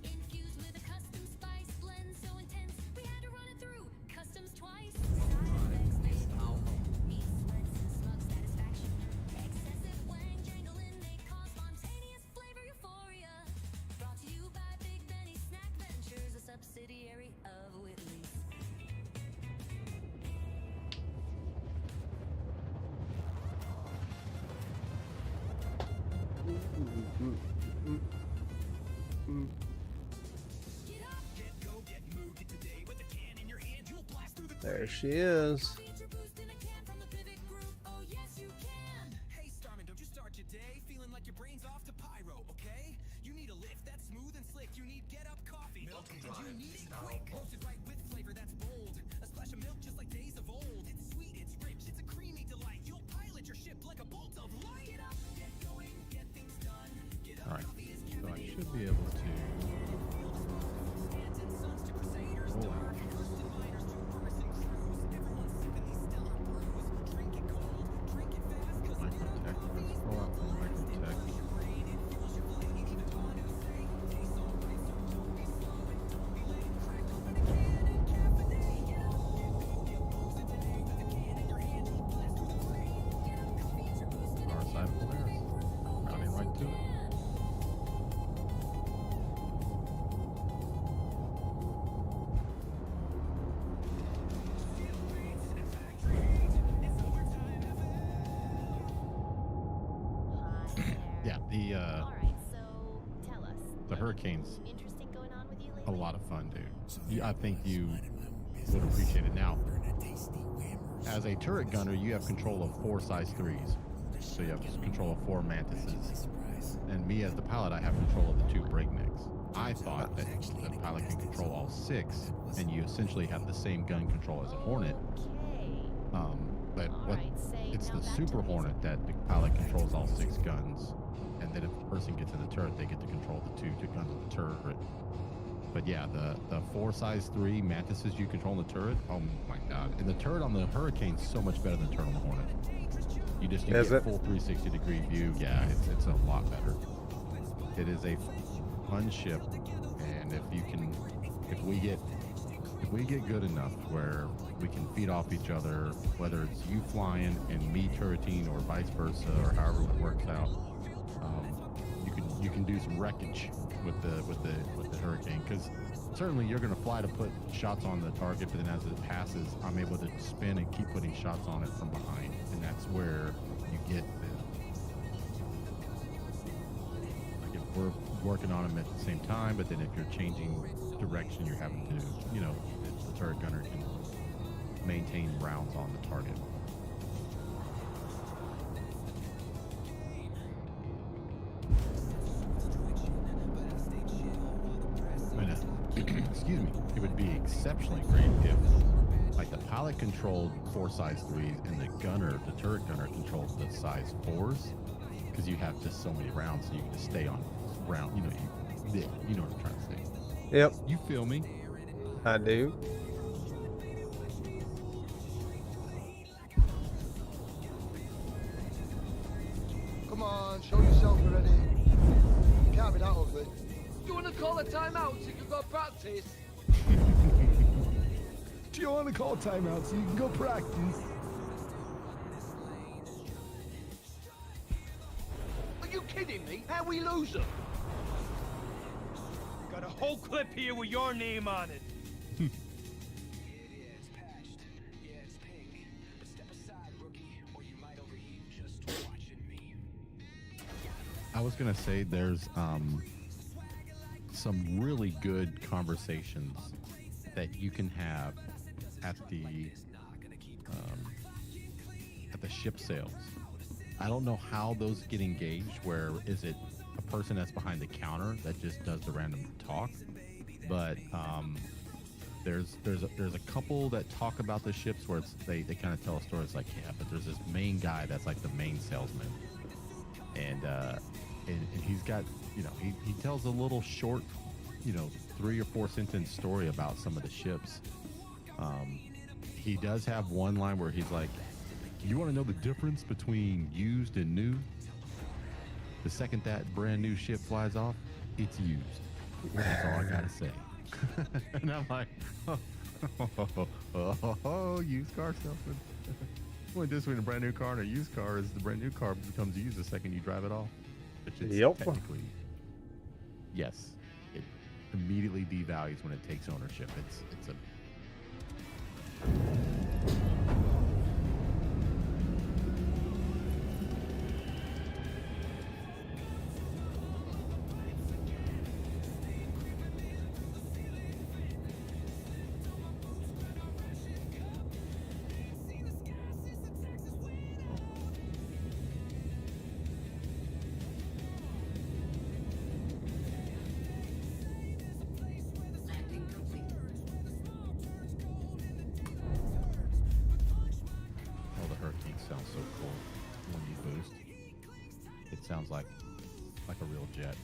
Infused with a custom spice blend so intense we had to run it through customs twice. Side effects may come. Meat sweats and smug satisfaction. Excessive wang jangling may cause spontaneous flavor euphoria. Brought to you by Big Benny Snack Ventures, a subsidiary of Whitley's. There she is. Feature boost in a can from the Pivot Group. Oh yes you can. Hey Starman, don't you start your day feeling like your brain's off to pyro, okay? You need a lift that's smooth and slick. You need get up coffee. Milk and You Drive need is it now quick. open. Roasted right with flavor that's bold. A splash of milk just like days of old. It's sweet, it's rich, it's a creamy delight. You'll pilot your ship like a bolt of light. Get up, get going, get things done. Get up, All right. coffee is So I caffeine. should be able to. Stanton sons to crusaders, Oh. dark coastal miners to promising crews. Everyone's sipping these stellar brews. Drink it cold, drink it fast, 'cause Microtech. Let's pull out the Microtech. your brain, it fuels your flame. Even Dawn who say, taste so right, so don't be slow and don't be late. Crack open a can and caffeinate. Get up, get booze it today with a can in your hand. Blast through the brain. Get up, coffee is your boost in a Our can. side Polaris. Routing right to it. Hi there. Yeah, All right, so tell us. the Hurricane's Interesting going on with you a lately? lot of fun, dude. I think you would appreciate it. Now, as a turret gunner, you have control of 4 size 3s. So you have control of 4 mantises. And me as the pilot, I have control of the 2 breaknecks. I thought that the pilot can control all 6, and you essentially have the same gun control as a Hornet. Okay. But All what right, say it's now the back to Super music. Hornet that the pilot controls all 6 guns, and then if the person gets in the turret, they get to control the two guns of the turret. But yeah, the 4 size 3 mantises you control in the turret. Oh my god! And the turret on the Hurricane's so much better than the turret on the Hornet. You Is get it? full 360-degree view. Yeah, it's a lot better. It is a fun ship, and if we get good enough where we can feed off each other, whether it's you flying and me turreting or vice versa, or however it works out, you can do some wreckage with the Hurricane. Because certainly you're going to fly to put shots on the target, but then as it passes, I'm able to spin and keep putting shots on it from behind, and that's where you get like if we're working on them at the same time, but then if you're changing direction, you're having to, the turret gunner can maintain rounds on the target. Excuse me. It would be exceptionally great if, like, the pilot controlled 4 size 3s and the turret gunner controls the size 4s, because you have just so many rounds, so you can just stay on round. You know what I'm trying to say. Yep, You feel me? I do. Come on, show yourself already. You can't be that ugly. You want to call a timeout so you can go practice? Do you want to call timeout so you can go practice? Are you kidding me? How we lose them? Got a whole clip here with your name on it. I was gonna say there's some really good conversations that you can have at the ship sales. I don't know how those get engaged. Where is it a person that's behind the counter that just does the random talk? But there's a couple that talk about the ships where they kind of tell a story. It's like, yeah, but there's this main guy that's like the main salesman, and he's got, you know, he tells a little short, you know, 3 or 4 sentence story about some of the ships. He does have one line where he's like, you want to know the difference between used and new? The second that brand new ship flies off, it's used. That's all I gotta say. And I'm like, oh, used car salesman. Well, just between a brand new car and a used car is the brand new car becomes used the second you drive it off. Which is technically, yes, it immediately devalues when it takes ownership. It's a sounds so cool when you boost. It sounds like a real jet.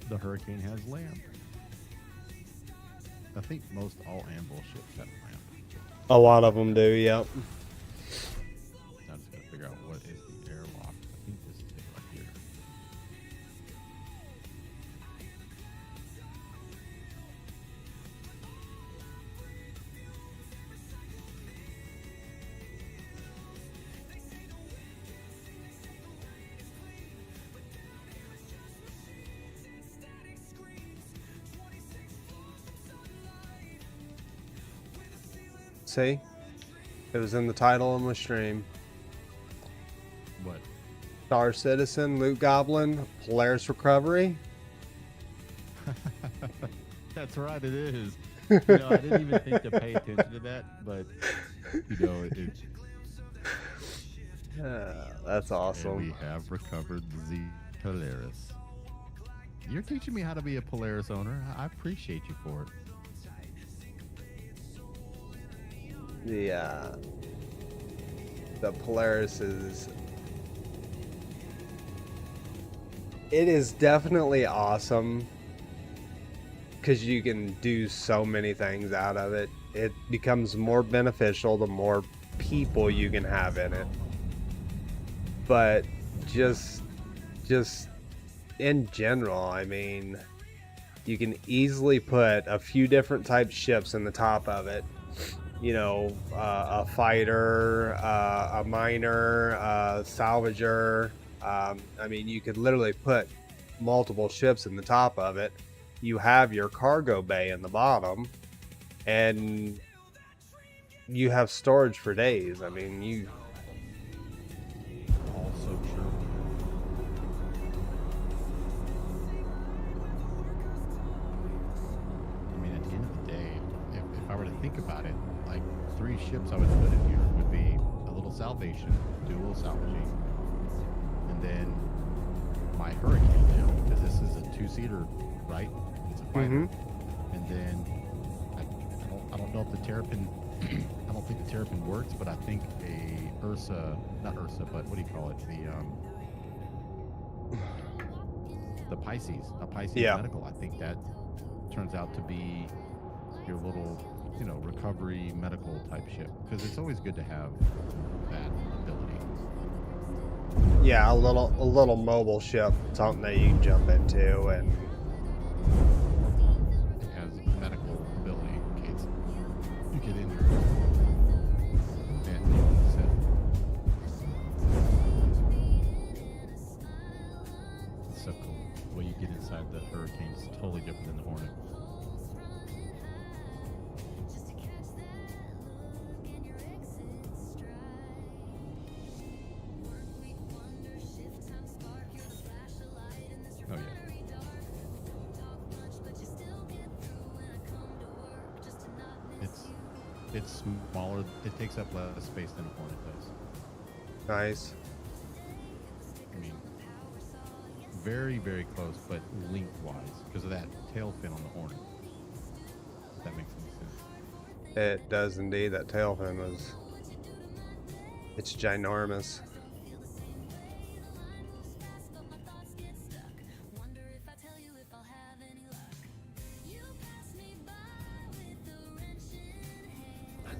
The Hurricane has lamp. I think most all Anvil ships have lamp. A lot of them do, yep. Now I'm just gotta figure out what is the airlock. I think this is it right here. See? It was in the title of my stream. What? Star Citizen, Loot Goblin, Polaris Recovery. That's right, it is. You know, I didn't even think to pay attention to that, but you know, it's. That's awesome. And we have recovered the Polaris. You're teaching me how to be a Polaris owner. I appreciate you for it. The Polaris is, it is definitely awesome because you can do so many things out of it. It becomes more beneficial the more people you can have in it. But just in general, I mean, you can easily put a few different type ships in the top of it. You know, a fighter, a miner, a salvager. I mean, you could literally put multiple ships in the top of it. You have your cargo bay in the bottom, and you have storage for days. I mean, you. Also true. I mean, at the end of the day, if I were to think about it, like 3 ships I would put in here would be a little salvation, do a little salvaging, and then my Hurricane now, because this is a 2-seater, right? It's a fighter. And then I don't know if the Terrapin, I don't think the Terrapin works, but I think a not Ursa, but what do you call it? the Pisces, a Pisces Yeah. medical. I think that turns out to be your little, you know, recovery medical type ship, because it's always good to have that ability. Yeah, a little mobile ship, something that you can jump into, and It has medical ability in case you get injured. And it's so cool. The way you get inside the Hurricane is totally different than the Hornet. Oh yeah. It's smaller. It takes up less space than a Hornet does. nice. I mean, very, very close, but lengthwise because of that tail fin on the Hornet. If that makes any sense. It does indeed. That tail fin was. It's ginormous.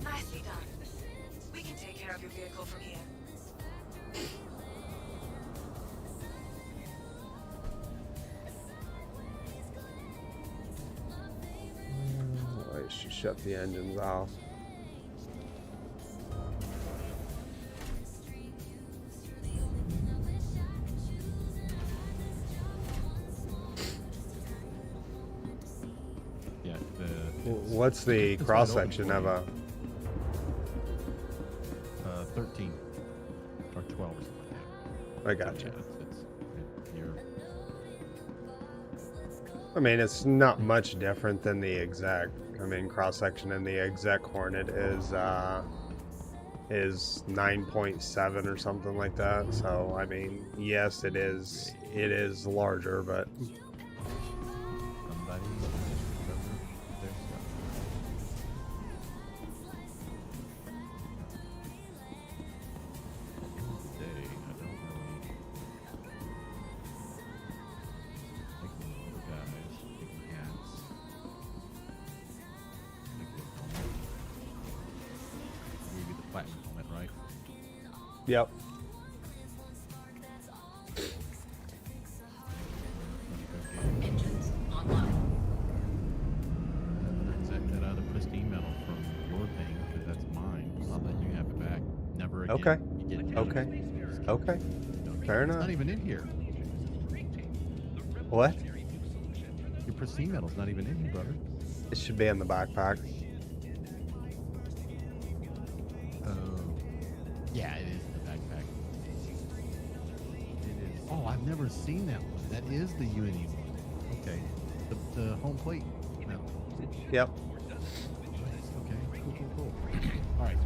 Nicely done. We can take care of your vehicle from here. I should shut the engines off. Yeah. What's the it's cross wide open section for of you. a? 13 or 12 or something like that. I gotcha. So, yeah, you're I mean, it's not much different than the exec. I mean, cross section in the exec Hornet is 9.7 or something like that. So I mean, yes, it is larger, but somebody their stuff. Today, I don't really like the little guys, taking hats. Maybe the platinum helmet, right? yep. Engines online. That other pristine metal from your thing, because that's mine. I'll let you have it back. Never again. Okay. You get it. Okay. Okay. Fair It's enough. not even in here. What? Your pristine metal's not even in here, brother. It should be in the backpack. Yeah, it is in the backpack. It is. Oh, I've never seen that one. That is the Unity one. Okay. The home plate metal. Yep. Okay, cool. All right.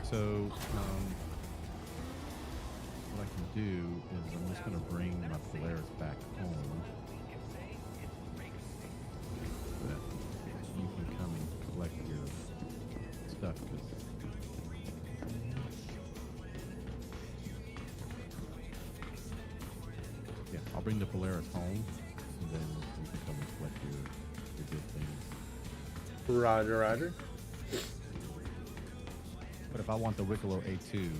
So, what I can do is I'm just going to bring my Polaris back home. So that you can come and collect your stuff. Yeah, I'll bring the Polaris home, and then you can come and collect your good things. Roger, Roger. But if I want the Wicklow A2,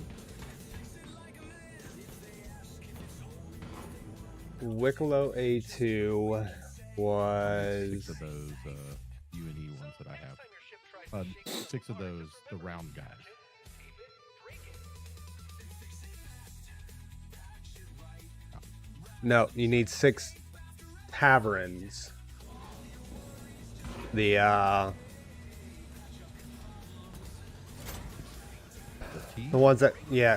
Wicklow A2 was 6 of those UNE ones that I have. 6 of those, the round guys. no. You need 6 taverns. The T? the ones that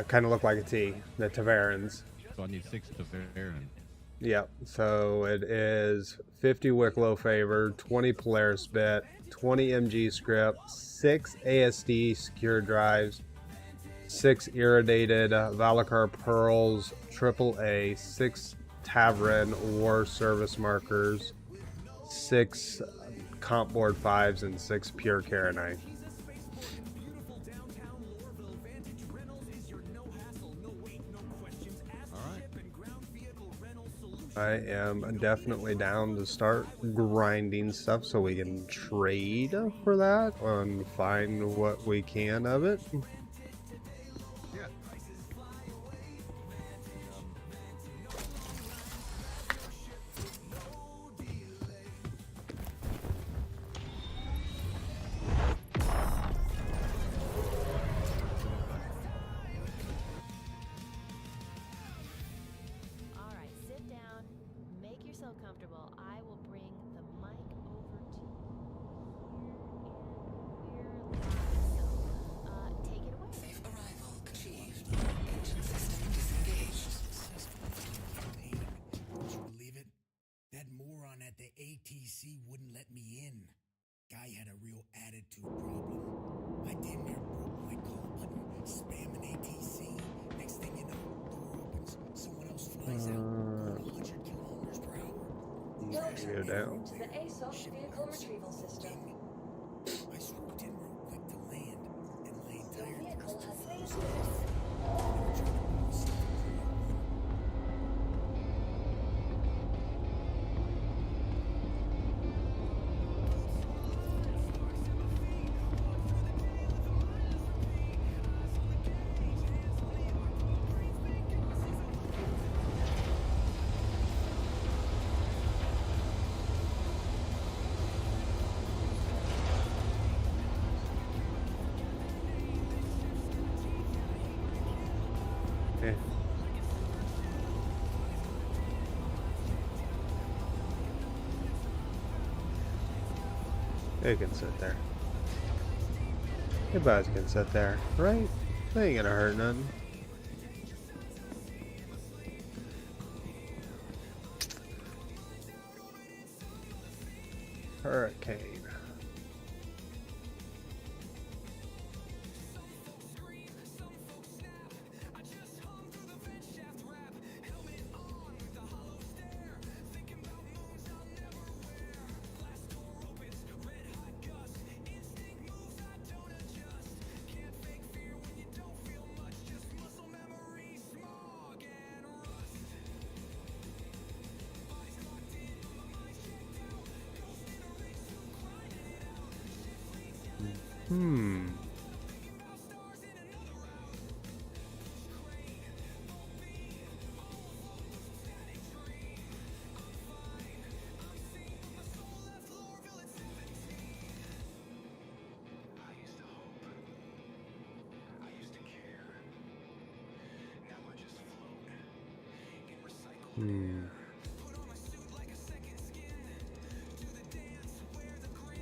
kind of look like a T. The taverns. So I need 6 to Baron. Yep. So it is 50 Wicklow favor, 20 Polaris bit, 20 MG script, 6 ASD secure drives, 6 irradiated Valacar pearls, AAA, 6 Tavern war service markers, 6 comp board 5s, and 6 pure Karenite. I am definitely down to start grinding stuff so we can trade for that and find what we can of it. Yeah. All right, sit down. Make yourself comfortable. I will bring the mic over to you here, and we're live. So, take it away. Safe arrival achieved. Engine system disengaged. Would you believe it? That moron at the ATC wouldn't let me in. Guy had a real attitude problem. I damn near broke my call button, spamming ATC. Next thing you know, door opens, someone else flies out, going 100 kilometers per hour. Go down. To the ASOS vehicle retrieval system. I swooped in real quick to land, and my Your entire vehicle crew has was been frozen. Okay. They can sit there. Your buzz can sit there, right? They ain't gonna hurt none. Hurricane.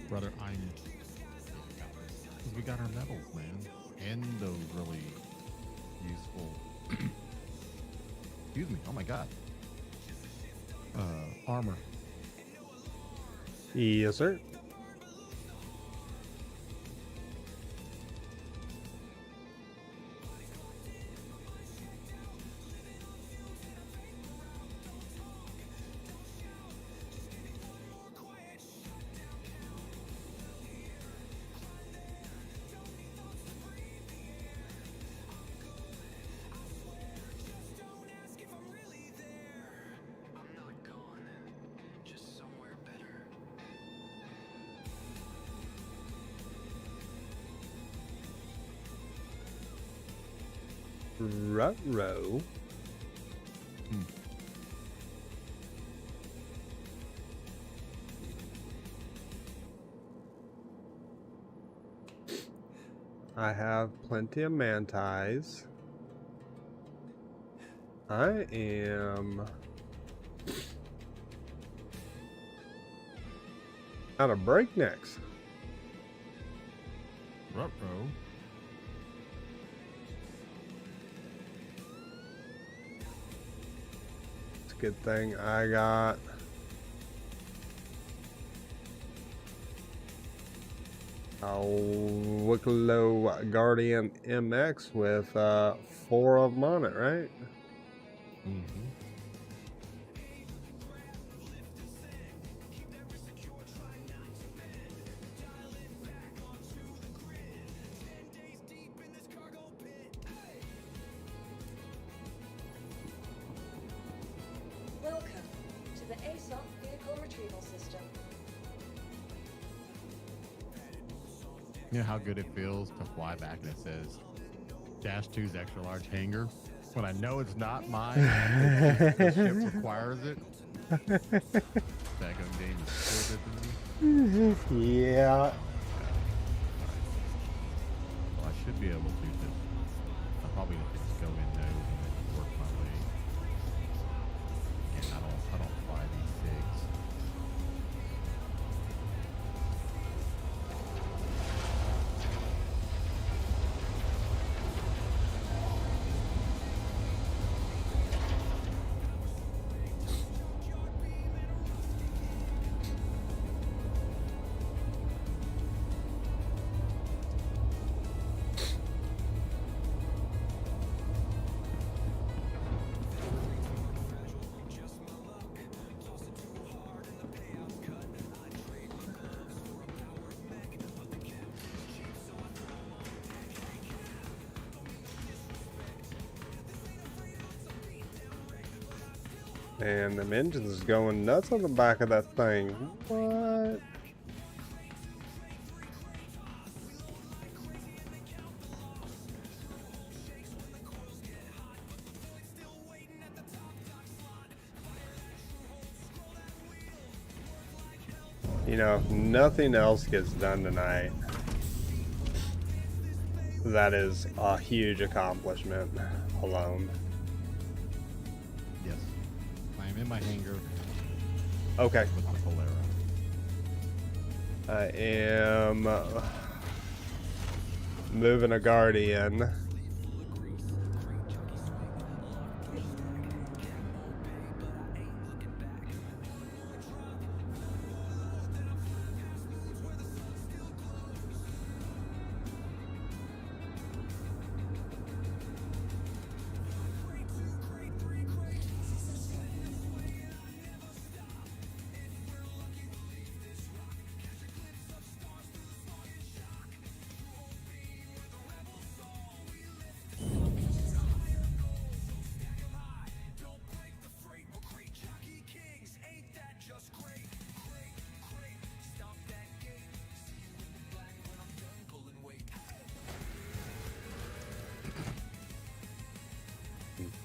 Brother, because we got our medals, man, and those really useful. Excuse me. Oh my God. Armor. Yes, sir. Ruh-roh. I have plenty of mantis. I am out of breaknecks. Ruh-roh. It's a good thing I got a Wicklow Guardian MX with 4 of them on it, right? Mm-hmm. Welcome You know how good it feels to fly back and it says -2's extra large hangar when I know it's not mine. The ship requires it. That gun game is so good to me. Yeah. Well, I should be able to just. I'll probably just go in those and then work my way. Again, I don't fly these things. And them engines is going nuts on the back of that thing. What? You know, if nothing else gets done tonight, that is a huge accomplishment alone. Yes. I am in my hangar. Okay. With the Polaris. I am moving a Guardian.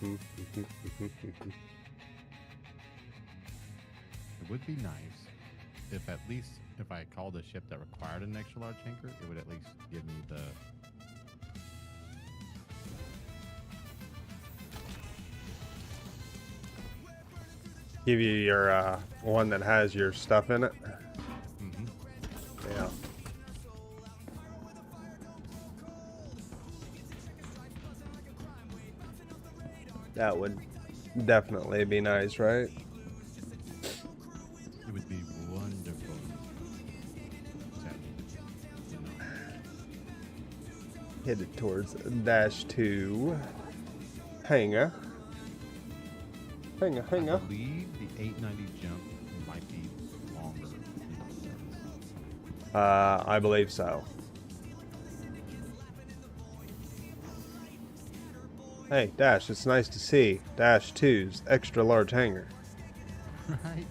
It would be nice if at least if I called a ship that required an extra large hangar, it would at least give me the Give you your one that has your stuff in it. Yeah. That would definitely be nice, right? It would be wonderful. Headed towards -2. Hangar. Hangar. I believe the 890 jump might be longer. I believe so. Hey, Dash, it's nice to see -2's extra large hangar. Right?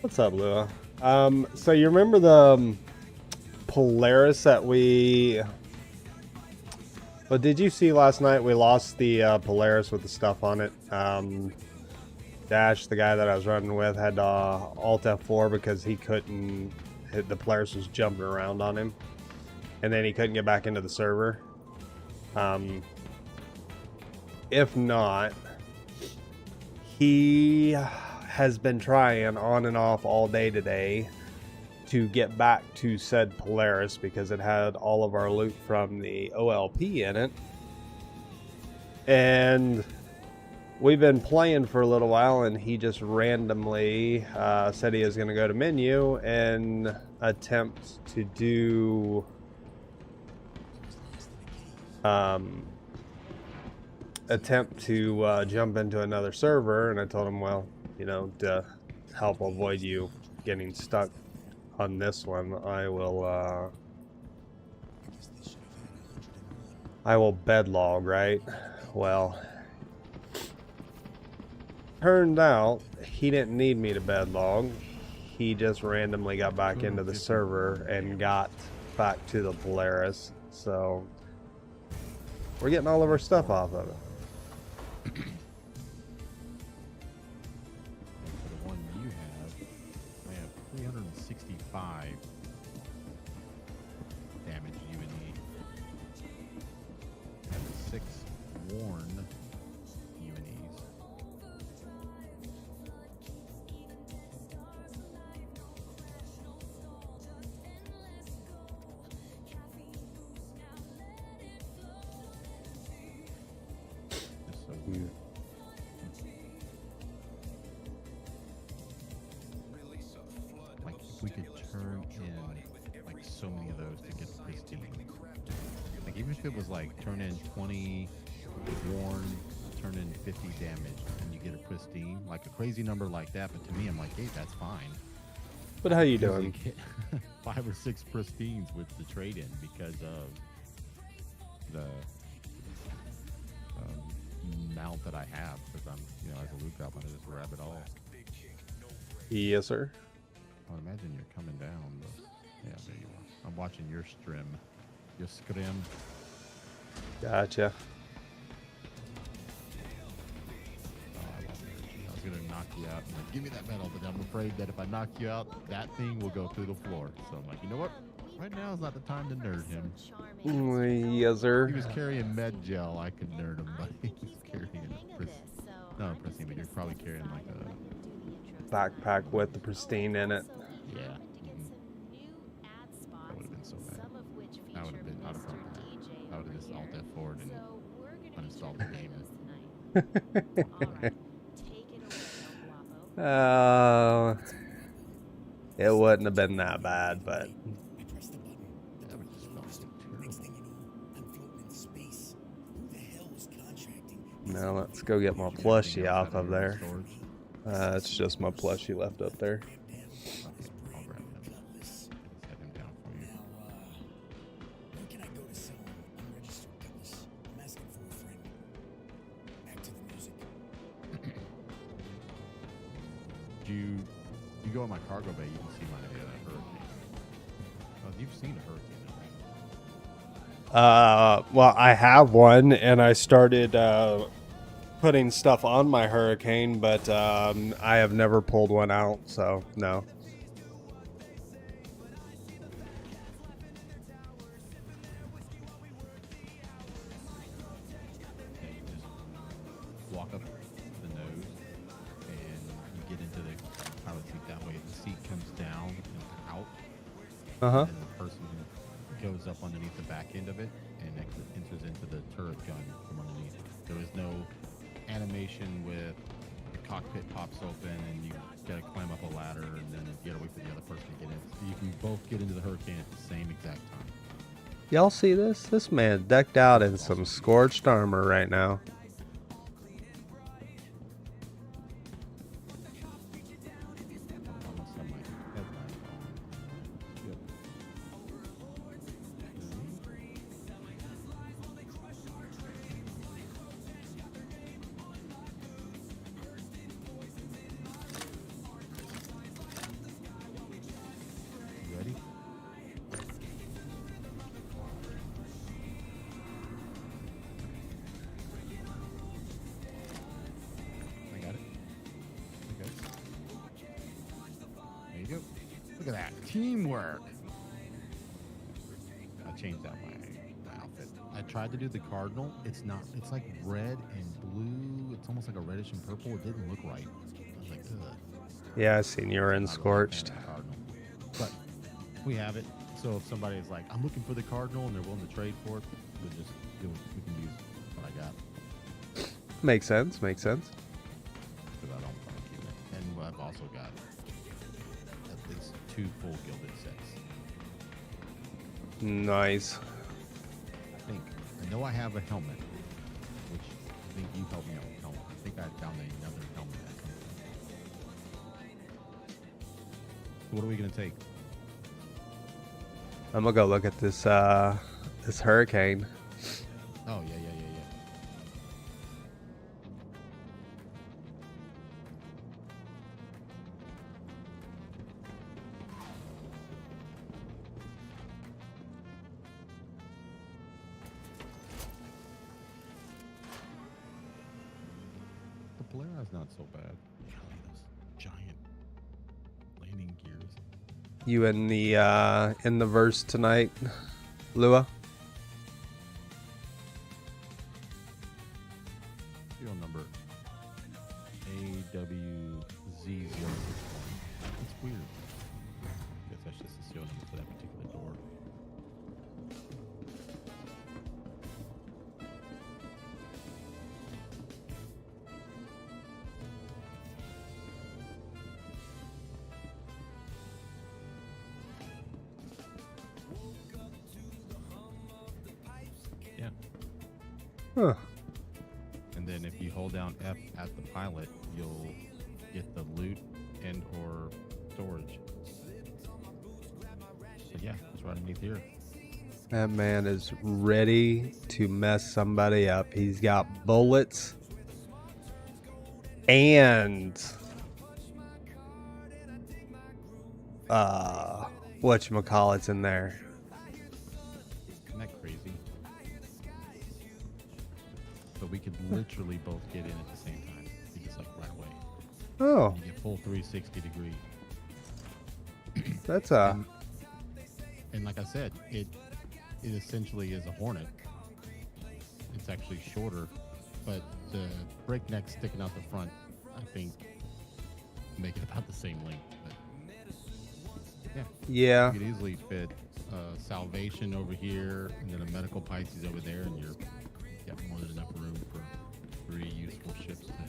What's up, Lua? So you remember the Polaris that we... Well, did you see last night we lost the Polaris with the stuff on it? Dash, the guy that I was running with, had Alt F4 because he couldn't... The Polaris was jumping around on him. And then he couldn't get back into the server. If not, he has been trying on and off all day today to get back to said Polaris because it had all of our loot from the OLP in it. And we've been playing for a little while, and he just randomly said he was going to go to menu and attempt to do jump into another server. And I told him, well, you know, to help avoid you getting stuck on this one, I will bedlog, right? Well, turned out he didn't need me to bedlog. He just randomly got back into the server and got back to the Polaris. So we're getting all of our stuff off of it. For the one you have, I have 365 damage UNE. I have 6 worn UNEs. Just so weird. Like if we could turn in like so many of those to get pristine. Like even if it was like turn in 20 worn, turn in 50 damage, and you get a pristine, like a crazy number like that. But to me, I'm like, hey, that's fine. But how you Usually doing? get 5 or 6 pristines with the trade-in because of the mount that I have. Because I'm, you know, as a loot goblin, I just grab it all. Yes, sir. I would imagine you're coming down. But yeah, there you are. I'm watching your stream. Your scrim. Gotcha. I was gonna knock you out and like, give me that medal, but I'm afraid that if I knock you out, that thing will go through the floor. So I'm like, you know what? Right now is not the time to nerd him. Yes, sir. He was carrying med gel. I could nerd him, but he was carrying no pristine, but you're probably carrying like a backpack with the pristine in it. Yeah. That would have been so bad. I would have been out of front. I would have just alt F4 and uninstalled the game. It wouldn't have been that bad, but that would just felt so terrible. now let's go get my plushie off of there. It's just my plushie left up there. I'll grab him. Set him down for you. Where can I go to sell an unregistered cutlass? I'm asking for a friend. Back to the music. You go in my cargo bay, you can see my hurricane. Oh, you've seen a hurricane. Well, I have one, and I started putting stuff on my hurricane, but I have never pulled one out, so no. Walk up the nose, and you get into the pilot seat that way. The seat comes down and out, and then the person goes up underneath the back end of it and enters into the turret gun from underneath. There is no animation with the cockpit pops open and you gotta climb up a ladder and then you gotta wait for the other person to get in. You can both get into the hurricane at the same exact time. Y'all see this? This man decked out in some scorched armor right now. Almost have my headlight on. Yep. You ready? I got it. Okay. There you go. Look at that. Teamwork. I changed out my outfit. I tried to do the cardinal. It's not. It's like red and blue. It's almost like a reddish and purple. It didn't look right. I was like, ugh. Yeah, I seen you were in scorched. But we have it. So if somebody is like, I'm looking for the cardinal and they're willing to trade for it, we can use what I got. Makes sense. Makes sense. Because I don't want to keep it. And I've also got at least 2 full gilded sets. Nice. I know I have a helmet, which I think you helped me out with helmet. I think I found another helmet. What are we gonna take? I'm gonna go look at this this hurricane. Oh yeah. The Polaris not so bad. Golly, those giant landing gears. You in the verse tonight, Lua? Serial number AWZ061. That's weird. I guess that's just the serial number for that particular door. Yeah. Huh. And then if you hold down F at the pilot, you'll get the loot and or storage. But yeah, it's right underneath here. That man is ready to mess somebody up. He's got bullets and whatchamacallit's in there. Isn't that crazy? So we could literally both get in at the same time. You just like right away. Oh. You get full 360 degree. That's and like I said, it essentially is a Hornet. It's actually shorter, but the breakneck sticking out the front, I think, make it about the same length. But yeah. You could easily fit Salvation over here, and then a Medical Pisces over there, and you've got more than enough room for 3 useful ships to have.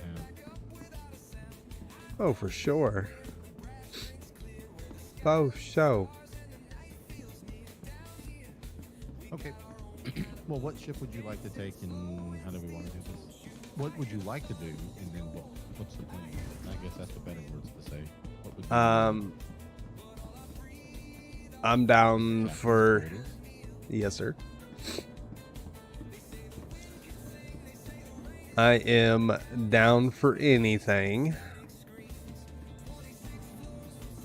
Oh, for sure. Oh, show. Okay. Well, what ship would you like to take, and how do we want to do this? What would you like to do, and then what's the plan? I guess that's the better words to say. What would you I'm down for... Yes, sir. I am down for anything.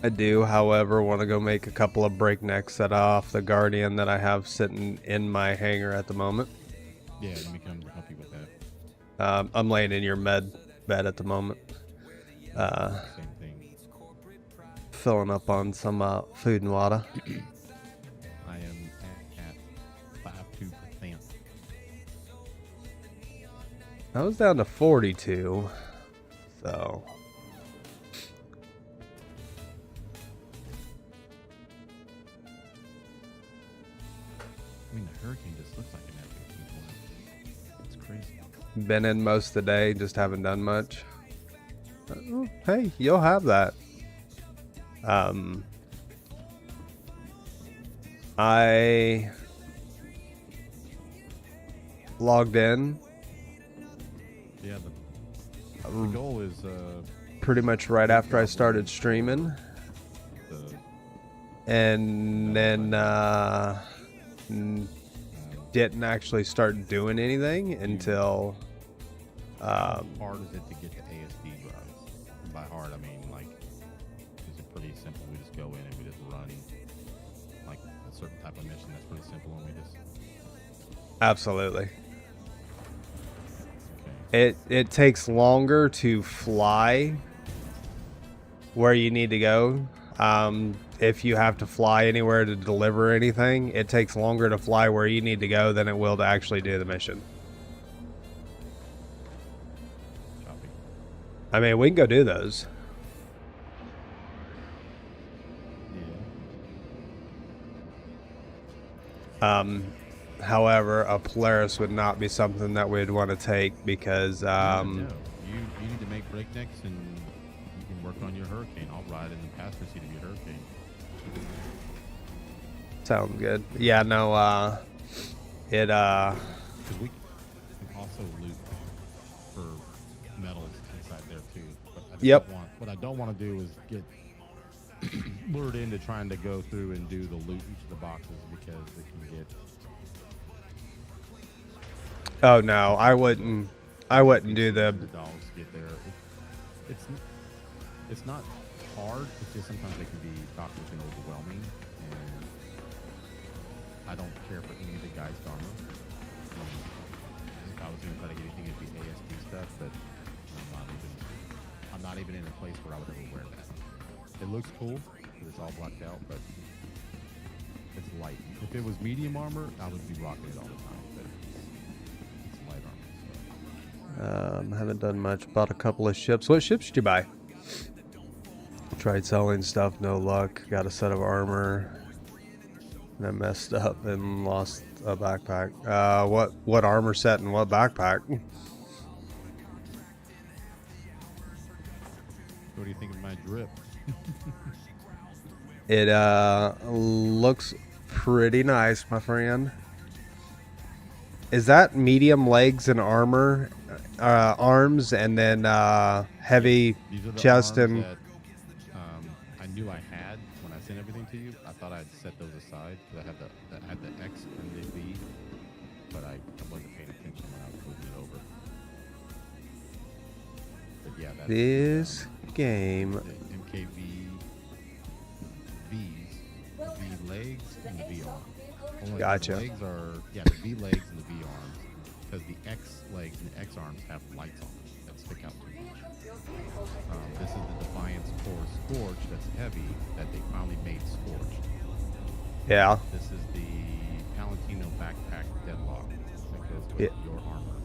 I do, however, want to go make a couple of breaknecks set off the Guardian that I have sitting in my hangar at the moment. Yeah, let me come help you with that. I'm laying in your med bed at the moment. Same thing. Filling up on some food and water. I am at 52%. I was down to 42, so... I mean, the hurricane just looks like an F-18 Hornet. It's crazy. Been in most of the day, just haven't done much. Hey, you'll have that. I logged in. Yeah, the goal is pretty much right after I started streaming. And then didn't actually start doing anything until how hard is it to get the ASD drives? And by hard I mean like is it pretty simple? We just go in and we just run like a certain type of mission that's pretty simple and we just absolutely. It takes longer to fly where you need to go. If you have to fly anywhere to deliver anything, it takes longer to fly where you need to go than it will to actually do the mission. Copy. I mean, we can go do those. However, a Polaris would not be something that we'd want to take because No. You need to make breaknecks and you can work on your Hurricane. I'll ride in the passenger seat of your Hurricane. sounds good. Yeah, no, it 'Cause we can also loot for metals inside there too. But I Yep. what I don't want to do is get lured into trying to go through and do the loot each of the boxes because it can get. Oh no, I wouldn't do the. The dogs get there. It's not hard. It's just sometimes they can be toxic and overwhelming. And I don't care for any of the guys' armor. If I was going to try to get anything, it'd be ASP stuff, but I'm not even in a place where I would ever wear that. It looks cool because it's all blacked out, but it's light. If it was medium armor, I would be rocking it all the time. But it's light armor. So. Haven't done much. Bought a couple of ships. What ships did you buy? Tried selling stuff, no luck. Got a set of armor. And I messed up and lost a backpack. What armor set and what backpack? What do you think of my drip? It looks pretty nice, my friend. Is that medium legs and armor, arms, and then heavy These are the chest arms and? that, I knew I had when I sent everything to you. I thought I'd set those aside because I had the X and the V, but I wasn't paying attention when I was moving it over. But yeah, that's This game. the MKV V's, the V legs and the V arms. Only Gotcha. The legs are the V legs and the V arms because the X legs and the X arms have lights on them that stick out too much. This is the Defiance Core Scorch that's heavy that they finally made Scorched. Yeah. This is the Palantino Backpack Deadlock that goes with Yeah. your armor.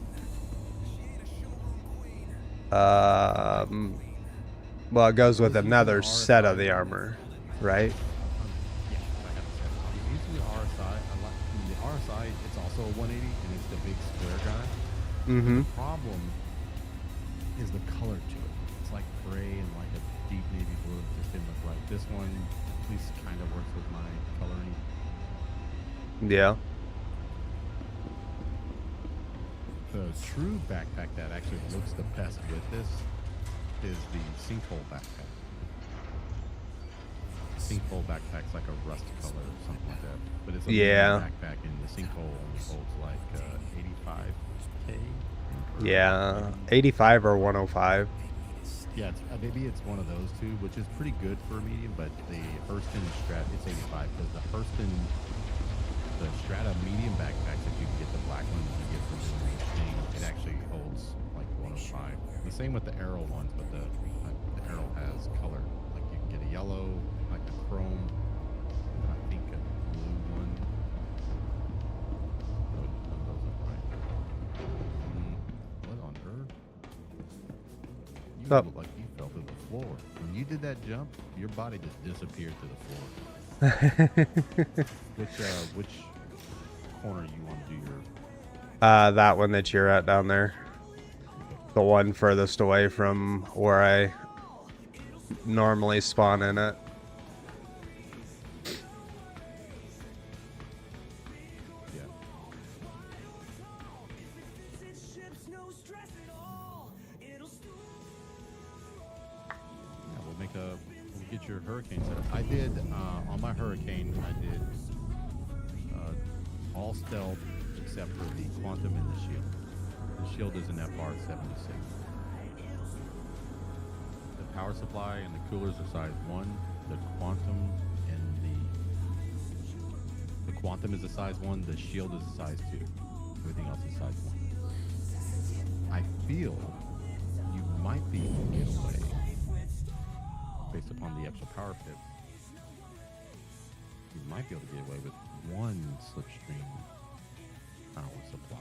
Well, it goes with another set of the armor, right? Yeah, I have to say, I'm using the RSI. The RSI, it's also a 180, and it's the big square guy. Mm-hmm. The problem is the color to it. It's like gray and like a deep navy blue. It just didn't look right. This one at least kind of works with my coloring. Yeah. The true backpack that actually looks the best with this is the Sinkhole backpack. Sinkhole backpack's like a rust color or something like that. But it's a Yeah. backpack, and the Sinkhole only holds like 85K. Yeah. 85 or 105. Yeah, maybe it's one of those two, which is pretty good for a medium, but the Hurston Strat, it's 85 because the Hurston, the Strata medium backpacks, if you can get the black one that you get from doing the thing, it actually holds like 105. The same with the Arrow ones, but the Arrow has color. Like you can get a yellow, like a chrome, and I think a blue one. No, those are right. What on earth? You look like you fell through the floor. When you did that jump, your body just disappeared to the floor. Which corner you want to do your? That one that you're at down there. The one furthest away from where I normally spawn in it. Yeah. We'll get your Hurricane set up. I did on my Hurricane. I did all stealth except for the Quantum and the Shield. The Shield is an FR-76. The power supply and the coolers are size 1. The Quantum and the Quantum is a size 1. The Shield is a size 2. Everything else is size 1. I feel you might be able to get away based upon the extra power pip. You might be able to get away with one slipstream power supply.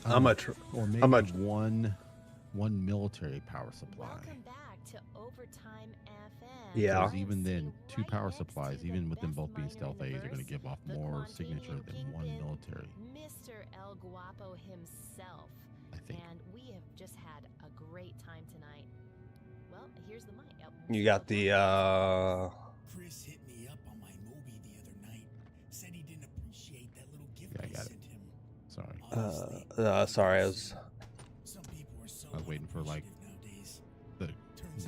How much? Or maybe How much? one military power supply. Welcome back. back to Overtime FM. Yeah. Because even then, 2 power supplies, even with them both being stealth A's, are going to give off more signature than 1 military. Mr. El Guapo himself. I think. And we have just had a great time tonight. Well, here's the mic. You got the Chris hit me up on my Moby the other night. Said he didn't appreciate that little gift Yeah, I got it. sent him. Sorry. sorry, I was Some people are so I was waiting for like nowadays. the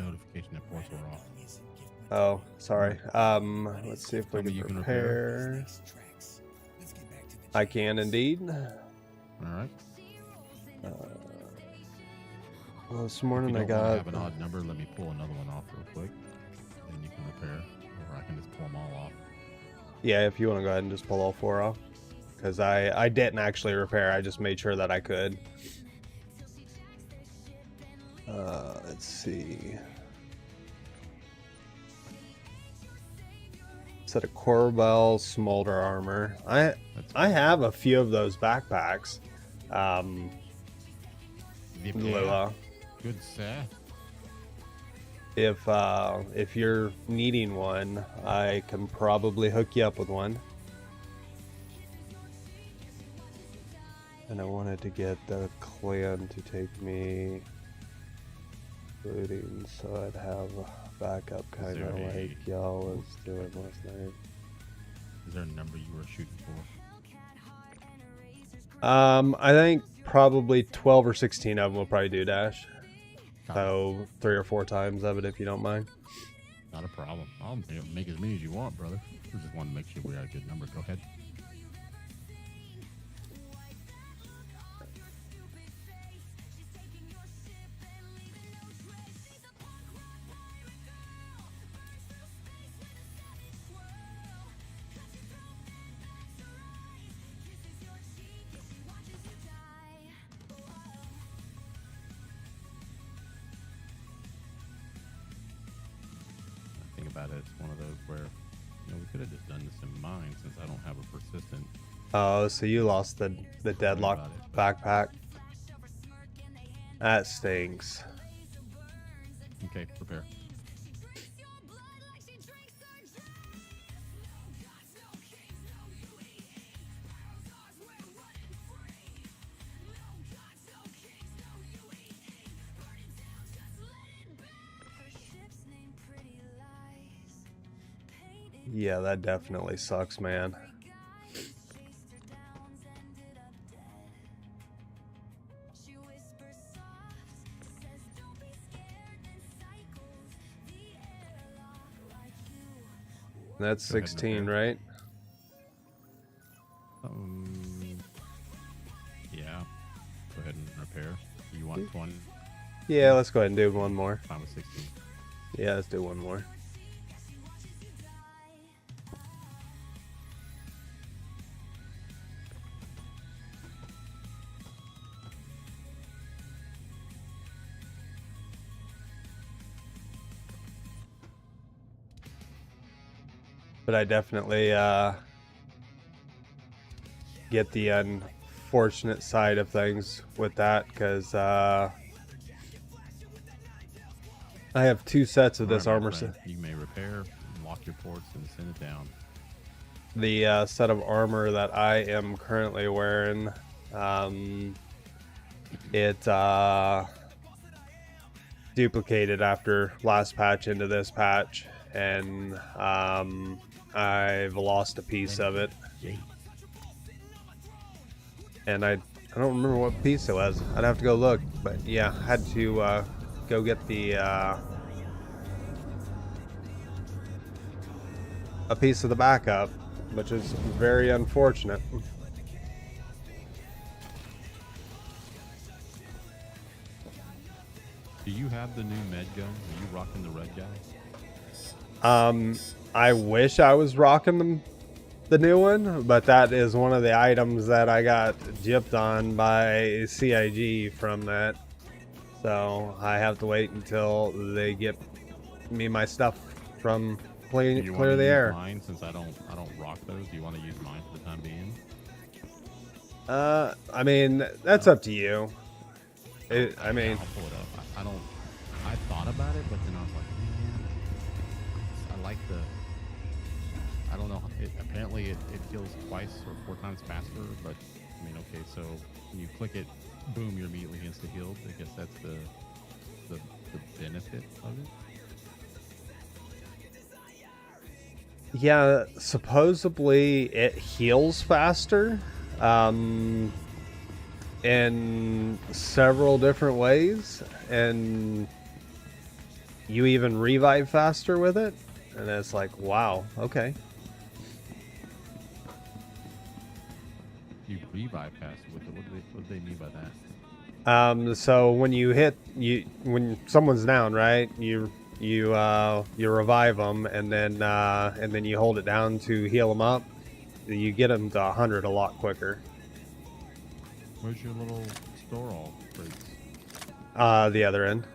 notification that ports were off. oh, sorry. Let's see if we Tell me can you can repair. I can indeed. All right. Well, this morning If I you don't wanna got have an odd number. Let me pull another one off real quick, and you can repair, or I can just pull them all off. yeah, if you want to go ahead and just pull all 4 off. Because I didn't actually repair, I just made sure that I could. Let's see. Set of Corbel Smolder Armor. I have a few of those backpacks. Lua. Good set. If you're needing one, I can probably hook you up with one. And I wanted to get the clan to take me looting, so I'd have backup, kind of like y'all was doing last night. Is there a number you were shooting for? I think probably 12 or 16 of them will probably do dash. So 3 or 4 times of it, if you don't mind. Not a problem. I'll make as many as you want, brother. We just want to make sure we got a good number. Go ahead. About it, it's one of those where, you know, we could have just done this in mine since I don't have a persistent. Oh, so you lost the deadlock backpack. That stinks. Okay, prepare. Yeah, that definitely sucks, man. That's 16, right? Yeah. Go ahead and repair. You want 20? Yeah, let's go ahead and do one more. Fine with 16. Yeah, let's do one more. But I definitely get the unfortunate side of things with that, because I have 2 sets of this armor set. You may repair, lock your ports, and send it down. The set of armor that I am currently wearing, it duplicated after last patch into this patch, and I've lost a piece of it. And I don't remember what piece it was. I'd have to go look, but yeah, I had to go get the a piece of the backup, which is very unfortunate. Do you have the new med gun? Are you rocking the red guy? I wish I was rocking the new one, but that is one of the items that I got gypped on by CIG from that. So I have to wait until they get me my stuff from clear the air. Mine, since I don't rock those. Do you want to use mine for the time being? I mean, that's up to you. I mean, I'll pull it up. I thought about it. it, but then I was like, man, I like the. I don't know. Apparently, it heals twice or 4 times faster. But I mean, okay, so when you click it, boom, you're immediately insta healed. I guess that's the benefit of it. Yeah, supposedly it heals faster, in several different ways, and you even revive faster with it. And it's like, wow, okay. You revive faster with it. What do they mean by that? So when you when someone's down, right? You revive them, and then you hold it down to heal them up. You get them to 100 a lot quicker. Where's your little store all crates? The other end.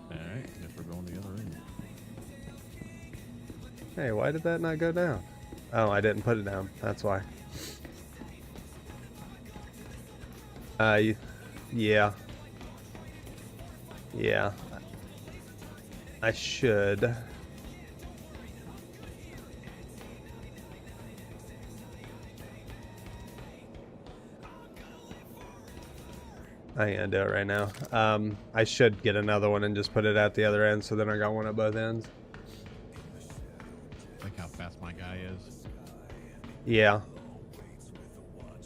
All right, guess we're going the other end. Hey, why did that not go down? Oh, I didn't put it down. That's why. Yeah. Yeah. I should. I ain't gonna do it right now. I should get another one and just put it at the other end, so then I got one at both ends. Like how fast my guy is. Yeah.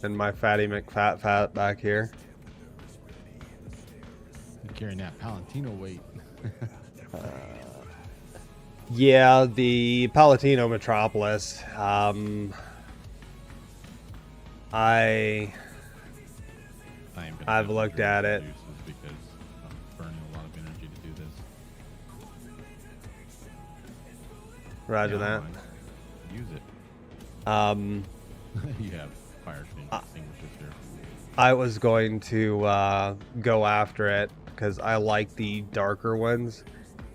And my fatty McFat back here. You're carrying that Palantino weight. Yeah, the Palatino Metropolis. I've looked at it. Because I'm burning a lot of energy to do this. Roger that. Use it. You have fire extinguishers here. I was going to go after it because I like the darker ones,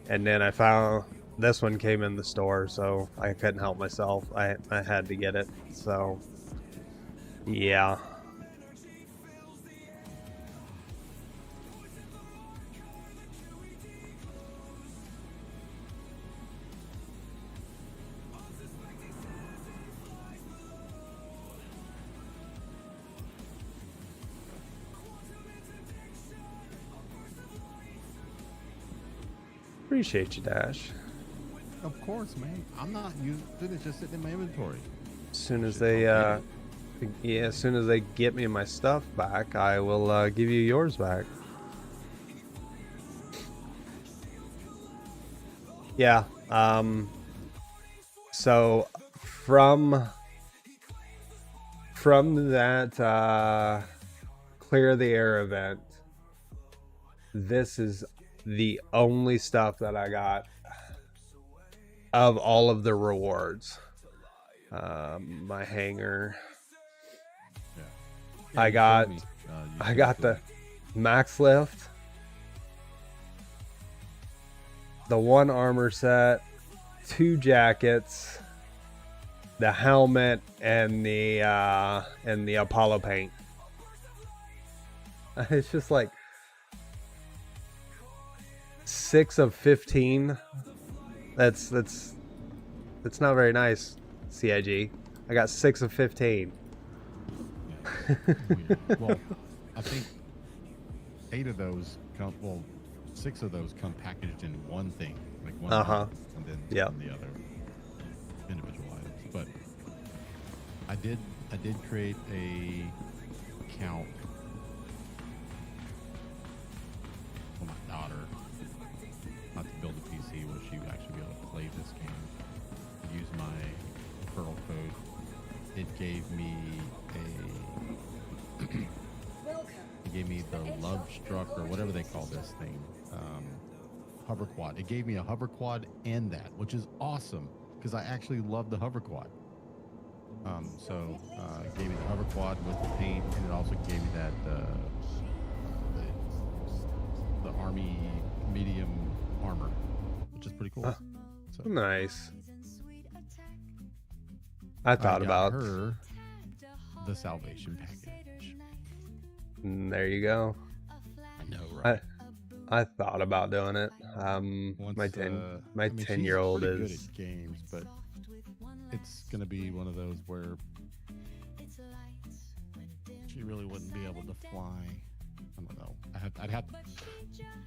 and then I found this one came in the store, so I couldn't help myself. I had to get it. So yeah. Appreciate you, Dash. Of course, man. I'm not using it; it's just sitting in my inventory. As soon as they, as soon as they get me my stuff back, I will give you yours back. Yeah. So from that clear the air event, this is the only stuff that I got of all of the rewards. My hanger. Yeah. I got the max lift, the 1 armor set, 2 jackets, the helmet, and the Apollo paint. It's just like 6 of 15. That's not very nice, CIG. I got 6 of 15. Yeah. Well, I think 8 of those come. Well, 6 of those come packaged in one thing, like one, and then the other individual items. But I did create a account for my daughter. Not to build a PC where she would actually be able to play this game. Use my referral code. It gave me the Love Struck, or whatever they call this thing, hover quad. It gave me a hover quad and that, which is awesome because I actually love the hover quad. So it gave me the hover quad with the paint, and it also gave me that the Army medium armor, which is pretty cool. So, nice. I thought about her the salvation package. There you go. I know, right? I thought about doing it. Once, My I mean, she's 10-year-old pretty good is at games, but it's gonna be one of those where she really wouldn't be able to fly. I don't know. I'd have to.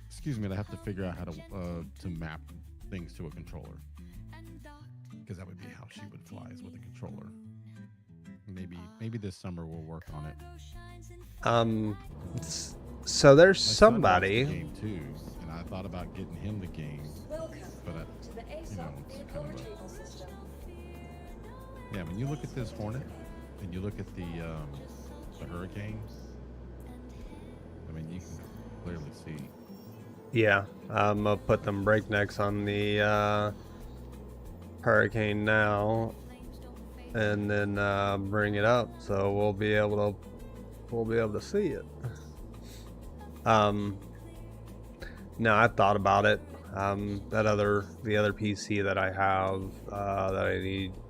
Excuse me. I'd have to figure out how to map things to a controller, because that would be how she would fly, is with a controller. Maybe this summer we'll work on it. So there's My son wants somebody. the game too, and I thought about getting him the game, Welcome but to the you ASOP know, it's vehicle kind of retrieval system. yeah. When you look at this Hornet and you look at the Hurricane, I mean, you can clearly see. Yeah, I'm gonna put them breaknecks on the Hurricane now, and then bring it up so we'll be able to see it. No, I thought about it. The other PC that I have that I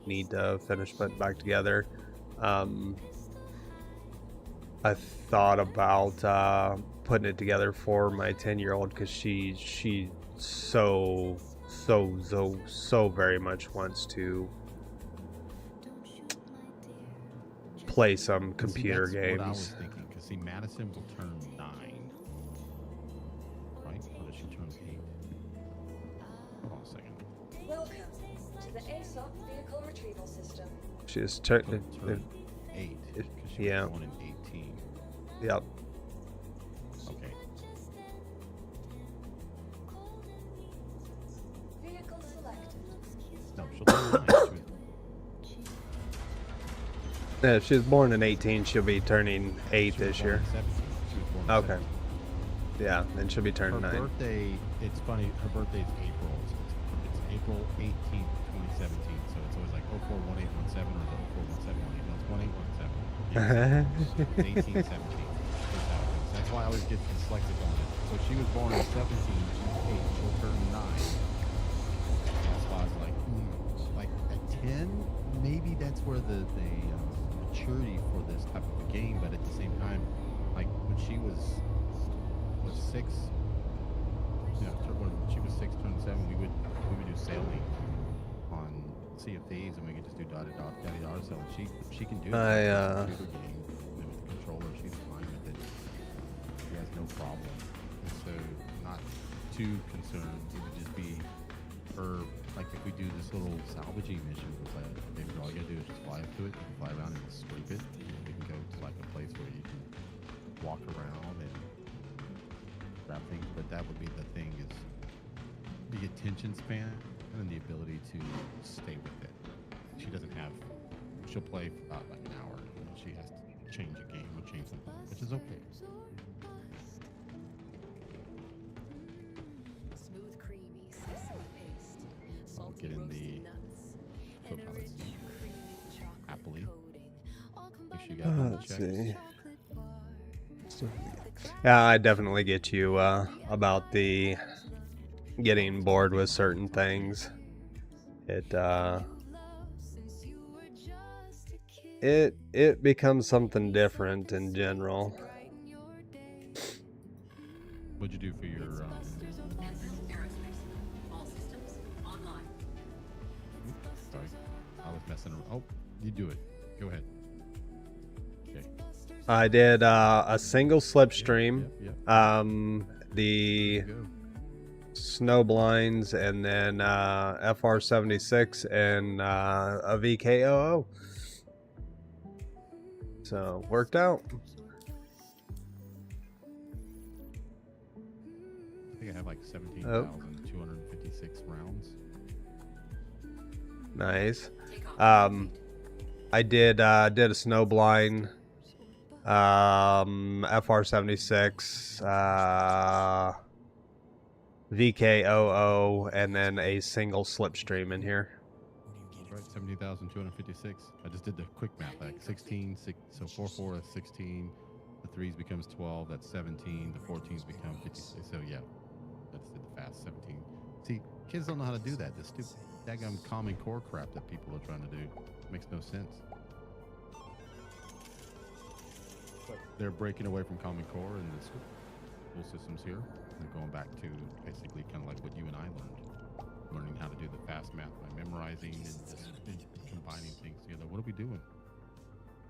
need to finish putting back together. I thought about putting it together for my 10-year-old, because she so very much wants to play some computer that's games. What I was thinking, because see, Madison will turn 9, right? Or does she turn 8? Hold on a second. Welcome to the ASOP vehicle retrieval system. She's Turn 8. Because she yeah. was born in 18. Yep. Okay. Vehicle selected. No, she'll turn 9. Yeah, if she was born in 18, she'll be turning 8 this year. Okay. Yeah, then she'll be turning 9. Her birthday, it's funny, her birthday's April. It's April 18th, 2017. So it's always like 041817 or 041718. No, it's 1817. It's 1817. That's why I always get dyslexic on it. So she was born in 17, she's 8, she'll turn 9. That's why I was like at 10, maybe that's where the maturity for this type of a game, but at the same time, like when she was 6, when she was 6, turned 7, we would do sailing on Sea of Thieves, and we could just do daddy daughter sailing. She can do it. Computer game with the controller, she's fine with it. She has no problem, and so not too concerned. It would just be her. Like if we do this little salvaging mission, it's like, maybe all you gotta do is just fly up to it, you can fly around and scrape it, and we can go to like a place where you can walk around and grab things. But that would be the thing, is the attention span and then the ability to stay with it. She'll play for about like an hour, and then she has to change a game or change something, which is okay. Smooth, creamy, sesame paste. I'll get in the clubhouse happily. If she got Let's see. Yeah, I definitely get you about the getting bored with certain things. It becomes something different in general. What'd you do for your sorry, I was messing around. Oh, you do it. Go ahead. Okay. I did a single slipstream, the snow blinds, and then FR76 and a VKOO. So worked out. I think I have like 17,256 rounds. Nice. I did a snowblind, FR76, VKOO, and then a single slipstream in here. Right, 17,256. I just did the quick math, like 16, so 4 is 16. The 3s becomes 12. That's 17. The 14s become 56. So yeah, that's the fast 17. See, kids don't know how to do that. The stupid daggum Common Core crap that people are trying to do makes no sense. But they're breaking away from Common Core and the school systems here. And going back to basically kind of like what you and I learned, learning how to do the fast math by memorizing and just combining things together. What are we doing?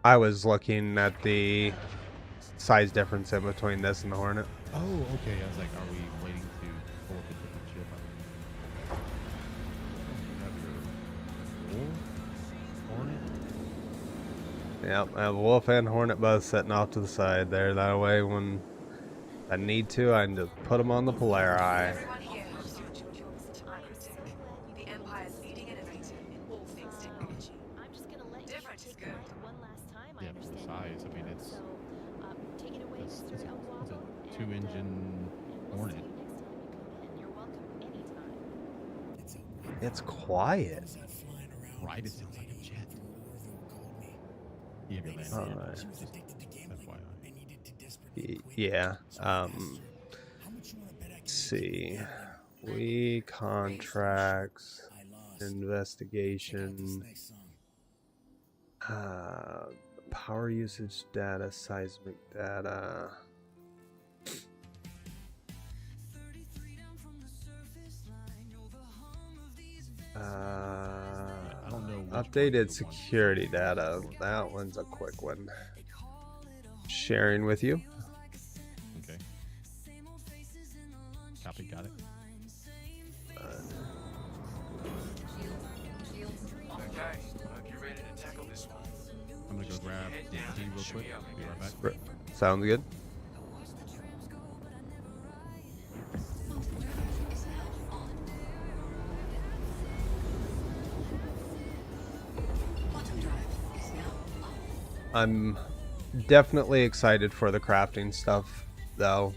I was looking at the size difference in between this and the Hornet. Oh, okay. I was like, are we waiting to pull up a different chip? You have your Wolf, Hornet. Yep, I have Wolf and Hornet both sitting off to the side there. That way, when I need to, I can just put them on the Polaris. Everyone here knows the Empire's leading innovator in all things technology. I'm just gonna let Different you is take good. mine one last time. I Yeah, understand. size. I mean, it's Take it away, it's Mr. El a Guapo, two-engine Hornet. next time you come in. You're welcome anytime. It's quiet. Right? It sounds like a jet. Yeah, but All then, right. just FYI. Yeah. Let's see. We contracts, investigation, power usage data, seismic data. I don't know. Updated security data. That one's a quick one. Sharing with you. Okay. Copy. Got it. Okay, hope you're ready to tackle this one. I'm gonna go grab the key real quick. Be right back. Sounds good. I'm definitely excited for the crafting stuff, though.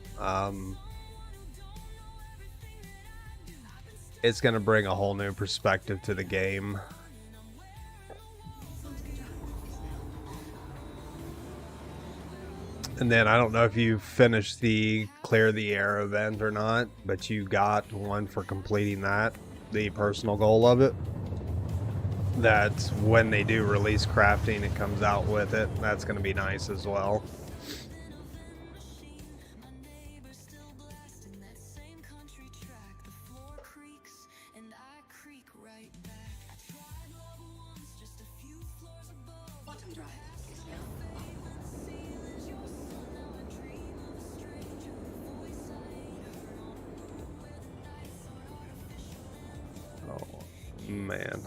It's going to bring a whole new perspective to the game. And then I don't know if you finished the Clear the Air event or not, but you got one for completing that, the personal goal of it. That's when they do release crafting, it comes out with it. That's going to be nice as well. Oh, man.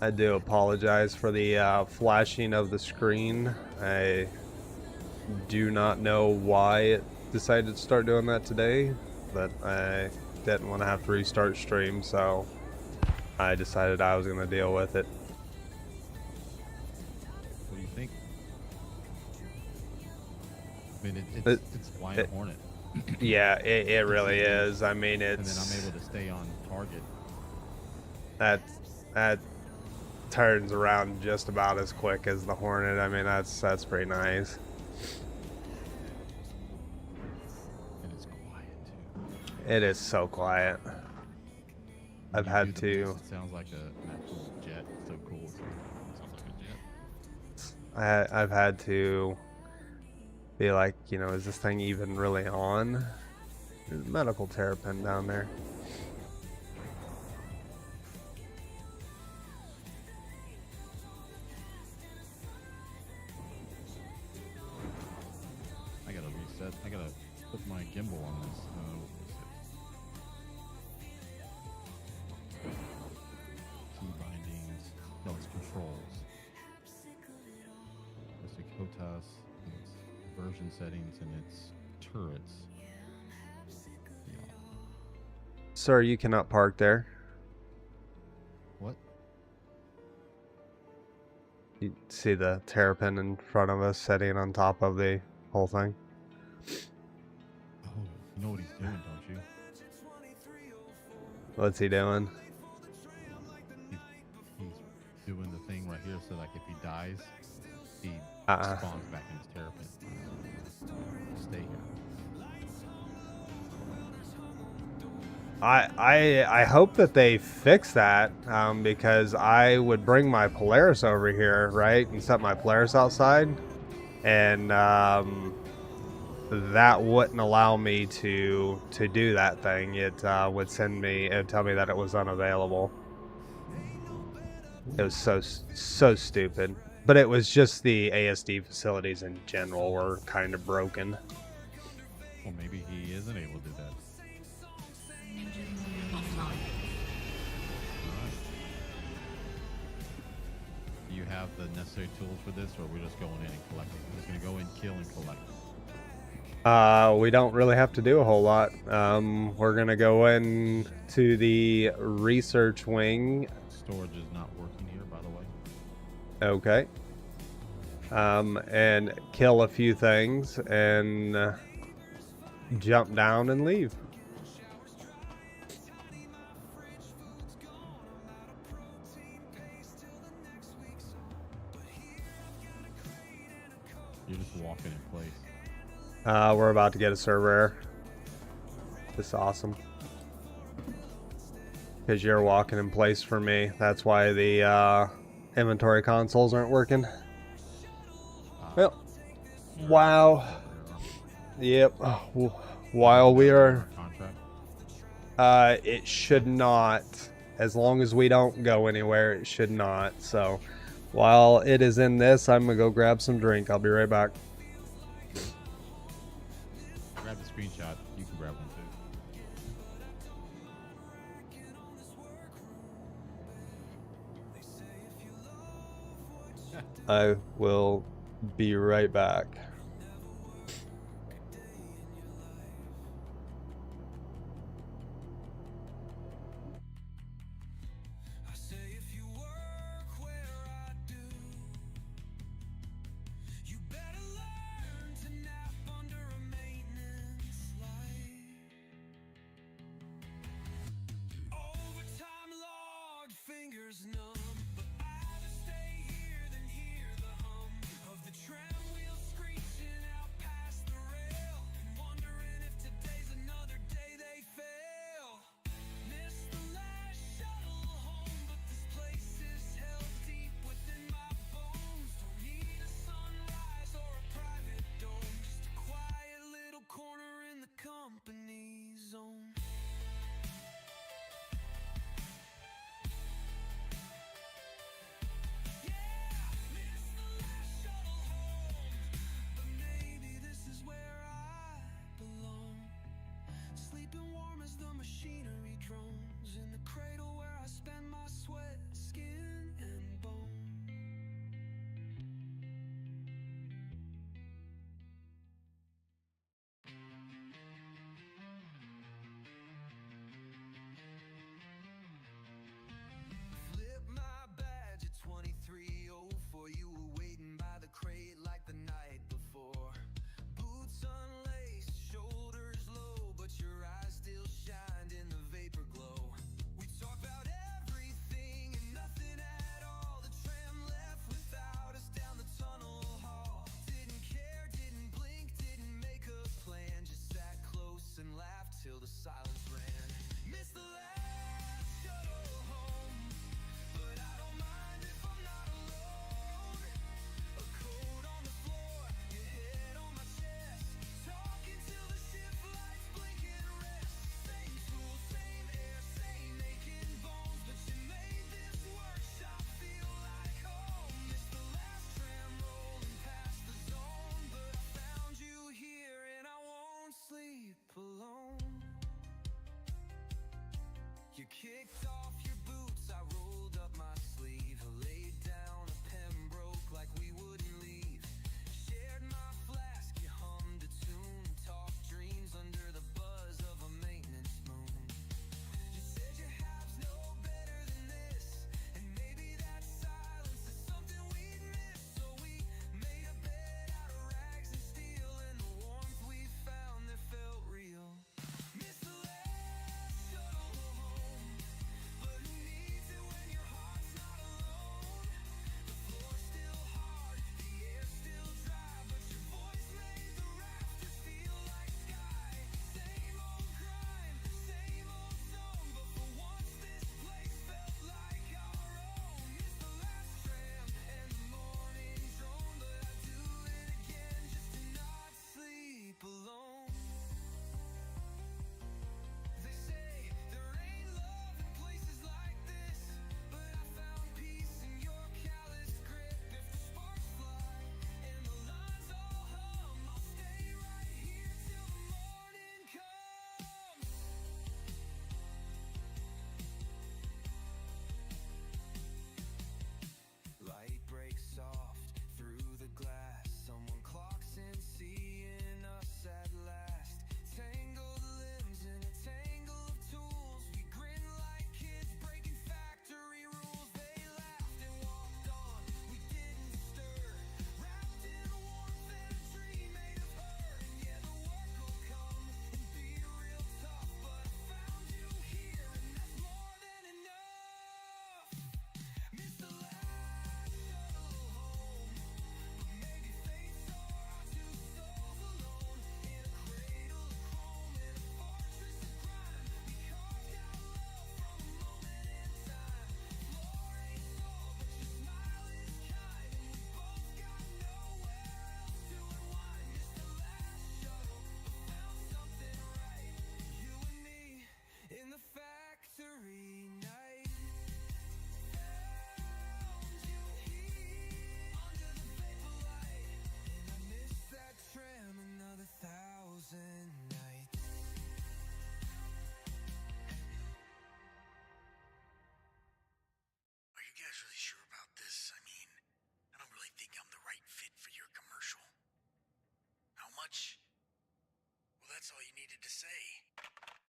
I do apologize for the flashing of the screen. I do not know why it decided to start doing that today, but I didn't want to have to restart stream, so I decided I was going to deal with it. What do you think? I mean, it's flying a Hornet. Yeah, it really is. I mean, it's... And then I'm able to stay on target. That turns around just about as quick as the Hornet. I mean, that's pretty nice. And it's quiet too. It is so quiet. I've had to. It sounds like an actual jet. It's so cool. It sounds like a jet. I've had to be like, you know, is this thing even really on? There's a medical terrapin down there. I gotta reset. I gotta put my gimbal on this. Key bindings. No, it's controls. Basic HOTAS. It's version settings and it's turrets. Yeah. Sir, you cannot park there. What? You see the terrapin in front of us sitting on top of the whole thing? Oh, you know what he's doing, don't you? What's he doing? He's doing the thing right here, so like if he dies, he spawns back in his terrapin. Stay here. I hope that they fix that, because I would bring my Polaris over here, right, and set my Polaris outside, and that wouldn't allow me to do that thing. It would send me, it would tell me that it was unavailable. It was so stupid. But it was just the ASD facilities in general were kind of broken. Well, maybe he isn't able to do that. Do you have the necessary tools for this, or we're just going in and collecting? We're just going to go in, kill, and collect. We don't really have to do a whole lot. We're going to go in to the research wing. Storage is not working here, by the way. Okay. And kill a few things and jump down and leave. You're just walking in place. We're about to get a server error. This is awesome. Because you're walking in place for me. That's why the inventory consoles aren't working. Well, wow. Yep. While we are... it should not. As long as we don't go anywhere, it should not. So, while it is in this, I'm going to go grab some drink. I'll be right back. Grab the screenshot. You can grab one too. I will be right back.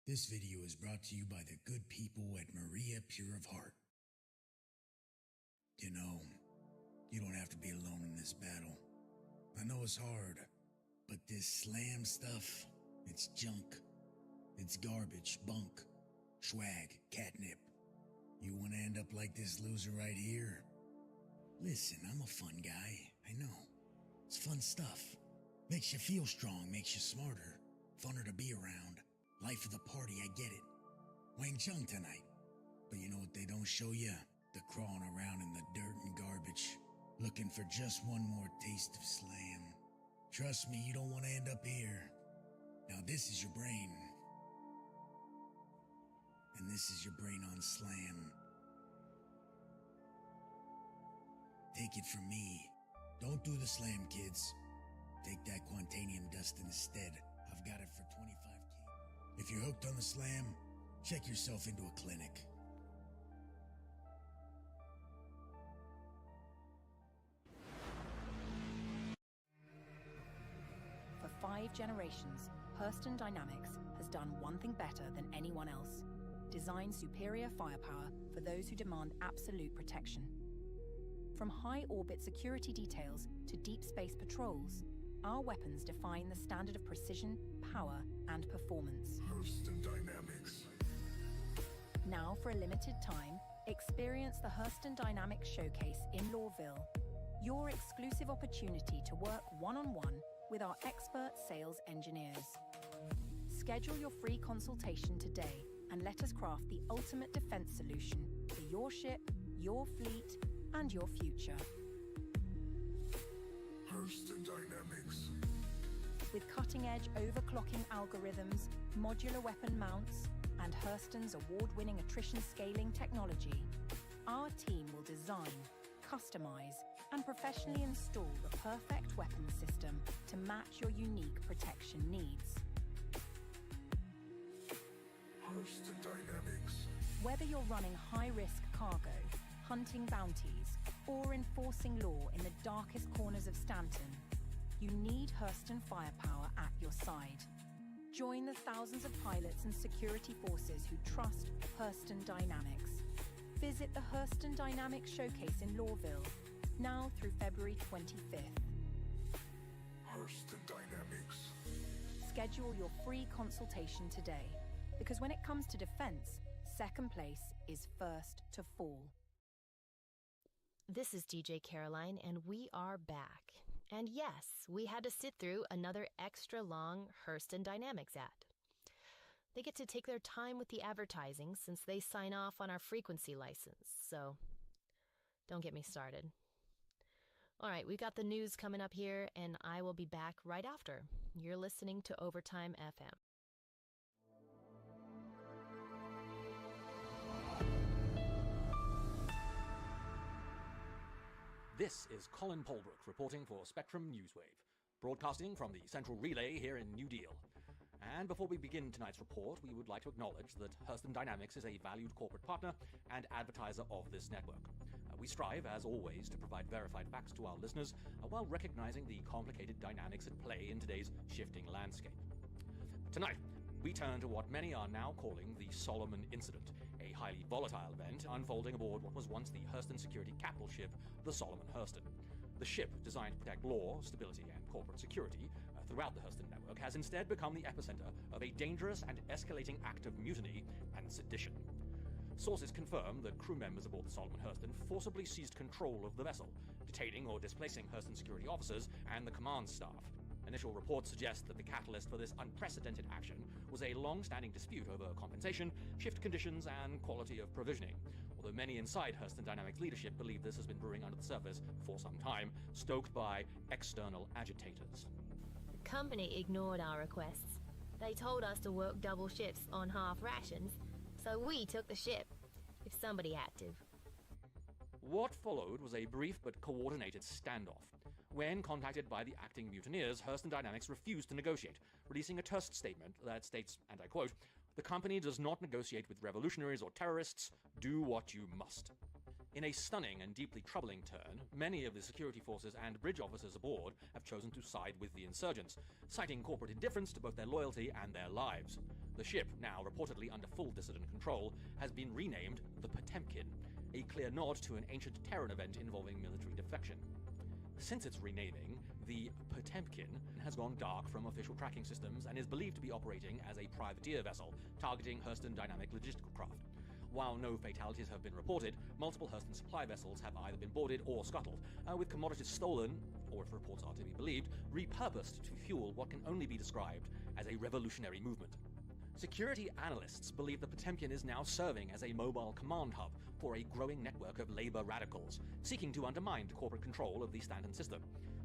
This video is brought to you by the good people at Maria Pure of Heart. You know, you don't have to be alone in this battle. I know it's hard, but this slam stuff, it's junk. It's garbage, bunk, swag, catnip. You want to end up like this loser right here? Listen, I'm a fun guy, I know. It's fun stuff. Makes you feel strong, makes you smarter, funner to be around. Life of the party, I get it. Wang Chung tonight. But you know what they don't show you? The crawling around in the dirt and garbage, looking for just one more taste of slam. Trust me, you don't want to end up here. Now this is your brain. And this is your brain on slam. Take it from me. Don't do the slam, kids. Take that Quantanium dust instead. I've got it for 25K. If you're hooked on the slam, check yourself into a clinic. For 5 generations, Hurston Dynamics has done one thing better than anyone else. Design superior firepower for those who demand absolute protection. From high-orbit security details to deep space patrols, our weapons define the standard of precision, power, and performance. Hurston Dynamics. Now, for a limited time, experience the Hurston Dynamics Showcase in Lawville. Your exclusive opportunity to work one-on-one with our expert sales engineers. Schedule your free consultation today and let us craft the ultimate defense solution for your ship, your fleet, and your future. Hurston Dynamics. With cutting-edge overclocking algorithms, modular weapon mounts, and Hurston's award-winning attrition scaling technology, our team will design, customize, and professionally install the perfect weapon system to match your unique protection needs. Hurston Dynamics. Whether you're running high-risk cargo, hunting bounties, or enforcing law in the darkest corners of Stanton, you need Hurston firepower at your side. Join the thousands of pilots and security forces who trust Hurston Dynamics. Visit the Hurston Dynamics Showcase in Lawville, now through February 25th. Hurston Dynamics. Schedule your free consultation today, because when it comes to defense, second place is first to fall. This is DJ Caroline, and we are back. And yes, we had to sit through another extra long Hurston Dynamics ad. They get to take their time with the advertising since they sign off on our frequency license, so don't get me started. All right, we've got the news coming up here, and I will be back right after. You're listening to Overtime FM. This is Colin Polbrook reporting for Spectrum Newswave, broadcasting from the Central Relay here in New Deal. And before we begin tonight's report, we would like to acknowledge that Hurston Dynamics is a valued corporate partner and advertiser of this network. We strive, as always, to provide verified facts to our listeners while recognizing the complicated dynamics at play in today's shifting landscape. Tonight, we turn to what many are now calling the Solomon Incident, a highly volatile event unfolding aboard what was once the Hurston security capital ship, the Solomon Hurston. The ship, designed to protect law, stability, and corporate security throughout the Hurston network, has instead become the epicenter of a dangerous and escalating act of mutiny and sedition. Sources confirm that crew members aboard the Solomon Hurston forcibly seized control of the vessel, detaining or displacing Hurston security officers and the command staff. Initial reports suggest that the catalyst for this unprecedented action was a long-standing dispute over compensation, shift conditions, and quality of provisioning, although many inside Hurston Dynamics leadership believe this has been brewing under the surface for some time, stoked by external agitators. The company ignored our requests. They told us to work double shifts on half rations, so we took the ship, if somebody had to. What followed was a brief but coordinated standoff. When contacted by the acting mutineers, Hurston Dynamics refused to negotiate, releasing a terse statement that states, and I quote, "The company does not negotiate with revolutionaries or terrorists. Do what you must." In a stunning and deeply troubling turn, many of the security forces and bridge officers aboard have chosen to side with the insurgents, citing corporate indifference to both their loyalty and their lives. The ship, now reportedly under full dissident control, has been renamed the Potemkin, a clear nod to an ancient Terran event involving military defection. Since its renaming, the Potemkin has gone dark from official tracking systems and is believed to be operating as a privateer vessel, targeting Hurston Dynamic logistical craft. While no fatalities have been reported, multiple Hurston supply vessels have either been boarded or scuttled, with commodities stolen, or if reports are to be believed, repurposed to fuel what can only be described as a revolutionary movement. Security analysts believe the Potemkin is now serving as a mobile command hub for a growing network of labor radicals, seeking to undermine corporate control of the Stanton system.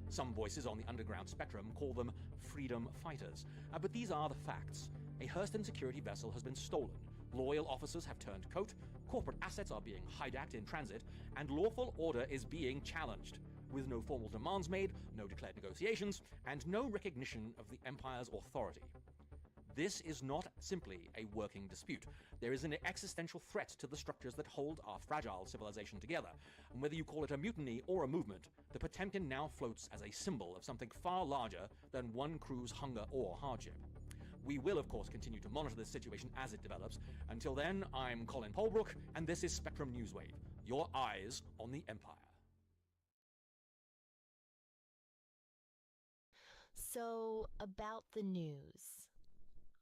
Some voices on the underground spectrum call them freedom fighters, but these are the facts. A Hurston security vessel has been stolen, loyal officers have turned coat, corporate assets are being hijacked in transit, and lawful order is being challenged, with no formal demands made, no declared negotiations, and no recognition of the Empire's authority. This is not simply a working dispute. There is an existential threat to the structures that hold our fragile civilization together. And whether you call it a mutiny or a movement, the Potemkin now floats as a symbol of something far larger than one crew's hunger or hardship. We will, of course, continue to monitor this situation as it develops. Until then, I'm Colin Polbrook, and this is Spectrum Newswave, your eyes on the Empire. So, about the news.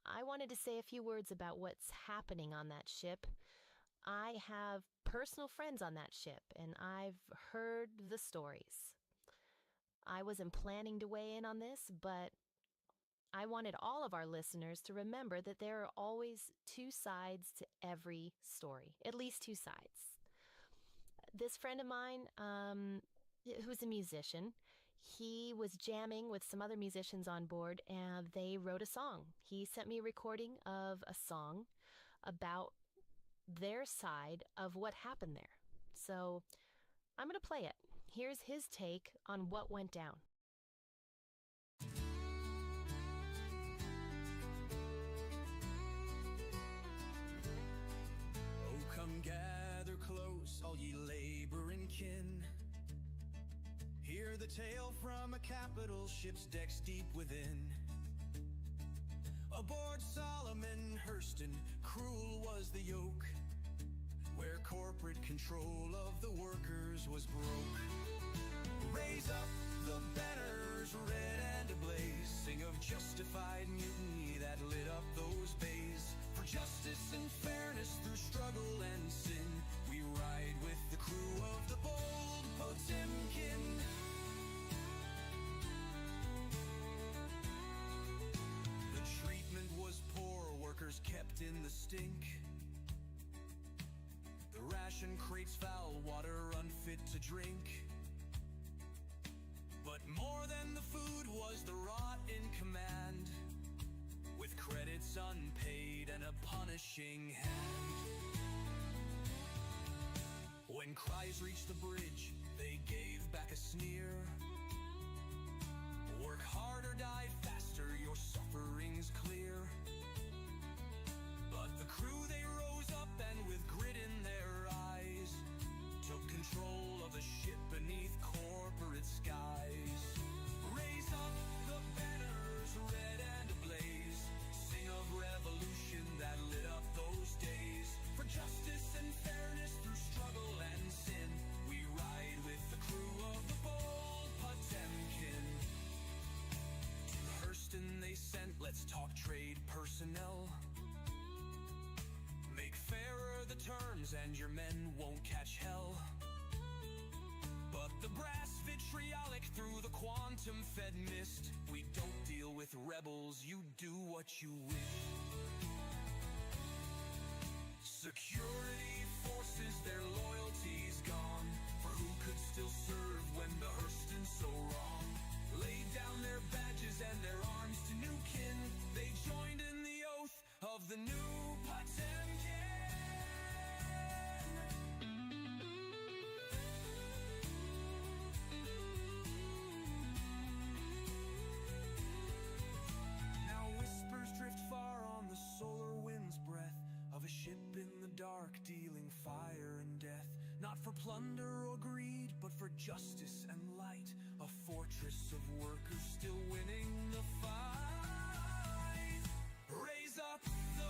I wanted to say a few words about what's happening on that ship. I have personal friends on that ship, and I've heard the stories. I wasn't planning to weigh in on this, but I wanted all of our listeners to remember that there are always two sides to every story, at least two sides. This friend of mine, who's a musician, he was jamming with some other musicians on board, and they wrote a song. He sent me a recording of a song about their side of what happened there. So I'm going to play it. Here's his take on what went down. Oh, come gather close, all ye laboring kin. Hear the tale from a capital ship's decks deep within. Aboard Solomon Hurston, cruel was the yoke, where corporate control of the workers was broke. Raise up the banners, red and ablaze, sing of justified mutiny that lit up those bays. For justice and fairness through struggle and sin, we ride with the crew of the bold Potemkin. The treatment was poor, workers kept in the stink. The ration crates foul, water unfit to drink. But more than the food was the rot in command, with credits unpaid and a punishing hand. When cries reached the bridge, they gave back a sneer. Work hard or die faster, your suffering's clear. But the crew, they rose up and with grit in their eyes, took control of the ship beneath corporate skies. Raise up the banners, red and ablaze, sing of revolution that lit up those days. For justice and fairness through struggle and sin, we ride with the crew of the bold Potemkin. To Hurston they sent, let's talk trade personnel. Make fairer the terms and your men won't catch hell. But the brass vitriolic through the quantum-fed mist, we don't deal with rebels, you do what you wish. Security forces, their loyalty's gone, for who could still serve when the Hurston's so wrong? Laid down their badges and their arms to new kin, they joined in the oath of the new Potemkin. Now whispers drift far on the solar wind's breath of a ship in the dark dealing fire and death, not for plunder or greed, but for justice and light, a fortress of workers still winning the fight. Raise up the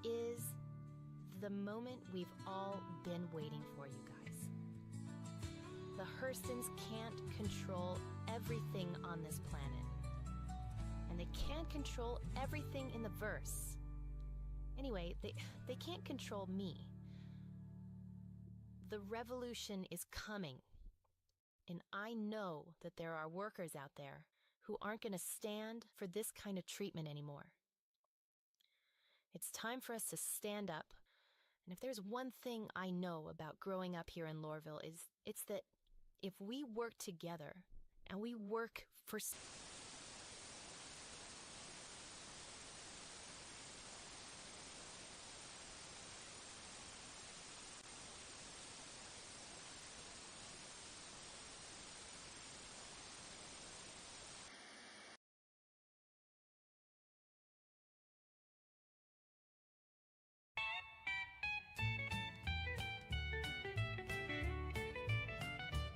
is the moment we've all been waiting for, you guys. The Hurstons can't control everything on this planet. And they can't control everything in the verse. Anyway, they can't control me. The revolution is coming. And I know that there are workers out there who aren't going to stand for this kind of treatment anymore. It's time for us to stand up. And if there's one thing I know about growing up here in Lorville, it's that if we work together and we work for...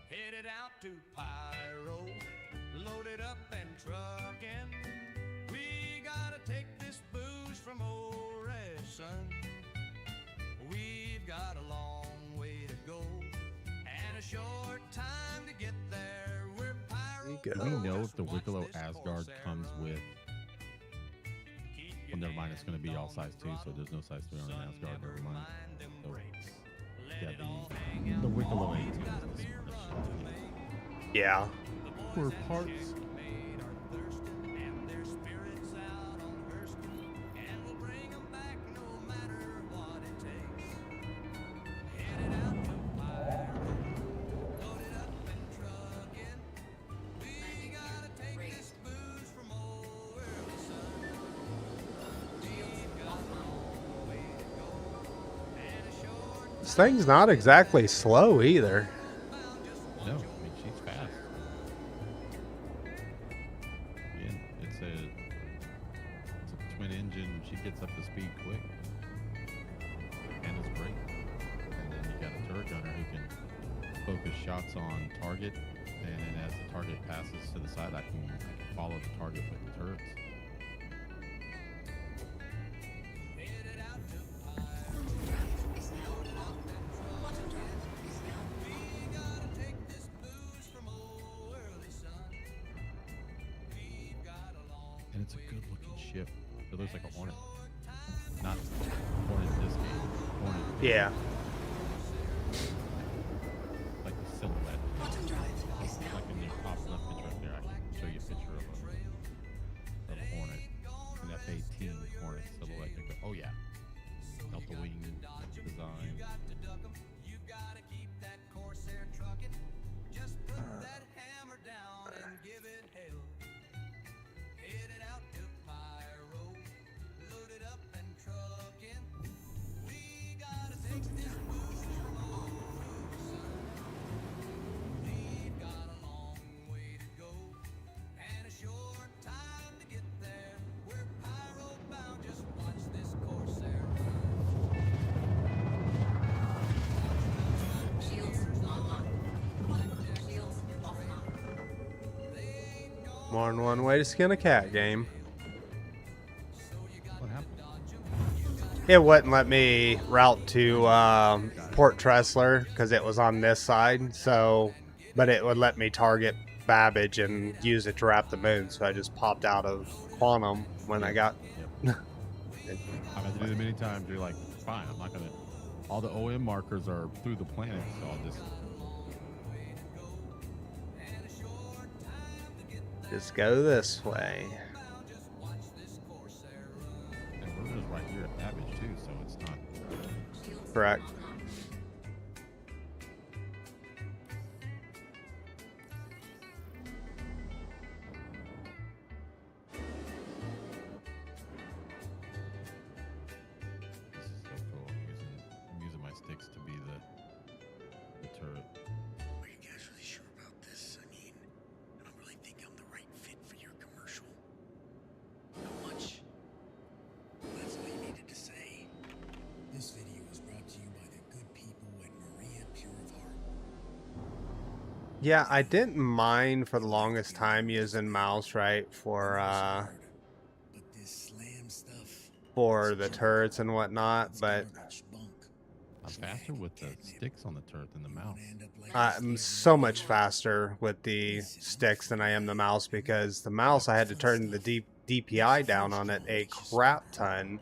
Headed out to Pyro, loaded up and trucking. We gotta take this booze from Orison. We've got a long way to go and a short time to get there. We're Pyro. Do we know if the Wicklow Asgard comes with... Well, never mind, it's going to be all size 2, so there's no size 3 on an Asgard, never mind. So, yeah, the Wicklow 18 is the smartest shit. Yeah. For parts. This thing's not exactly slow either. No, I mean, she's fast. Again, it's a twin engine. She gets up to speed quick. And it's great. And then you got a turret gunner who can focus shots on target. And then as the target passes to the side, I can follow the target with the turrets. And it's a good looking ship. It looks like a Hornet. Not Hornet in this game. Hornet. Yeah. Like the silhouette. Like in the top left picture right there, I can show you a picture of a Hornet. An F-18 Hornet silhouette. You go, oh yeah. Delta wing design. More than one way to skin a cat game. What happened? It wouldn't let me route to Port Tressler because it was on this side. So, but it would let me target Babbage and use it to wrap the moon. So I just popped out of Quantum when I got. Yep. I've had to do it many times. You're like, fine, I'm not gonna. All the OM markers are through the planet, so I'll just go this way. And we're just right here at Babbage too, so it's not. Correct. This is so cool. I'm using my sticks to be the turret. Are you guys really sure about this? I mean, I don't really think I'm the right fit for your commercial. How much? That's all you needed to say. This video is brought to you by the good people at Maria Pure of Heart. Yeah, I didn't mind for the longest time using mouse right for But this slam stuff, for the turrets and whatnot, but I'm faster with the sticks on the turret than the mouse. I'm so much faster with the sticks than I am the mouse, because the mouse I had to turn the DPI down on it a crap ton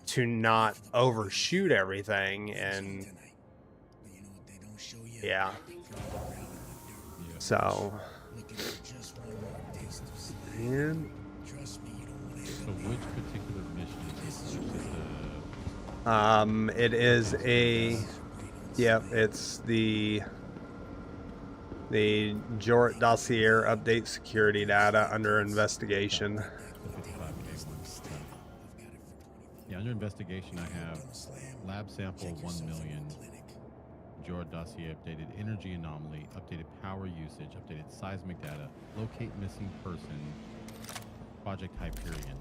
to not overshoot everything, and yeah. So, and So which particular mission is this? it is a, yep, it's the Jort dossier update security data under investigation. Yeah, under investigation I have lab sample 1 million, Jort dossier updated energy anomaly, updated power usage, updated seismic data, locate missing person, Project Hyperion.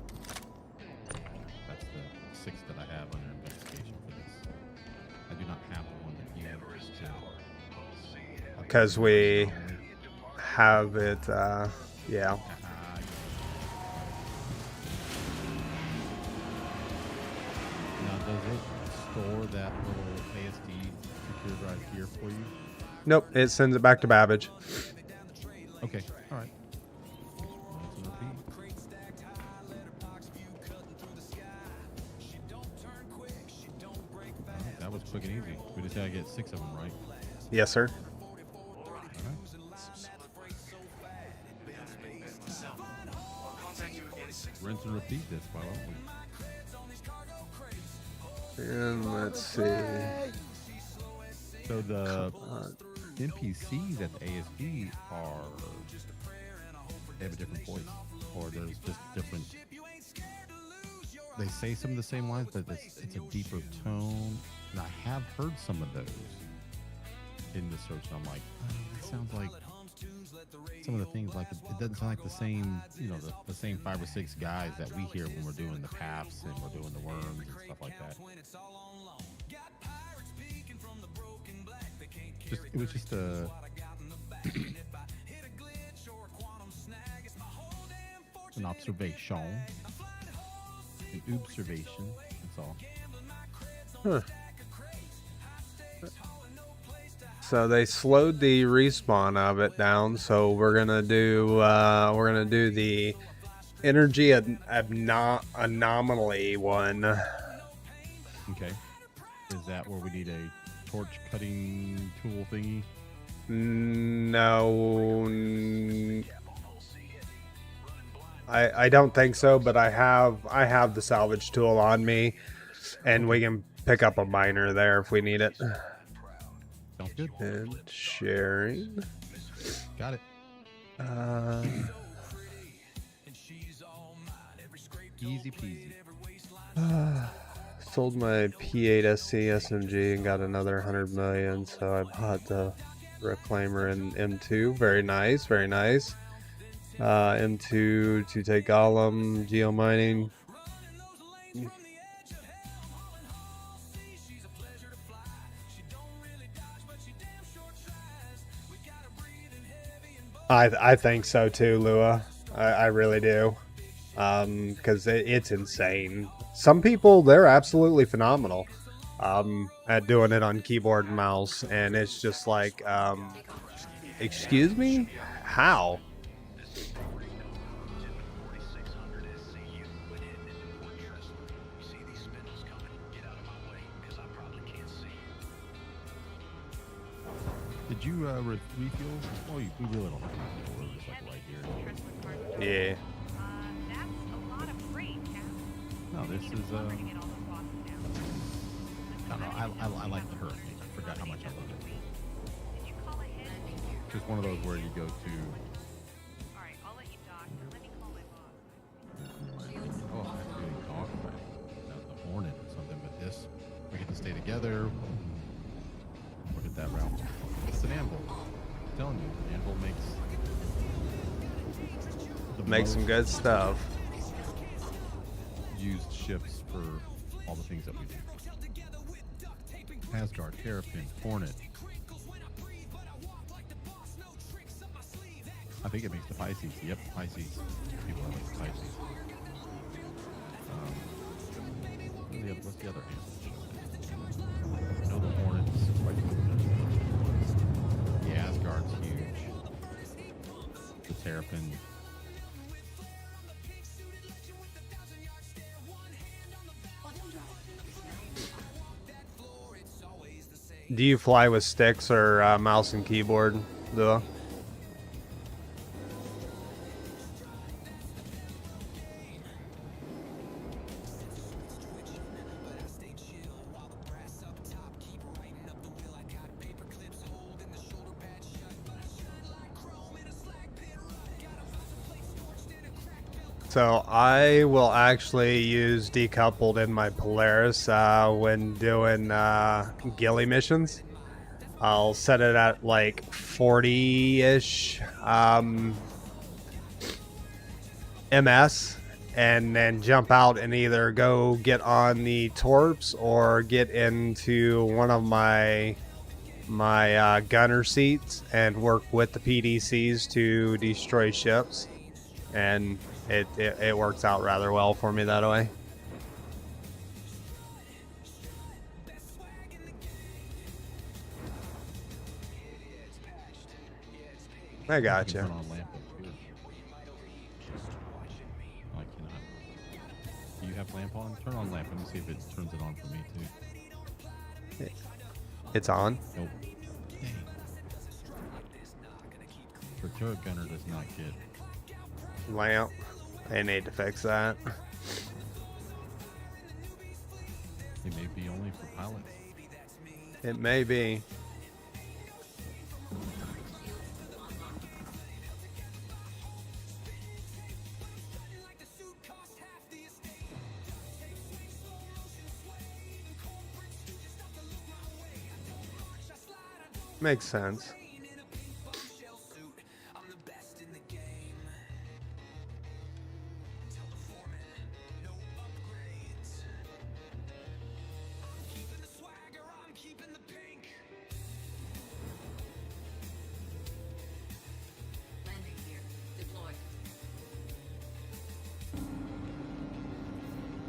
That's the 6 that I have under investigation for this. I do not have the one that you have. Because we have it, yeah. Now, does it store that little ASD secure drive here for you? Nope, it sends it back to Babbage. Okay, all right. That was quick and easy. We just gotta get 6 of them, right? Yes, sir. Rinse and repeat this, why don't we? And let's see. So the NPCs at the ASD they have a different voice, or there's just different. They say some of the same lines, but it's a deeper tone. And I have heard some of those in the search. And I'm like, oh, that sounds like some of the things. Like it doesn't sound like the same, the same 5 or 6 guys that we hear when we're doing the paths and we're doing the worms and stuff like that. It was just a an observation, an observation. That's all. Huh. So they slowed the respawn of it down. So we're gonna do the energy anomaly one. Okay. Is that where we need a torch cutting tool thingy? No. I don't think so, but I have the salvage tool on me, and we can pick up a miner there if we need it. Sounds good. And sharing. Got it. Easy peasy. Sold my P8 SC SMG and got another 100 million, so I bought the Reclaimer in M2. Very nice, very nice. M2 to take Golem, geomining. I think so too, Lua. I really do. Because it's insane. Some people, they're absolutely phenomenal at doing it on keyboard and mouse, and it's just like, excuse me? How? Did you refuel? Oh, we really don't have to refuel. We're just like right here. Yeah. No, this is I don't know. I like the Hurricane. I forgot how much I love it. Just one of those where you go to. Alright, I'll let you dock. Let me call my boss. Oh, I'm getting dog the Hornet or something, but this we get to stay together. Look at that route. It's an anvil. I'm telling you, the anvil makes some good stuff. Used ships for all the things that we do. Asgard, Terrapin, Hornet. I think it makes the Pisces. Yep, Pisces. People like Pisces. what's the other hand? I know the Hornet's quite good. The Asgard's huge. The Terrapin. Do you fly with sticks or mouse and keyboard, though? So I will actually use decoupled in my Polaris when doing ghillie missions. I'll set it at like 40-ish MS and then jump out and either go get on the torps or get into one of my gunner seats and work with the PDCs to destroy ships. And it works out rather well for me that way. I gotcha. Turn on lamp up here. I cannot. Do you have lamp on? Turn on lamp. Let me see if it turns it on for me too. It's on? Nope. Dang. The turret gunner does not get lamp. They need to fix that. It may be only for pilots. It may be. Makes sense.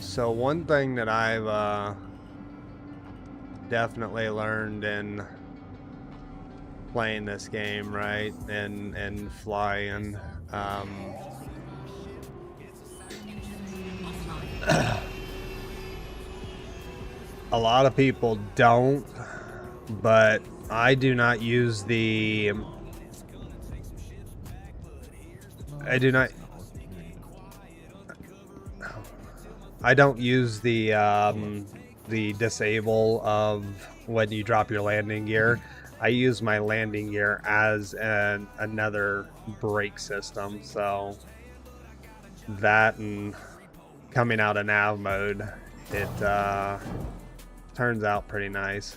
So one thing that I've definitely learned in playing this game, right, and flying, a lot of people don't, but I do not use the I don't use the disable of when you drop your landing gear. I use my landing gear as another brake system, so that and coming out of nav mode, it turns out pretty nice.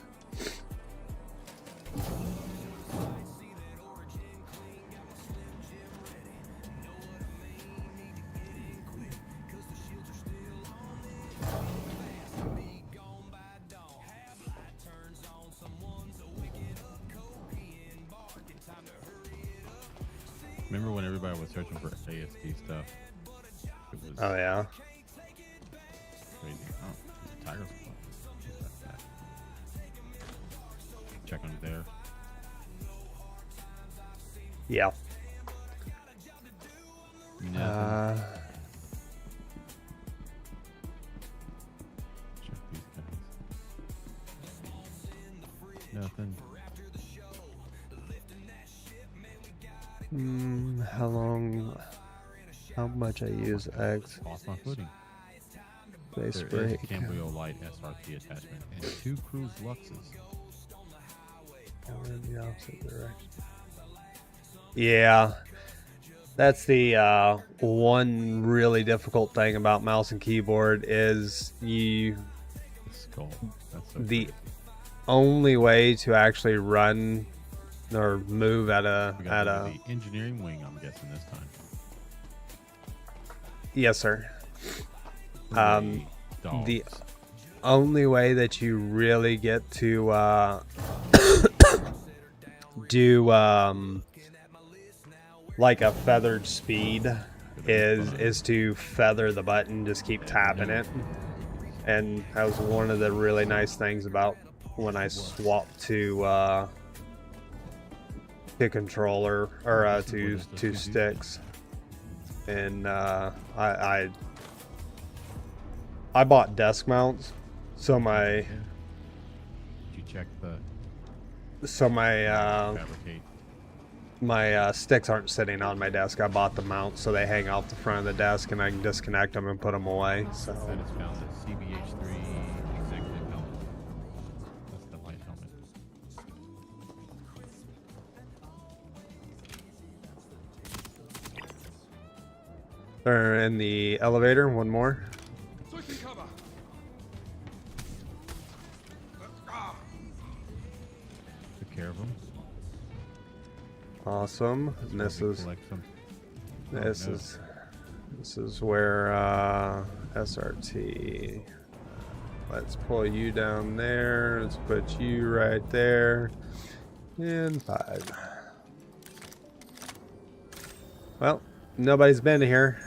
Remember when everybody was searching for ASD stuff? It was oh yeah. Crazy. Oh, Tiger's check on it there. Yeah. Nothing. Check these guys. Nothing. How much I use X? Lost my footing. Base There break. is a Cambrio Light SRT attachment and 2 cruise Luxes. Going in the opposite direction. Yeah, that's the one really difficult thing about mouse and keyboard is The skull. That's so the crazy. only way to actually run or move at We got the engineering wing, I'm guessing this time. Yes, sir. Dogs. The only way that you really get to do like a feathered speed is to feather the button, just keep tapping it, And that was one of the really nice things about when I swapped to controller or to sticks. And I bought desk mounts, so my Did you check the so my fabricate? my sticks aren't sitting on my desk. I bought the mounts so they hang off the front of the desk and I can disconnect them and put them away. So That is found at CBH3 Executive Helmet. That's the light helmet. they're in the elevator. One more. Took care of them. Awesome. And this is Collect some. this is where SRT. Let's pull you down there. Let's put you right there. And 5. Well, nobody's been here.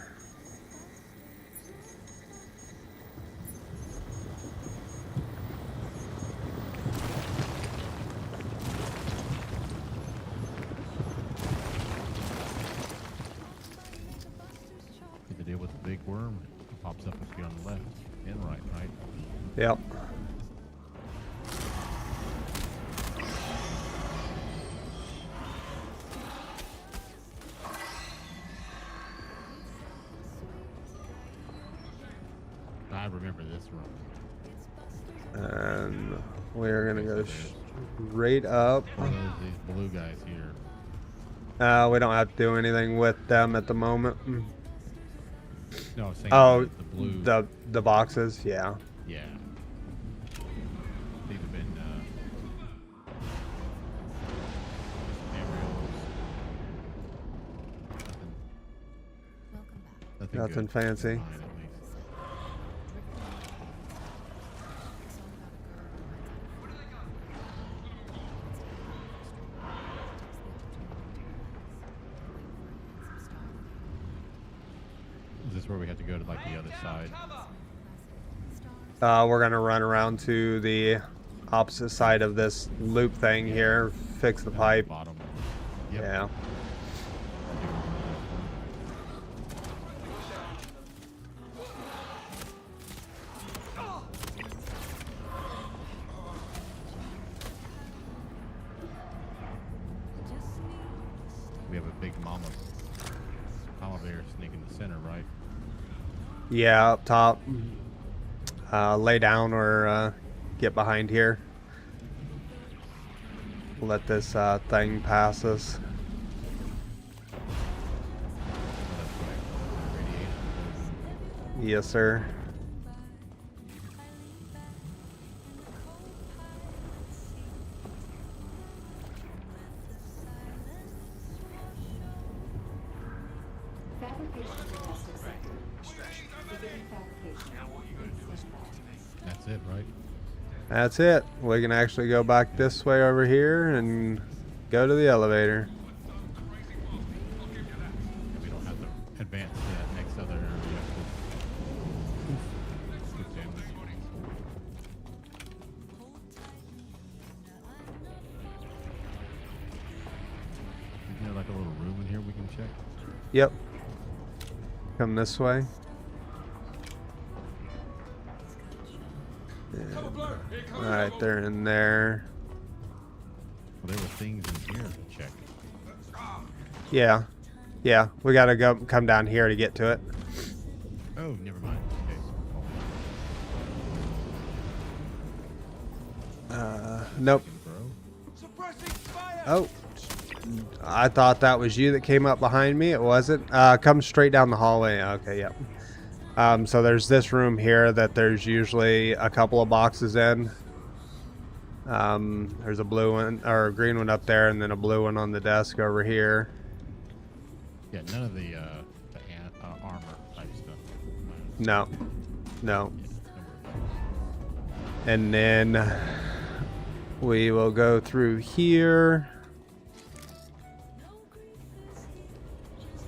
Get to deal with the big worm. It pops up if you're on the left and right. Yep. I remember this room. And we're gonna go straight up. These blue guys here. We don't have to do anything with them at the moment. No, I was saying Oh, the blue. the boxes, yeah. Yeah. These have been aerials. Nothing good. fancy. Fine, at least. Is this where we have to go to like the other side? We're gonna run around to the opposite side of this loop thing here, fix the pipe. Bottom. Yeah. We have a big mama bear snake in the center, right? Yeah, up top. Lay down or get behind here. Let this thing pass us. Yes, sir. That's it, right? That's it. We can actually go back this way over here and go to the elevator. We don't have to advance to that next other area. Isn't there like a little room in here we can check? Yep. Come this way. Alright, they're in there. Well, there were things in here to check. Yeah. Yeah, we gotta go come down here to get to it. Oh, never mind. Okay. Nope. Oh. I thought that was you that came up behind me. It wasn't. Come straight down the hallway. Okay, yep. So there's this room here that there's usually a couple of boxes in. There's a blue one or a green one up there, and then a blue one on the desk over here. Yeah, none of the armor type stuff. No, no. And then we will go through here.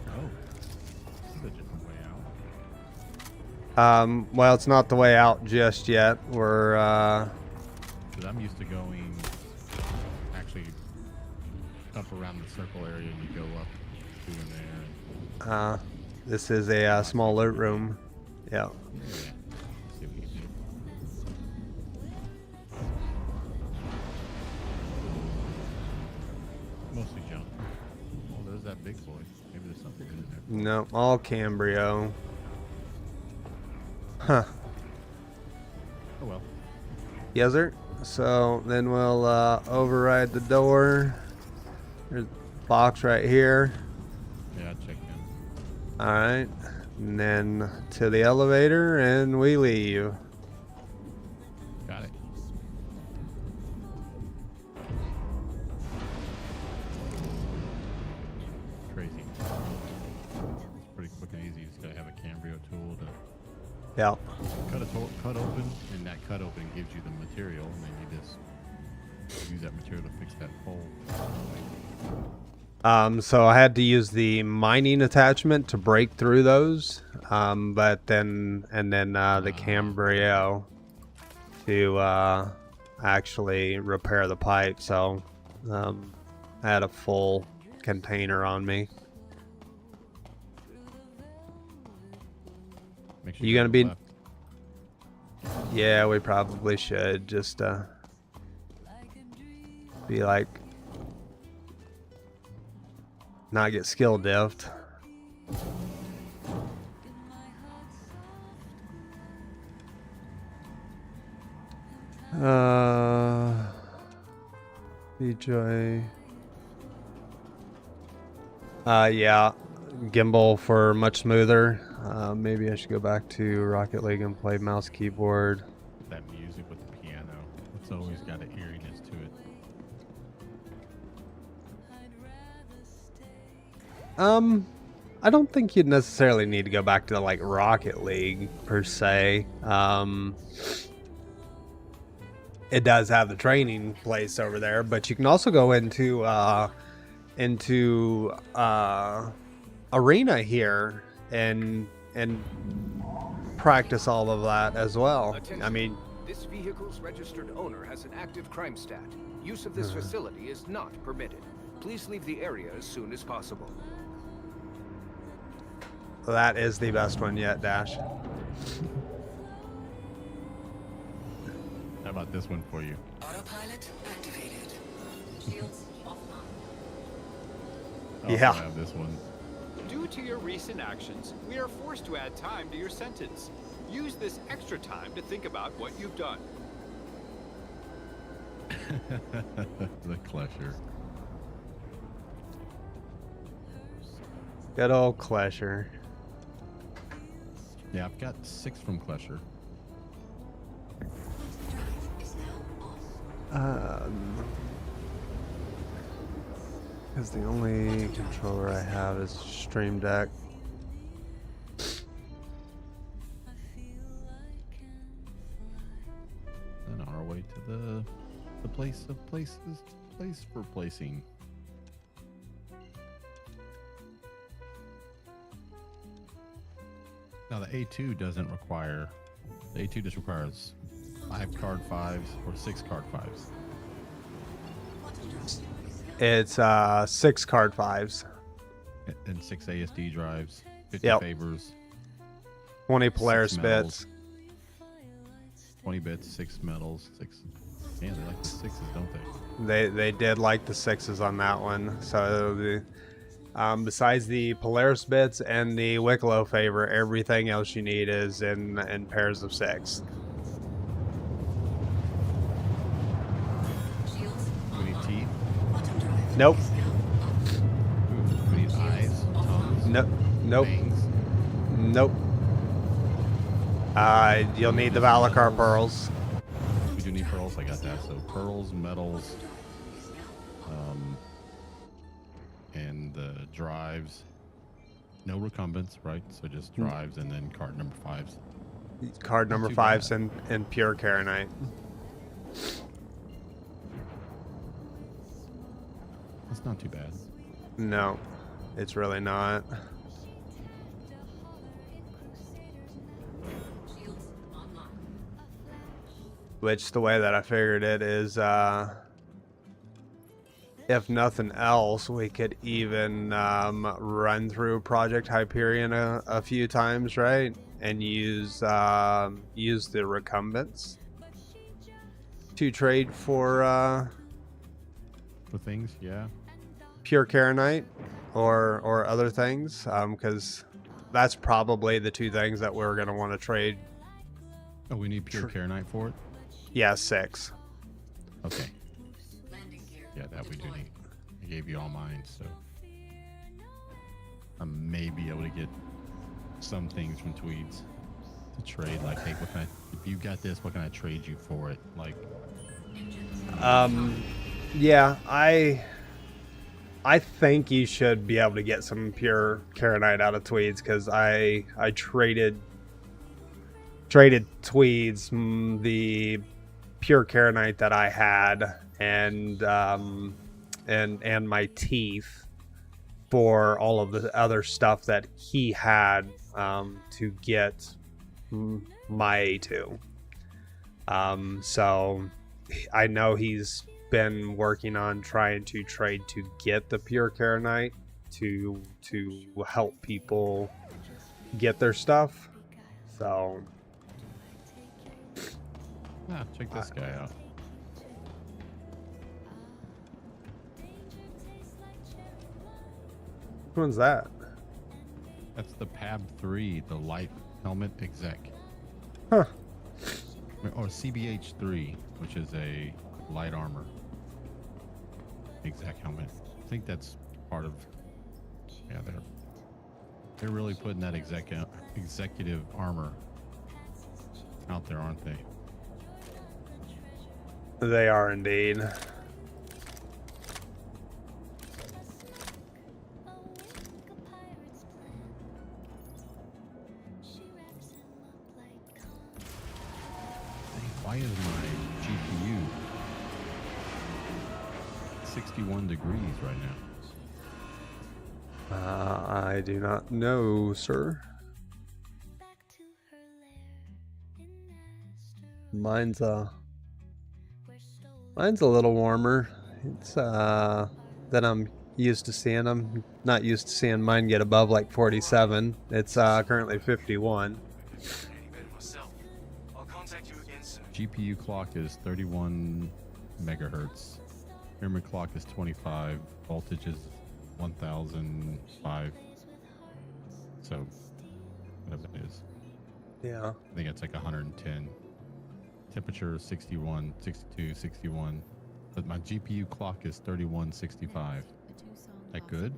Oh, this is a different way out. Well, it's not the way out just yet. We're, Because I'm used to going actually up around the circle area and you go up through in there. this is a small loot room. Yeah. Yeah. See what we can do. Mostly junk. Oh, there's that big boy. Maybe there's something in there. No, all Cambrio. Huh. Oh well. Yes, sir. So then we'll override the door. There's a box right here. Yeah, I checked in. Alright. And then to the elevator and we leave. Got it. Crazy. It's pretty quick and easy. You just gotta have a Cambrio tool to Yeah. cut open, and that cut open gives you the material, and then you just use that material to fix that hole. So I had to use the mining attachment to break through those, but then the Cambrio to actually repair the pipe. So I had a full container on me. Make sure You gonna be? left. Yeah, we probably should just be like. Not get skill diffed. DJ. Yeah, gimbal for much smoother. Maybe I should go back to Rocket League and play mouse keyboard. That music with the piano. It's always got an eeriness to it. I don't think you'd necessarily need to go back to like Rocket League per se. It does have the training place over there, but you can also go into arena here and practice all of that as well. Attention. I mean, This vehicle's registered owner has an active crime stat. Use of this facility is not permitted. Please leave the area as soon as possible. that is the best one yet, Dash. How about this one for you? Autopilot activated. Shields offline. I also Yeah. have this one. Due to your recent actions, we are forced to add time to your sentence. Use this extra time to think about what you've done. The Clasher. Good old Clasher. Yeah, I've got 6 from Clasher. Because the only controller I have is Stream Deck. And on our way to the place of places, place for placing. Now the A2 doesn't require. The A2 just requires 5 card 5s or 6 card 5s. It's 6 card 5s. And 6 ASD drives, 50 Yep. favors, 20 Polaris 6 medals, bits. 20 bits, 6 medals, 6. Yeah, they like the 6s, don't they? They did like the 6s on that one. So the besides the Polaris bits and the Wicklow favor, everything else you need is in pairs of 6. We need teeth. Nope. We need eyes, tongues. Nope. Nope. Fangs. Nope. You'll need the Valacar pearls. We do need pearls. I got that. So pearls, metals, and the drives. No recumbents, right? So just drives and then card number 5s. Card number too 5s bad. and pure Karenite. That's not too bad. No, it's really not. Which the way that I figured it is, if nothing else, we could even run through Project Hyperion a few times, right? And use the recumbents to trade for things, yeah. Pure Karenite or other things, because that's probably the two things that we're gonna want to trade. Oh, we need Pure Karenite for it? Yeah, 6. Okay. Yeah, that we do need. I gave you all mine, so I may be able to get some things from Tweeds to trade. Like, hey, what can if you got this, what can I trade you for it? Like, yeah, I think you should be able to get some Pure Karenite out of Tweeds, because I traded Tweeds the Pure Karenite that I had and my teeth for all of the other stuff that he had to get my A2. So I know he's been working on trying to trade to get the Pure Karenite to help people get their stuff. So check this guy out. Which one's that? That's the PAB 3, the light helmet exec. Huh. Or CBH 3, which is a light armor exec helmet. I think that's part of. Yeah, they're really putting that executive armor out there, aren't they? They are indeed. Why is my GPU 61 degrees right now? I do not know, sir. Mine's a little warmer. It's than I'm used to seeing. I'm not used to seeing mine get above like 47. It's currently 51. GPU clock is 31 megahertz. Memory clock is 25. Voltage is 1005. So whatever it is. Yeah. I think it's like 110. Temperature is 61, 62, 61. But my GPU clock is 3165. That good?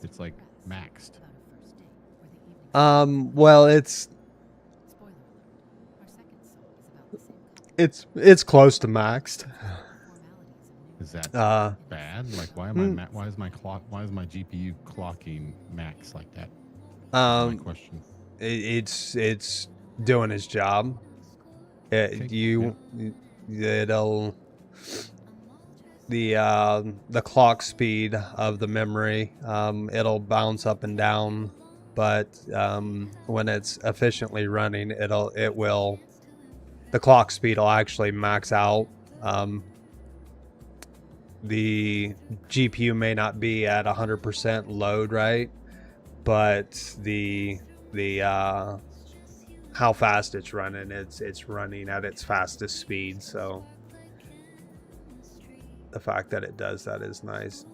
It's like maxed. Well, it's close to maxed. Is that bad? Like, why is my GPU clocking max like that? My question. It's doing his job. The clock speed of the memory, it'll bounce up and down, but when it's efficiently running, the clock speed will actually max out. The GPU may not be at 100% load, right? But the how fast it's running, it's running at its fastest speed. So the fact that it does that is nice.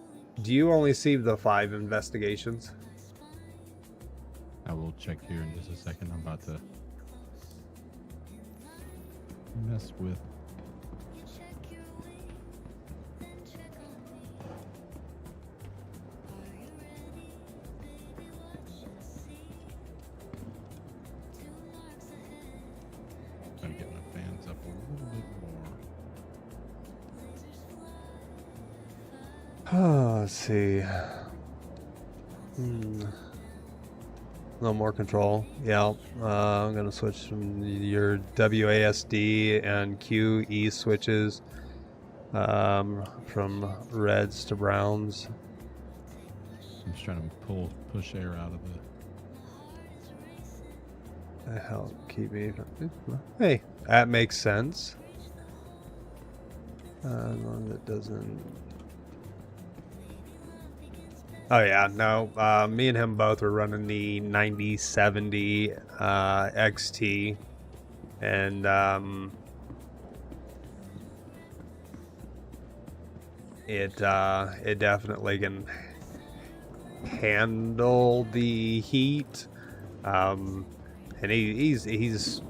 Do you only see the 5 investigations? I will check here in just a second. I'm about to mess with. Trying to get my fans up a little bit more. Let's see. A little more control. Yeah. I'm going to switch from your WASD and QE switches from reds to browns. I'm just trying to push air out of The hell keep me. Hey, that makes sense. As long as it doesn't. Oh yeah, no. Me and him both were running the 9070 XT, and it definitely can handle the heat. And he's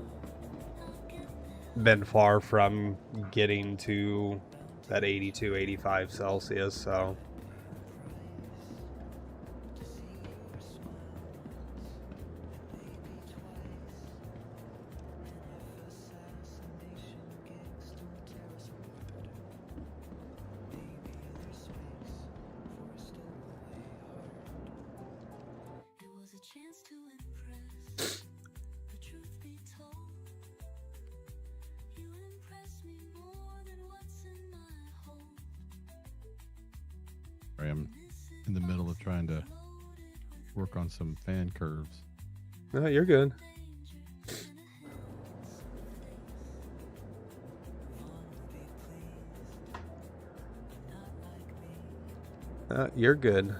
been far from getting to that 82, 85 Celsius, so. I'm in the middle of trying to work on some fan curves. No, you're good. You're good.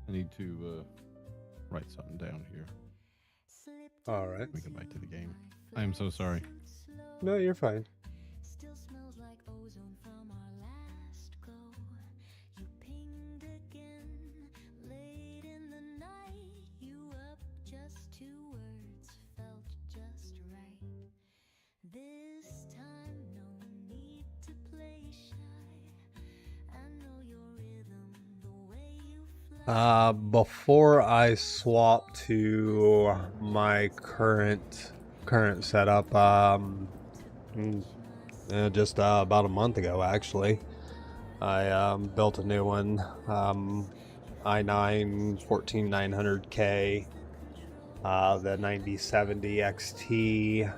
I need to write something down here. All right. Let me go back to the game. I am so sorry. No, you're fine. Still smells like ozone from our last go. You pinged again late in the night. You up just 2 words felt just right. This time no need to play shy. I know your rhythm, the way you fly. Before I swap to my current setup, just about a month ago, actually, I built a new one, i9 14900K, the 9070 XT,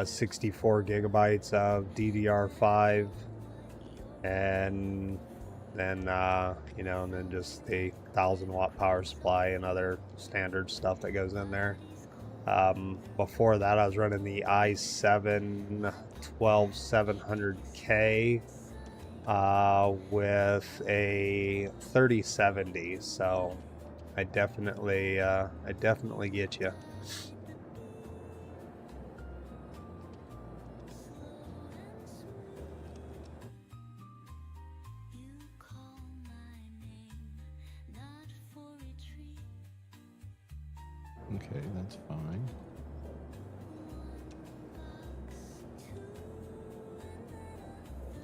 64 gigabytes of DDR5, and then and then just the 1000-watt power supply and other standard stuff that goes in there. Before that, I was running the i7 12700K with a 3070, so I definitely get you. Okay, that's fine.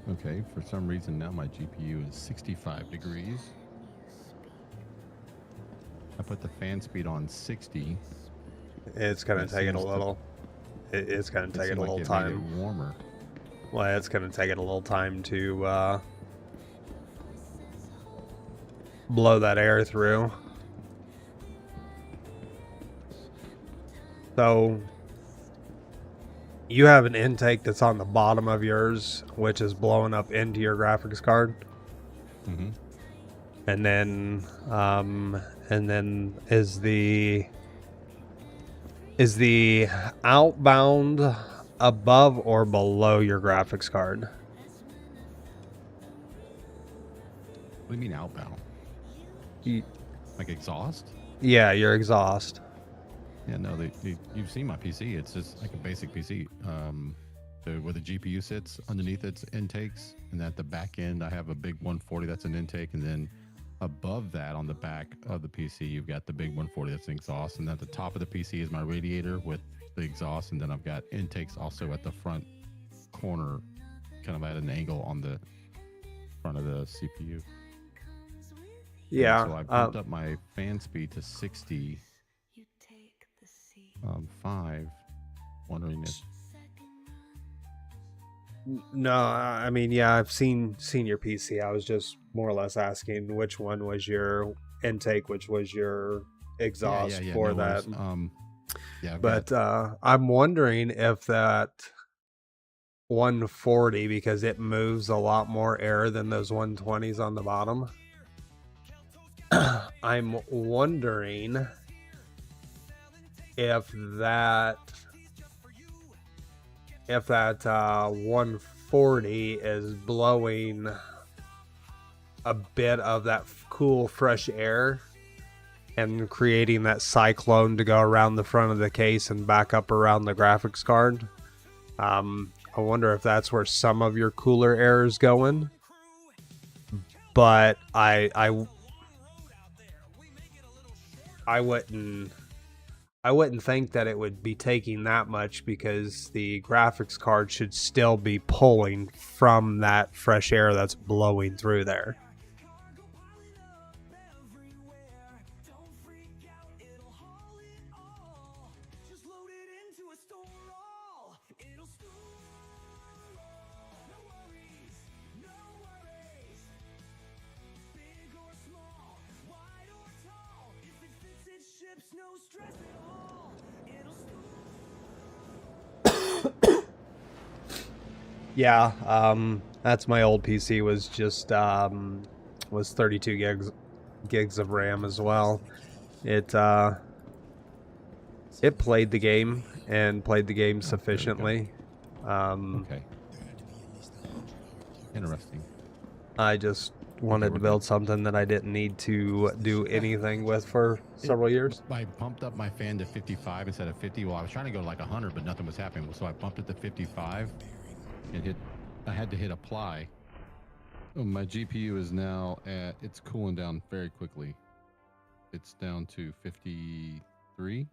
Okay, for some reason now my GPU is 65 degrees. I put the fan speed on 60. It's gonna take it a little. It's gonna take it a little time. Warmer. Well, it's gonna take it a little time to blow that air through. So you have an intake that's on the bottom of yours, which is blowing up into your graphics card. Mm-hmm. And then is the outbound above or below your graphics card? What do you mean outbound? Like exhaust? Yeah, your exhaust. Yeah, no, you've seen my PC. It's just like a basic PC. Where the GPU sits underneath its intakes, and at the back end, I have a big 140 that's an intake, and then above that on the back of the PC, you've got the big 140 that's an exhaust, and at the top of the PC is my radiator with the exhaust, and then I've got intakes also at the front corner, kind of at an angle on the front of the CPU. Yeah. And so I bumped up my fan speed to 60. 5. Wondering if. No, I mean, yeah, I've seen your PC. I was just more or less asking which one was your intake, which was your exhaust for no that. worries. Yeah, but I'm wondering if that 140, because it moves a lot more air than those 120s on the bottom. I'm wondering if that 140 is blowing a bit of that cool fresh air and creating that cyclone to go around the front of the case and back up around the graphics card. I wonder if that's where some of your cooler air is going. But I wouldn't think that it would be taking that much, because the graphics card should still be pulling from that fresh air that's blowing through there. Yeah, that's my old PC. Was just was 32 gigs of RAM as well. It played the game and played the game sufficiently. Okay. Interesting. I just wanted to build something that I didn't need to do anything with for several years. I bumped up my fan to 55 instead of 50. Well, I was trying to go to like 100, but nothing was happening. So I bumped it to 55 and I had to hit apply. Oh, my GPU is now it's cooling down very quickly. It's down to 53.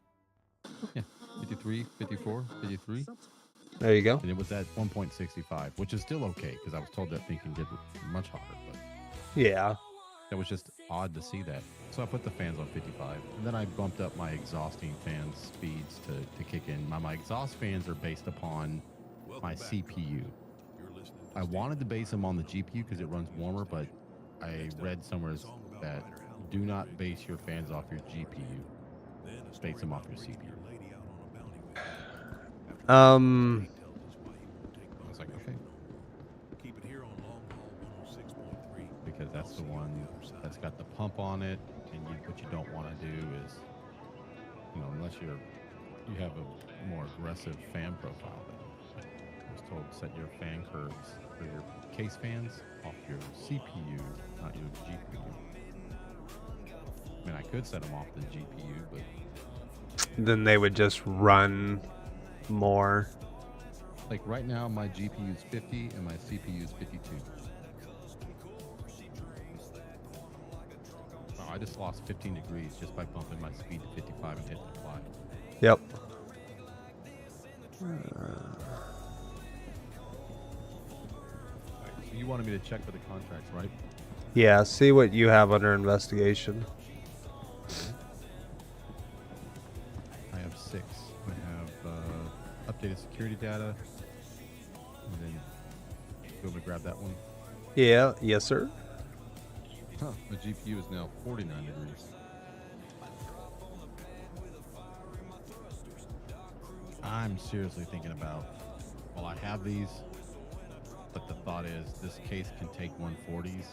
Yeah, 53, 54, 53. There you go. And it was at 1.65, which is still okay, because I was told that thing can get much hotter. But yeah, that was just odd to see that. So I put the fans on 55, and then I bumped up my exhausting fan speeds to kick in. My exhaust fans are based upon my CPU. I wanted to base them on the GPU because it runs warmer, but I read somewhere that do not base your fans off your GPU. Base them off your CPU. I was like, okay. Because that's the one that's got the pump on it, and what you don't want to do is, unless you have a more aggressive fan profile. I was told set your fan curves for your case fans off your CPU, not your GPU. I mean, I could set them off the GPU, but then they would just run more. Like right now, my GPU is 50 and my CPU is 52. Oh, I just lost 15 degrees just by bumping my speed to 55 and hitting apply. Yep. So you wanted me to check for the contracts, right? Yeah, see what you have under investigation. I have 6. I have updated security data. And then you want me to grab that one? Yeah, yes, sir. Huh, my GPU is now 49 degrees. I'm seriously thinking about, well, I have these, but the thought is this case can take 140s.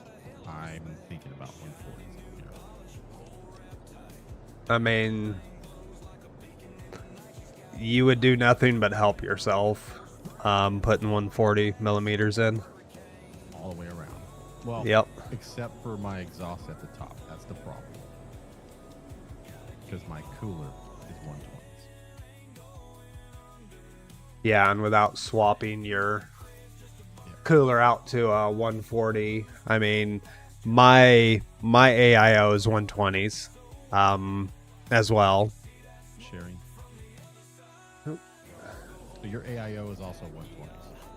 I'm thinking about 140s here. I mean, you would do nothing but help yourself putting 140 millimeters in. All the way around. Well, yep. Except for my exhaust at the top. That's the problem. Because my cooler is 120s. Yeah, and without swapping your cooler out to a 140, I mean, my AIO is 120s as well. Sharing. So your AIO is also 120s.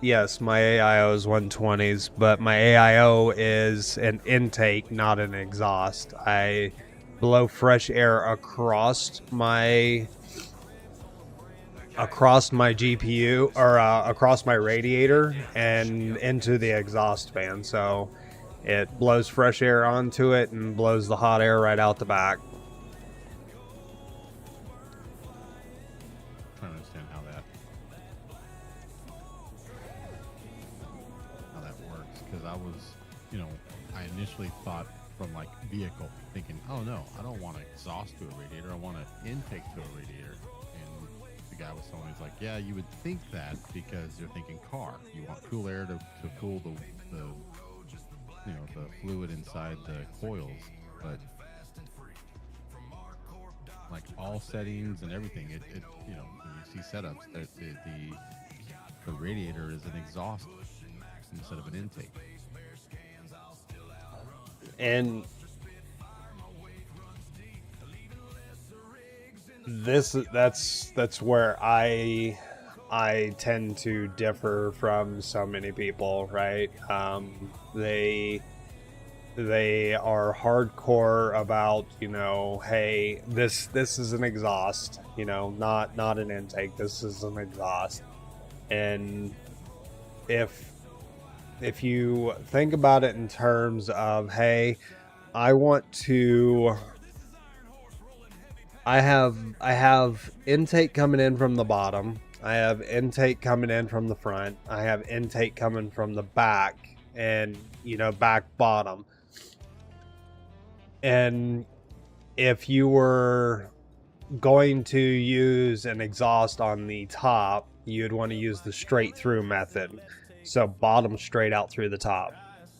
Yes, my AIO is 120s, but my AIO is an intake, not an exhaust. I blow fresh air across my GPU, or across my radiator and into the exhaust fan. So it blows fresh air onto it and blows the hot air right out the back. Trying to understand how that works, because I was, I initially thought from like vehicle, thinking, oh no, I don't want an exhaust to a radiator, I want an intake to a radiator. And the guy was telling me, he's like, yeah, you would think that because you're thinking car, you want cool air to cool the fluid inside the coils, but like all settings and everything, it when you see setups, the radiator is an exhaust instead of an intake. And that's where I tend to differ from so many people, right? They are hardcore about, hey, this is an exhaust, not an intake. This is an exhaust. And if you think about it in terms of, hey, I have intake coming in from the bottom, I have intake coming in from the front, I have intake coming from the back, and back bottom. And if you were going to use an exhaust on the top, you'd want to use the straight through method. So bottom straight out through the top.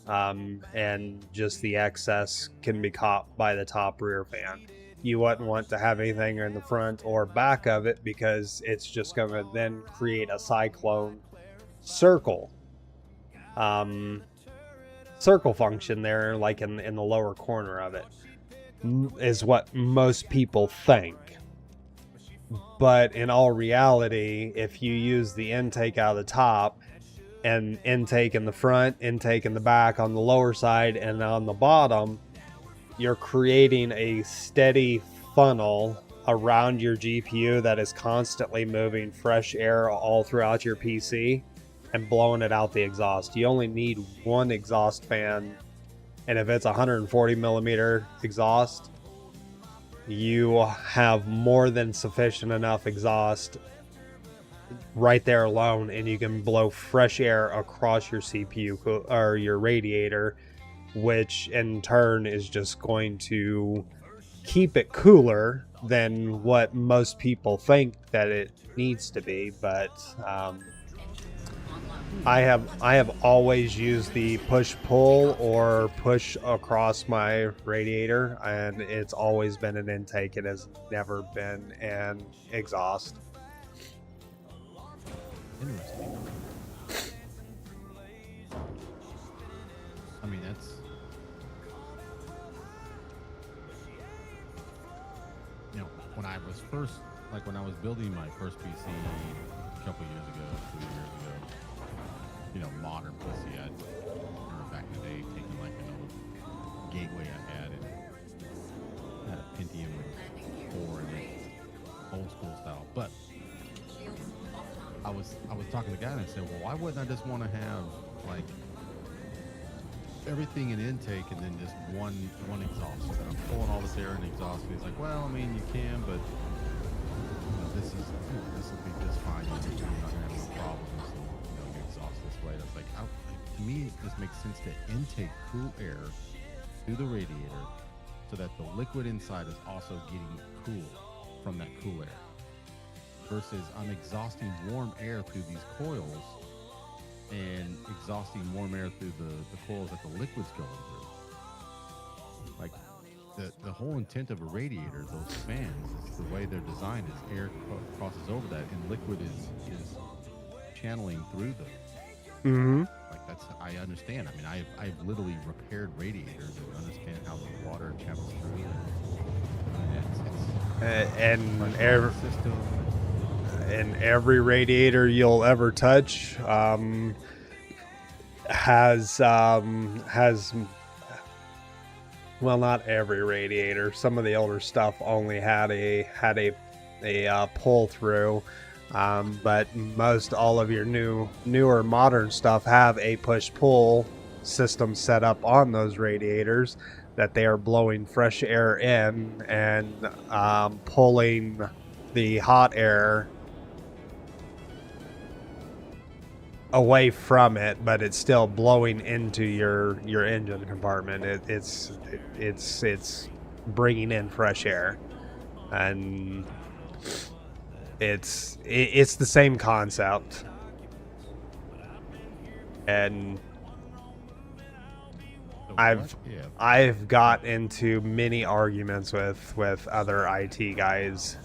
And just the excess can be caught by the top rear fan. You wouldn't want to have anything in the front or back of it, because it's just going to then create a cyclone circle. Circle function there, like in the lower corner of it, is what most people think. But in all reality, if you use the intake out of the top and intake in the front, intake in the back, on the lower side and on the bottom, you're creating a steady funnel around your GPU that is constantly moving fresh air all throughout your PC and blowing it out the exhaust. You only need one exhaust fan, and if it's 140 millimeter exhaust, you have more than sufficient enough exhaust right there alone, and you can blow fresh air across your CPU or your radiator, which in turn is just going to keep it cooler than what most people think that it needs to be. But I have always used the push-pull or push across my radiator, and it's always been an intake. It has never been an exhaust. Interesting. I mean, that's... when I was first, like when I was building my first PC a couple years ago, 2 years ago, modern PC, I remember back in the day taking like an old gateway I had and had a Pentium 4 and old school style. But I was talking to the guy and I said, well, why wouldn't I just want to have like everything in intake and then just one exhaust? So I'm pulling all this air in the exhaust, and he's like, well, I mean, you can, but this will be just fine. You're not gonna have no problems. You exhaust this way. That's like, to me, it just makes sense to intake cool air through the radiator so that the liquid inside is also getting cool from that cool air. Versus I'm exhausting warm air through these coils and exhausting warm air through the coils that the liquid's going through. Like the whole intent of a radiator, those fans, is the way they're designed is air crosses over that and liquid is channeling through them. Mm-hmm. Like I understand. I mean, I've literally repaired radiators and understand how the water channels through. And air system. and every radiator you'll ever touch has well, not every radiator. Some of the older stuff only had a pull through, but most all of your newer modern stuff have a push pull system set up on those radiators that they are blowing fresh air in and pulling the hot air away from it, but it's still blowing into your engine compartment. It's bringing in fresh air, and it's the same concept. And I've got into many arguments with other IT guys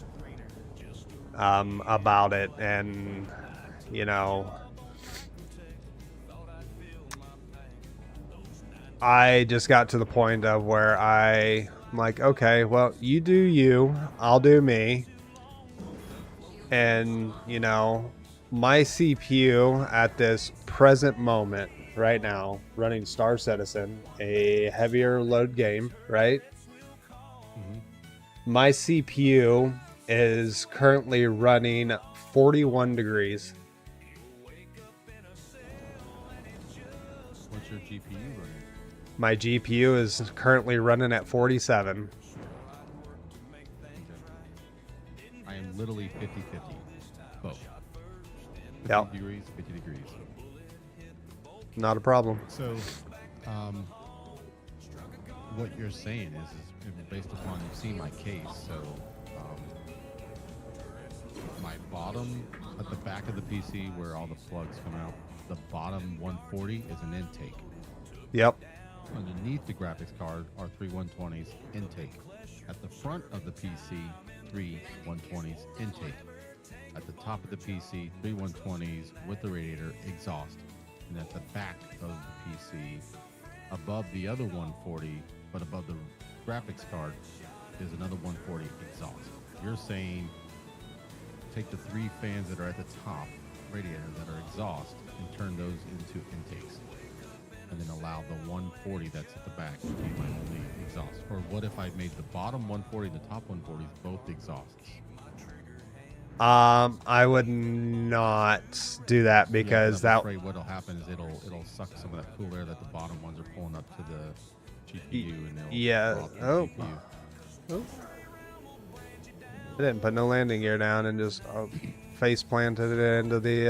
about it, and you know, I just got to the point of where I'm like, okay, well, you do you, I'll do me. And, you know, my CPU at this present moment, right now, running Star Citizen, a heavier load game, right? Mm-hmm. My CPU is currently running 41 degrees. What's your GPU running? My GPU is currently running at 47. I am literally 50-50. Both. 50 degrees, 50 degrees. Not a problem. So, what you're saying is based upon, you've seen my case, so my bottom, at the back of the PC where all the plugs come out, the bottom 140 is an intake. Yep. Underneath the graphics card are 3 120s intake. At the front of the PC, 3 120s intake. At the top of the PC, 3 120s with the radiator exhaust. And at the back of the PC, above the other 140, but above the graphics card, is another 140 exhaust. You're saying take the 3 fans that are at the top, radiator that are exhaust, and turn those into intakes. And then allow the 140 that's at the back to be my only exhaust. Or what if I made the bottom 140 and the top 140s both exhausts? I would not do that because I'm afraid what'll happen is it'll suck some of that cool air that the bottom ones are pulling up to the GPU, and they'll drop the GPU. Oh. I didn't put no landing gear down and just face planted it into the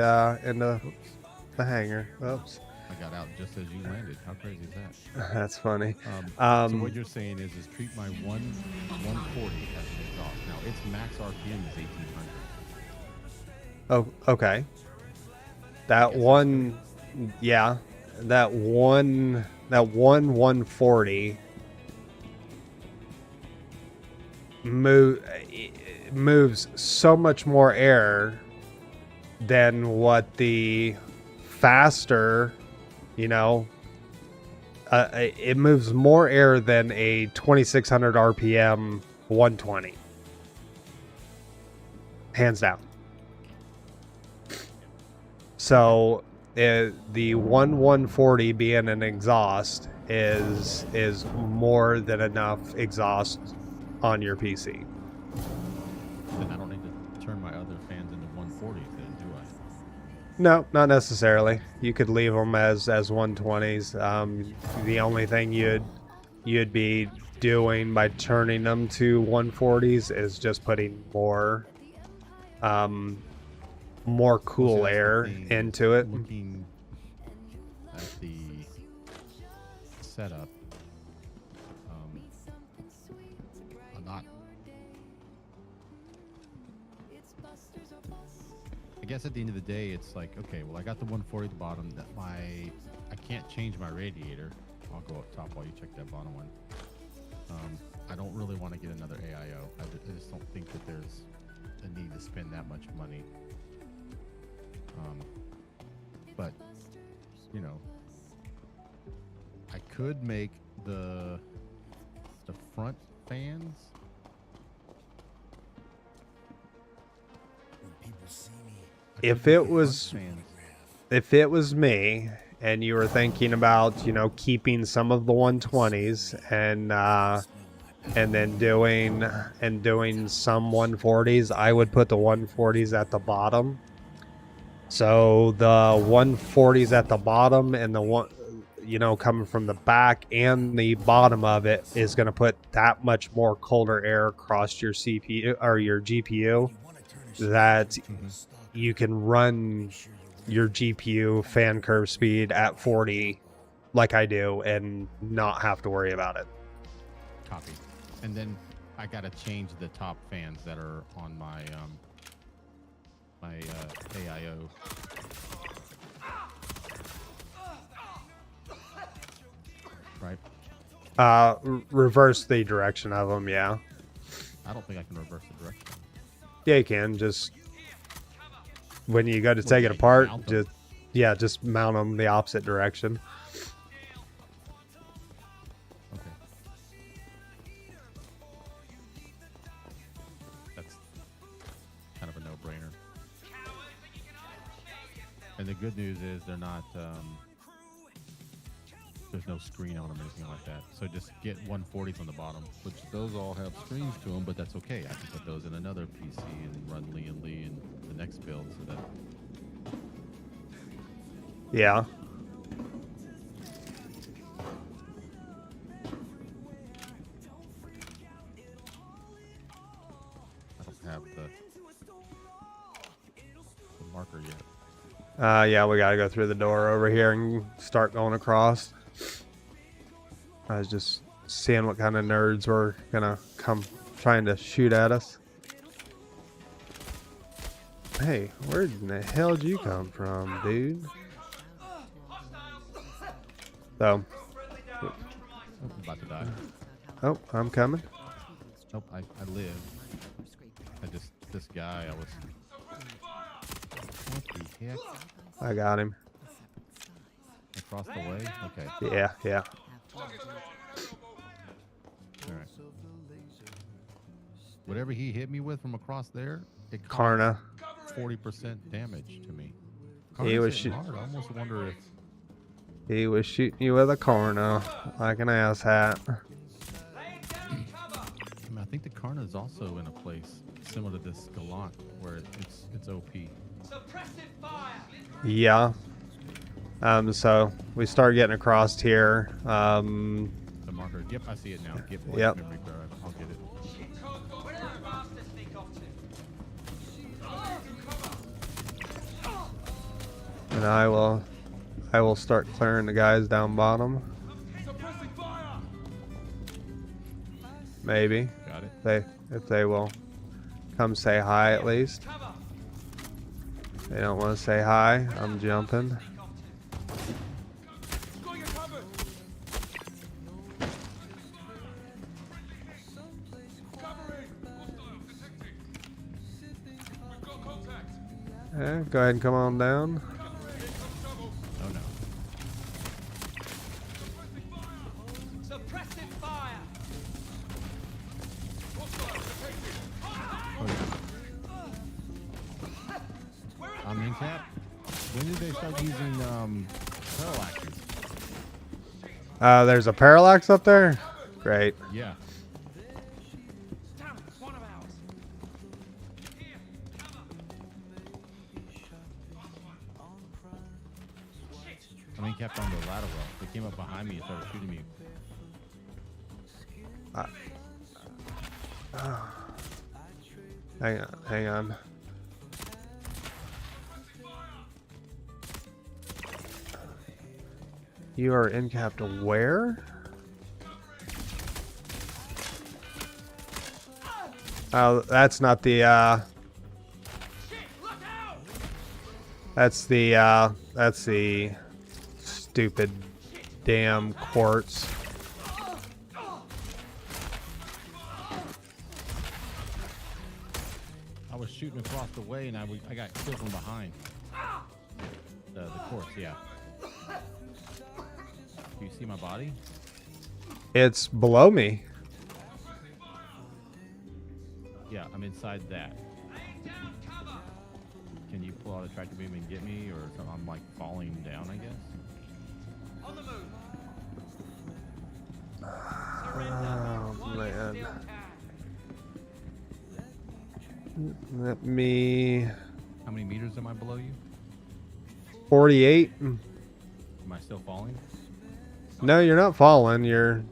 hangar. Oops. I got out just as you landed. How crazy is that? That's funny. So what you're saying is treat my 140 as an exhaust. Now its max RPM is 1800. Oh, okay. That one, yeah, that one 140 moves so much more air than what the faster, you know, it moves more air than a 2600 RPM 120. Hands down. So the 140 being an exhaust is more than enough exhaust on your PC. Then I don't need to turn my other fans into 140s then, do I? No, not necessarily. You could leave them as 120s. The only thing you'd be doing by turning them to 140s is just putting more cool air into it. Looking at the setup, I'm not. I guess at the end of the day, it's like, okay, well, I got the 140 at the bottom. I can't change my radiator. I'll go up top while you check that bottom one. I don't really want to get another AIO. I just don't think that there's a need to spend that much money. But you know, I could make the front fans. When people if it was me and you were thinking about, you know, keeping some of the 120s and then doing some 140s, I would put the 140s at the bottom. So the 140s at the bottom and the one, you know, coming from the back and the bottom of it is going to put that much more colder air across your CPU or your GPU that you can run your GPU fan curve speed at 40 like I do and not have to worry about it. Copy. And then I got to change the top fans that are on my AIO. Right. Reverse the direction of them, yeah. I don't think I can reverse the direction. Yeah, you can. Just when you go to take it apart, just mount them the opposite direction. Okay. That's kind of a no-brainer. And the good news is they're not. There's no screen on them or anything like that. So just get 140s on the bottom, which those all have screens to them, but that's okay. I can put those in another PC and run Lee and Lee in the next build so that. Yeah. I don't have the marker yet. Yeah, we gotta go through the door over here and start going across. I was just seeing what kind of nerds were gonna come trying to shoot at us. Hey, where in the hell did you come from, dude? So. I'm about to die. Oh, I'm coming. Nope, I live. This guy, I was. What the heck? I got him. Across the way? Okay. Yeah. Alright. Whatever he hit me with from across there, it Karna. 40% damage to me. He was shooting hard. I almost wonder if he was shooting you with a Karna like an asshat. I think the Karna is also in a place similar to this Gallant where it's OP. Yeah. So we start getting across here. The marker. Yep, I see it now. Yep. Memory card. I'll get it. And I will start clearing the guys down bottom. Maybe. Got it. If they will come say hi at least. They don't want to say hi. I'm jumping. Yeah, go ahead and come on down. Oh no. I'm in cap. When did they start using parallaxes? There's a parallax up there? Great. Yeah. I mean, kept on the lateral. They came up behind me and started shooting me. Hang on. You are in cap to where? Oh, that's not the, that's the stupid damn quartz. I was shooting across the way and I got killed from behind. The quartz, yeah. Do you see my body? It's below me. Yeah, I'm inside that. you pull out a tractor beam and get me, or something, I'm like falling down, I guess. On the move. Oh man. Let me. How many meters am I below you? 48. Am I still falling? No, you're not falling. You're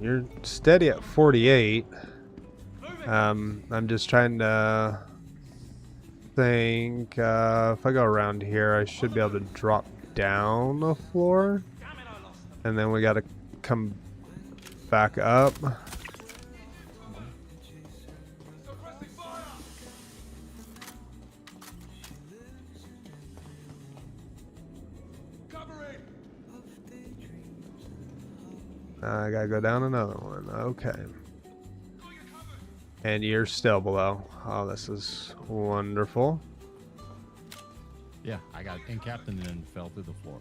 steady at 48. I'm just trying to think. If I go around here, I should be able to drop down the floor, and then we got to come back up. I gotta go down another one. Okay. And you're still below. Oh, this is wonderful. Yeah, I got encapped and then fell through the floor.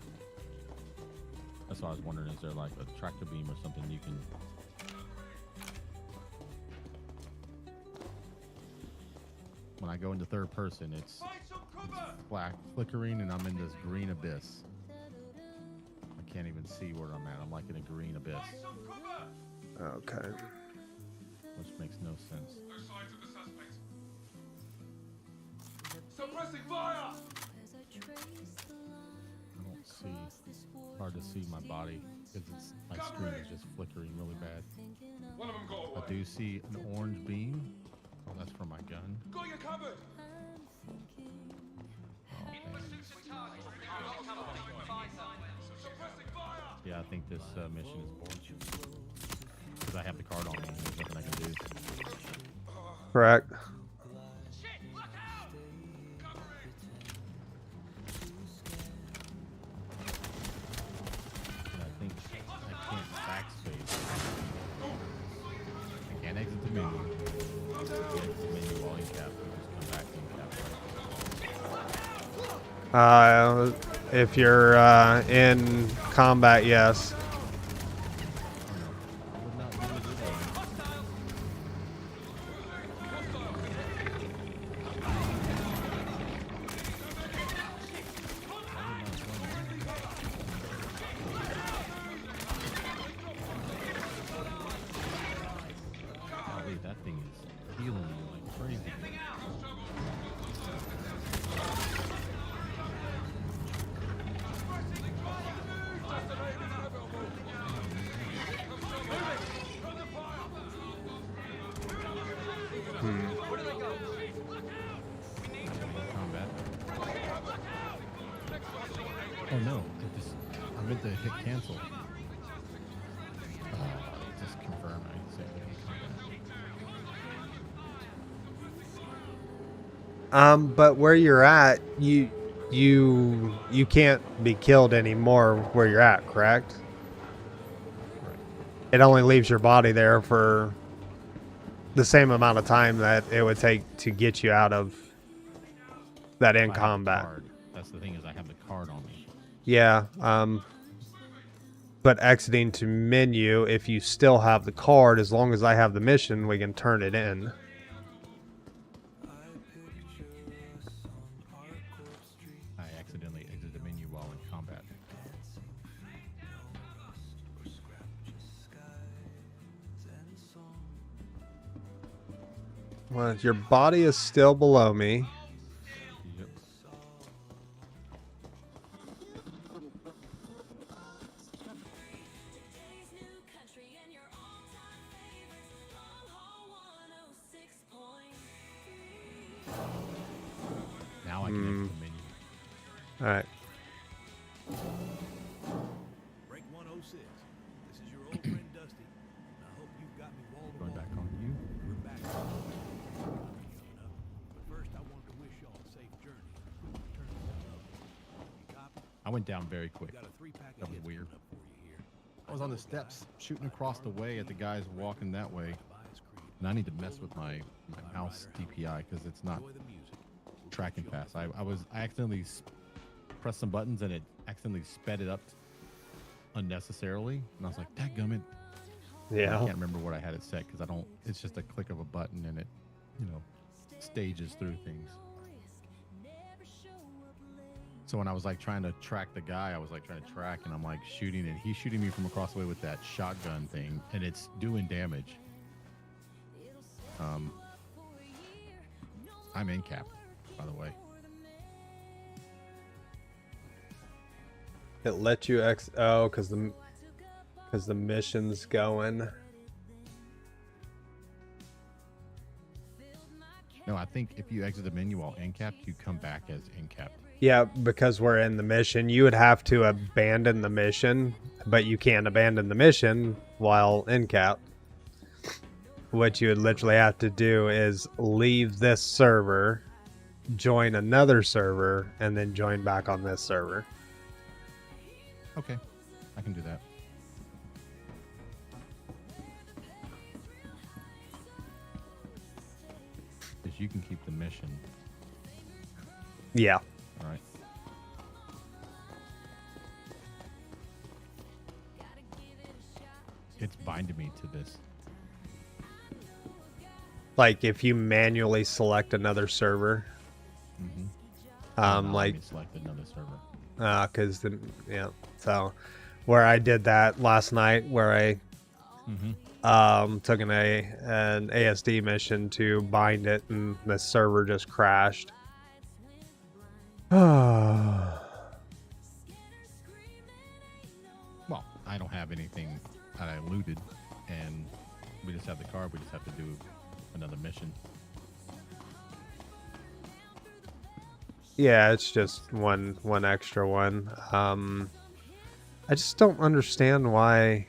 That's why I was wondering, is there like a tractor beam or something you can... When I go into third person, it's black flickering and I'm in this green abyss. I can't even see where I'm at. I'm like in a green abyss. Okay. Which makes no sense. No signs of the suspects. Suppressing fire! I don't see. It's hard to see my body because my screen is just flickering really bad. One of them got away. I do see an orange beam. Oh, that's from my gun. Got you covered! Oh, man. Yeah, I think this mission is boring. Because I have the card on me and there's nothing I can do. Correct. And I think I can't backspace. I can't exit the menu. I can't exit the menu while in cap. Just come back in cap. If you're in combat, yes. Golly, that thing is healing me like crazy. Combat. Oh no, I meant to hit cancel. Just confirm I saved it in combat. But where you're at, you can't be killed anymore where you're at, correct? Right. It only leaves your body there for the same amount of time that it would take to get you out of that in combat. That's the thing, is I have the card on me. Yeah, but exiting to menu, if you still have the card, as long as I have the mission, we can turn it in. I accidentally exited the menu while in combat. Well, your body is still below me. Yep. Now I can exit the menu. All right. Break 106. This is your old friend Dusty. I hope you've got me wall to Going wall. back on you. We're back. But first, I wanted to wish y'all a safe journey. Return to the road. You copy? I went down very quick. Got a 3-pack That of was hits weird. coming up for you here. I was on the steps shooting across the way at the guys walking that way. And I need to mess with my mouse DPI because it's not tracking fast. I accidentally pressed some buttons and it accidentally sped it up unnecessarily. And I was like, dadgummit. Yeah. I can't remember what I had it set because it's just a click of a button and it, stages through things. So when I was like trying to track the guy, I was like trying to track, and I'm like shooting, and he's shooting me from across the way with that shotgun thing, and it's doing damage. I'm in cap, by the way. It let you because the mission's going. No, I think if you exit the menu while in capped, you come back as in capped. Yeah, because we're in the mission, you would have to abandon the mission, but you can't abandon the mission while in cap. What you would literally have to do is leave this server, join another server, and then join back on this server. Okay, I can do that. Because you can keep the mission. Yeah. All right. It's binding me to this. Like if you manually select another server. Like select another server. Because yeah. So where I did that last night, where I took an ASD mission to bind it, and the server just crashed. Well, I don't have anything that I looted, and we just have the card. We just have to do another mission. Yeah, it's just one extra one. I just don't understand why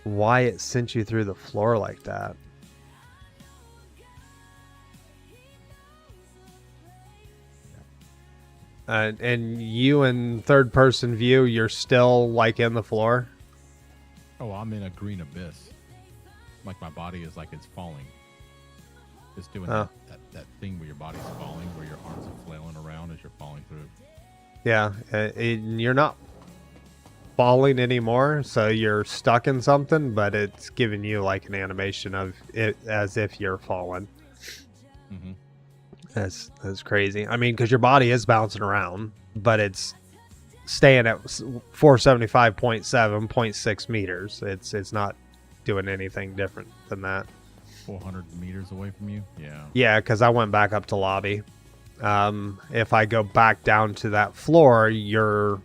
it sent you through the floor like that. And you in third person view, you're still like in the floor? Oh, I'm in a green abyss. Like my body is like it's falling. It's doing that thing where your body's falling, where your arms are flailing around as you're falling through. Yeah, you're not falling anymore, so you're stuck in something, but it's giving you like an animation of it as if you're falling. That's crazy. I mean, because your body is bouncing around, but it's staying at 475.7.6 meters. It's not doing anything different than that. 400 meters away from you? Yeah. Yeah, because I went back up to lobby. If I go back down to that floor, you're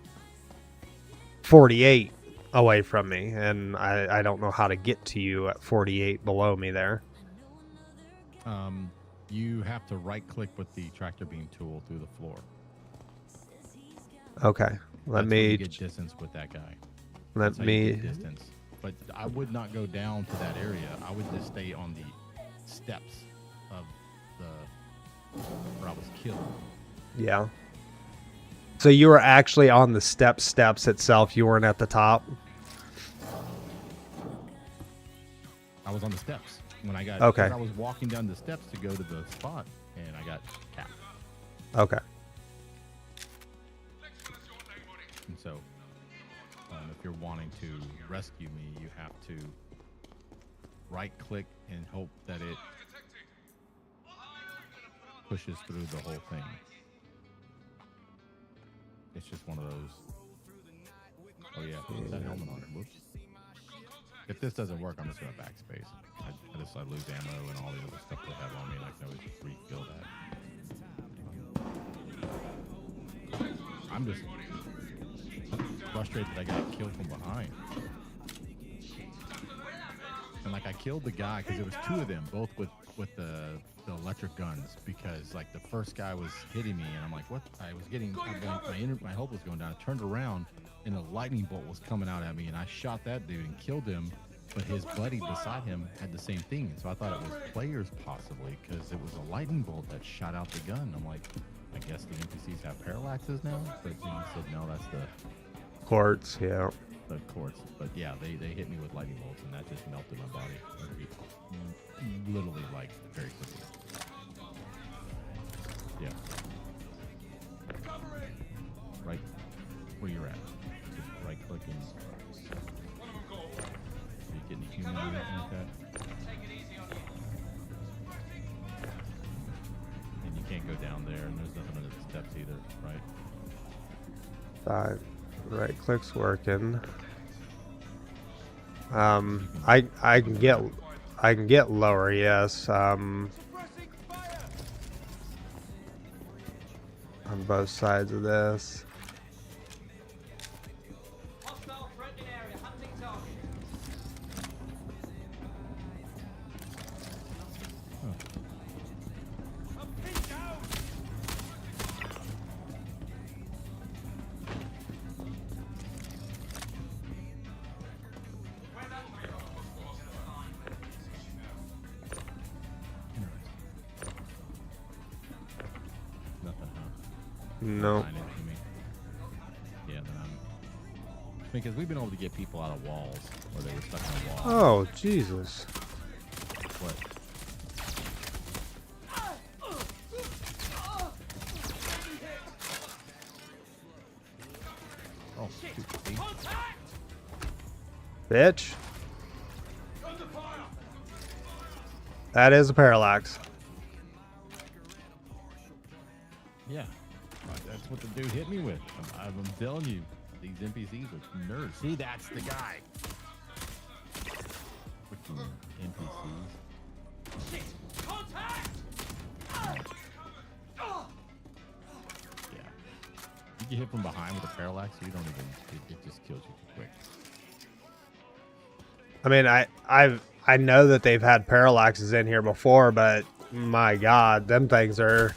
48 away from me, and I don't know how to get to you at 48 below me there. You have to right click with the tractor beam tool through the floor. Okay, let me get distance with that guy. Let me distance. But I would not go down to that area. I would just stay on the steps of where I was killed. Yeah. So you were actually on the steps itself. You weren't at the top. I was on the steps when I got. Okay. I was walking down the steps to go to the spot, and I got capped. Okay. And so, if you're wanting to rescue me, you have to right-click and hope that it pushes through the whole thing. It's just one of those. Oh yeah, put that helmet on. Whoops. If this doesn't work, I'm just gonna backspace. I lose ammo and all the other stuff they have on me, and I can always just refill that. I'm just frustrated that I got killed from behind. And like I killed the guy because there was two of them, both with the electric guns, because like the first guy was hitting me and I'm like, what? I was getting my health was going down. I turned around and a lightning bolt was coming out at me, and I shot that dude and killed him, but his buddy beside him had the same thing. And so I thought it was players possibly, because it was a lightning bolt that shot out the gun. I'm like, I guess the NPCs have parallaxes now, but then he said no, that's the quartz. Yeah, the quartz. But yeah, they hit me with lightning bolts, and that just melted my body. Literally, like, very quickly. Yeah. Right where you're at. Just right click and you getting human or anything like that. And you can't go down there, and there's nothing under the steps either, right? Right click's working. I can get lower, yes. On both sides of this. No. Yeah, then because we've been able to get people out of walls where they were stuck in a wall. Oh, Jesus. What? Oh, shoot. See? Bitch. That is a parallax. Yeah. That's what the dude hit me with. I'm telling you, these NPCs are nerds. See, that's the guy. Freaking NPCs. Contact! Yeah. You get hit from behind with a parallax, you don't even, it just kills you too quick. I mean, I know that they've had parallaxes in here before, but my God, them things are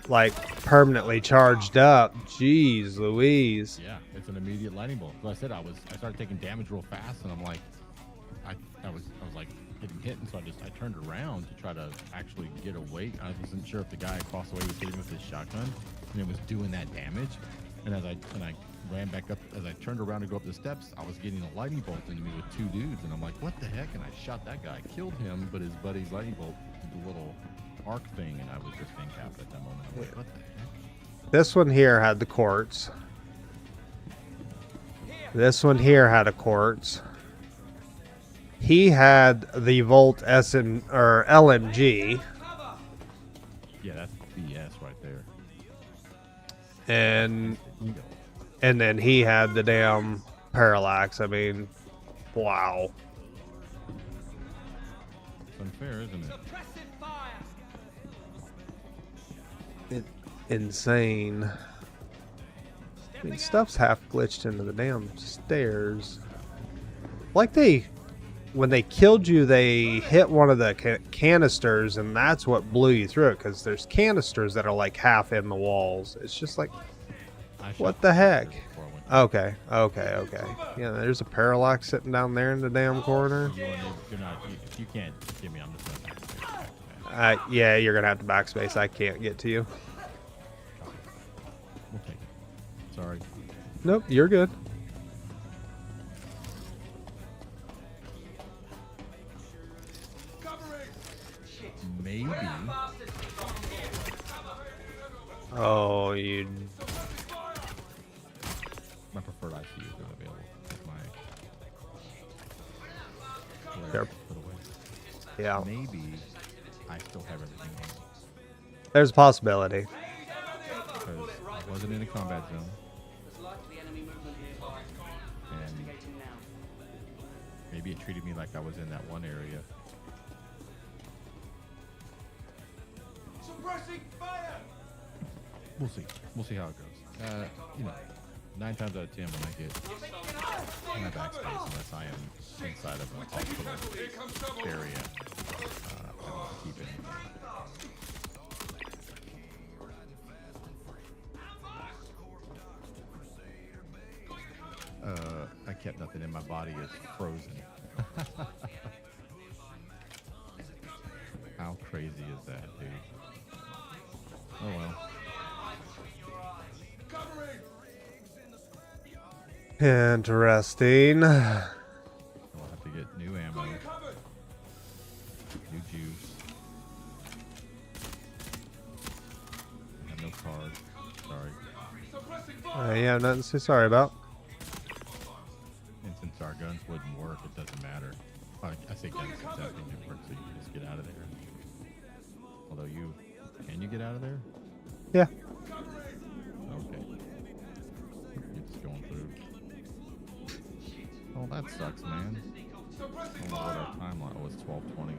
like permanently charged up. Jeez Louise. Yeah, it's an immediate lightning bolt. So I said I started taking damage real fast, and I'm like, I was like getting hit, and so I turned around to try to actually get away. I wasn't sure if the guy across the way was hitting with his shotgun, and it was doing that damage. And as I ran back up, as I turned around to go up the steps, I was getting a lightning bolt into me with two dudes, and I'm like, what the heck? And I shot that guy, killed him, but his buddy's lightning bolt did the little arc thing, and I was just incapped at that moment. I'm like, what the heck? This one here had the quartz. This one here had a quartz. He had the Volt or LMG. Yeah, that's BS right there. And then he had the damn parallax. I mean, wow. It's unfair, isn't it? Insane. I mean, stuff's half glitched into the damn stairs. Like when they killed you, they hit one of the canisters, and that's what blew you through it, because there's canisters that are like half in the walls. It's just like, what the heck? Okay. Yeah, there's a parallax sitting down there in the damn corner. If you can't get me, I'm just going to backspace. Yeah, you're going to have to backspace. I can't get to you. We'll take it. Sorry. Nope, you're good. Maybe. Oh, you. My preferred IC is not available. My There. Yeah. Maybe I still have everything on. There's a possibility. Because I wasn't in a combat zone. And maybe it treated me like I was in that one area. Suppressing fire! We'll see. We'll see how it goes. 9 times out of 10 when I get in my backspace, unless I am inside of a hospital area, I don't keep it. I kept nothing in my body. Is frozen. How crazy is that, dude? Oh well. Interesting. I'll have to get new ammo, new juice. I have no cards. Sorry. Yeah, nothing to say sorry about. And since our guns wouldn't work, it doesn't matter. I say guns since everything didn't work, so you can just get out of there. Although can you get out of there? Yeah. Okay. You're just going through. Oh, that sucks, man. I don't know what our timeline was. 12:20.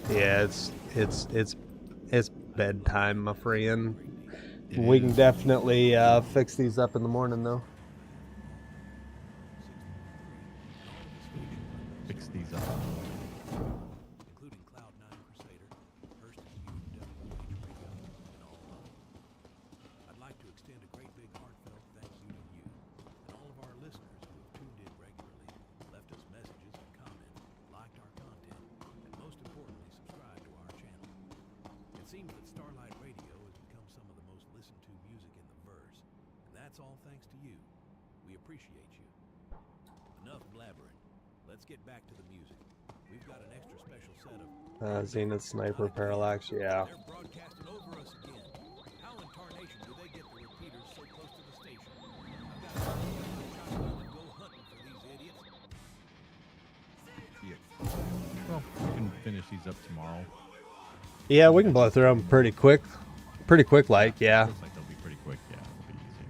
Yeah, it's bedtime, my friend. It We can is. definitely fix these up in the morning, though. Fix these up. Including Cloud9 Crusader, First and UWH Radio, and all others. I'd like to extend a great big heartfelt thank you to you and all of our listeners who have tuned in regularly, left us messages and commented, liked our content, and most importantly, subscribed to our channel. It seems that Starlight Radio has become some of the most listened to music in the verse, and that's all thanks to you. We appreciate you. Enough blabbering. Let's get back to the music. We've got an extra special set of Zenith Sniper Parallax, yeah. they're broadcasting over us again. How in tarnation do they get the repeaters so close to the station? I've got to go hunting for these idiots. Yeah. Well, we can finish these up tomorrow. Yeah, we can blow through them pretty quick. Pretty quick, like, yeah. Looks like they'll be pretty quick. Yeah, it'll be easy.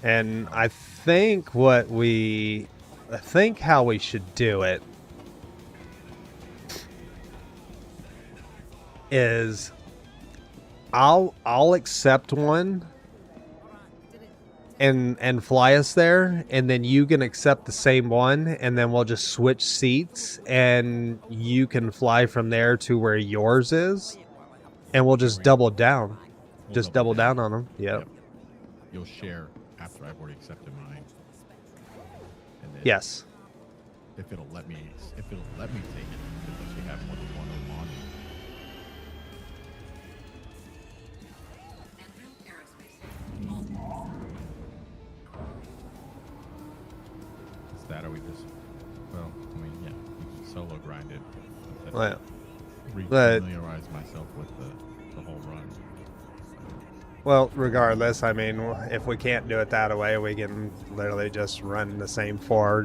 And I think how we should do it is I'll accept one and fly us there, and then you can accept the same one, and then we'll just switch seats, and you can fly from there to where yours is, and we'll just double down. Just double down on them. Yep. You'll share after I've already accepted mine. And then Yes. If it'll let me take it, because you have more than one of them on. Is that, or we just, well, I mean, yeah, we can solo grind it. Well, Familiarize myself with the whole run. Well, regardless, I mean, if we can't do it that way, we can literally just run the same four,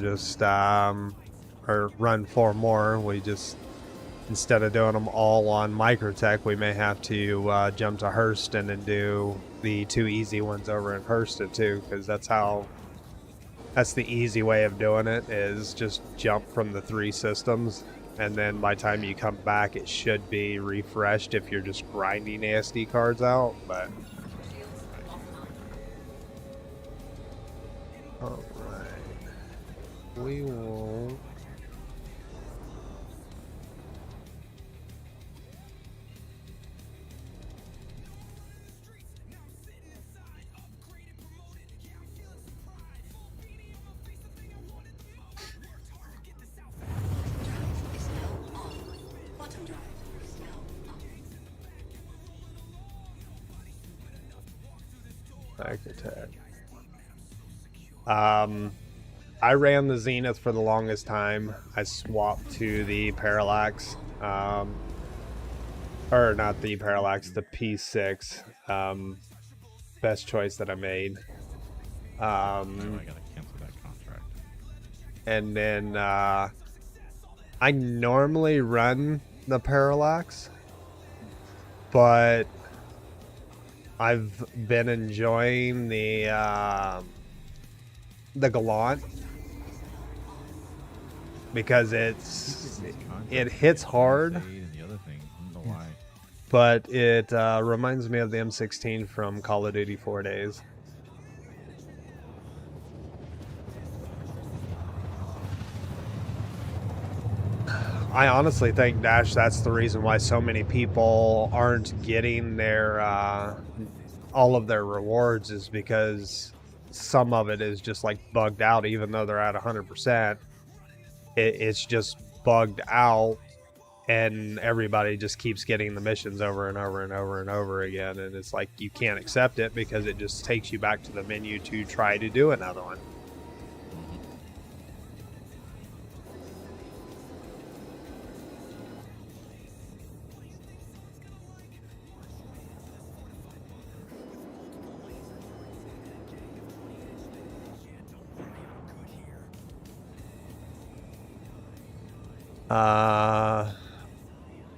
or run four more. We just, instead of doing them all on Microtech, we may have to jump to Hurston and do the two easy ones over in Hurston too, because that's the easy way of doing it, is just jump from the three systems, and then by the time you come back, it should be refreshed if you're just grinding ASD cards out, but... Alright. We will... Back attack. I ran the Zenith for the longest time. I swapped to the Parallax. Or not the Parallax, the P6. Best choice that I made. I gotta cancel that contract. And then I normally run the Parallax, but I've been enjoying the Gallant because it hits hard, but it reminds me of the M16 from Call of Duty 4 days. I honestly think, Dash, that's the reason why so many people aren't getting their all of their rewards, is because some of it is just like bugged out, even though they're at 100%. It's just bugged out, and everybody just keeps getting the missions over and over and over and over again, and it's like you can't accept it because it just takes you back to the menu to try to do another one.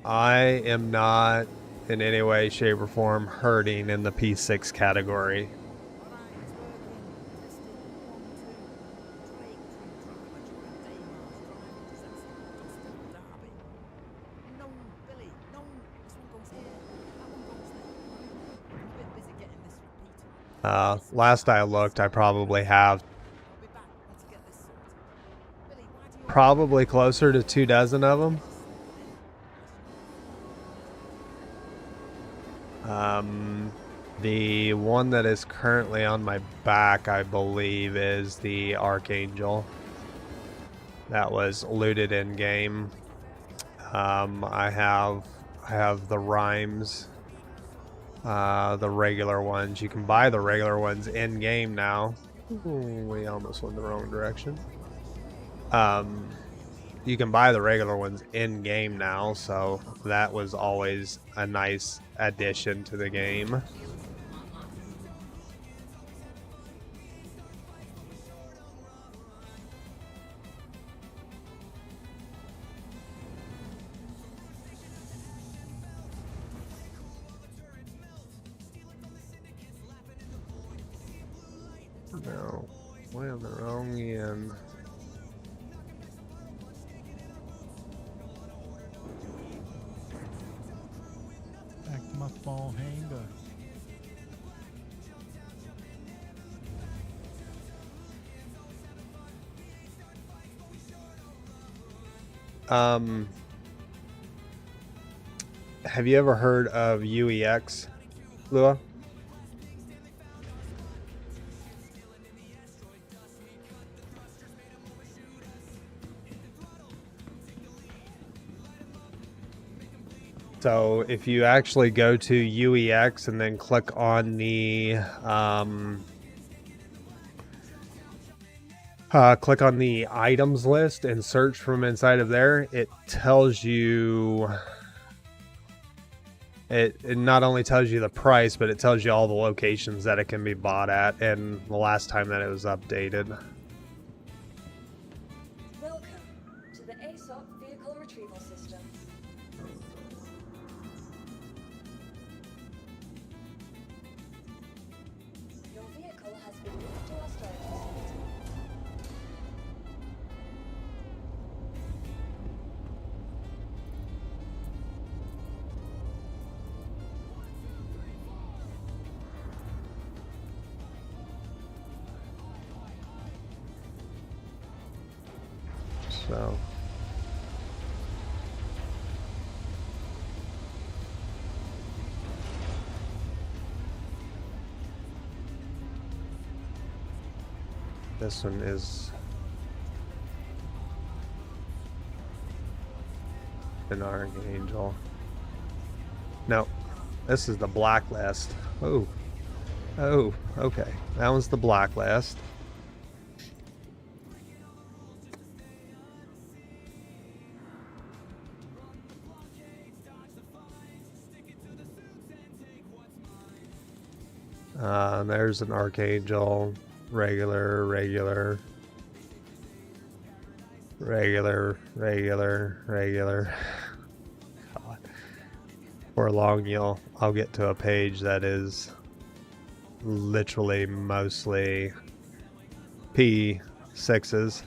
I am not in any way, shape, or form hurting in the P6 category. Last I looked, I probably have probably closer to 24 of them. The one that is currently on my back, I believe, is the Archangel. That was looted in game. I have the rhymes, the regular ones. You can buy the regular ones in game now. Ooh, we almost went the wrong direction. You can buy the regular ones in game now, so that was always a nice addition to the game. No, way on the wrong end. Back to my small hangar. Have you ever heard of UEX, Lua? So if you actually go to UEX and then click on the items list and search from inside of there, it tells you, it not only tells you the price, but it tells you all the locations that it can be bought at and the last time that it was updated. Welcome to the ASOP Vehicle Retrieval System. Your vehicle has been moved to our storage facility. So this one is an Archangel. No, this is the Blacklist. Oh, okay. That one's the Blacklist. There's an Archangel, regular. God. Before long, I'll get to a page that is literally mostly P6s.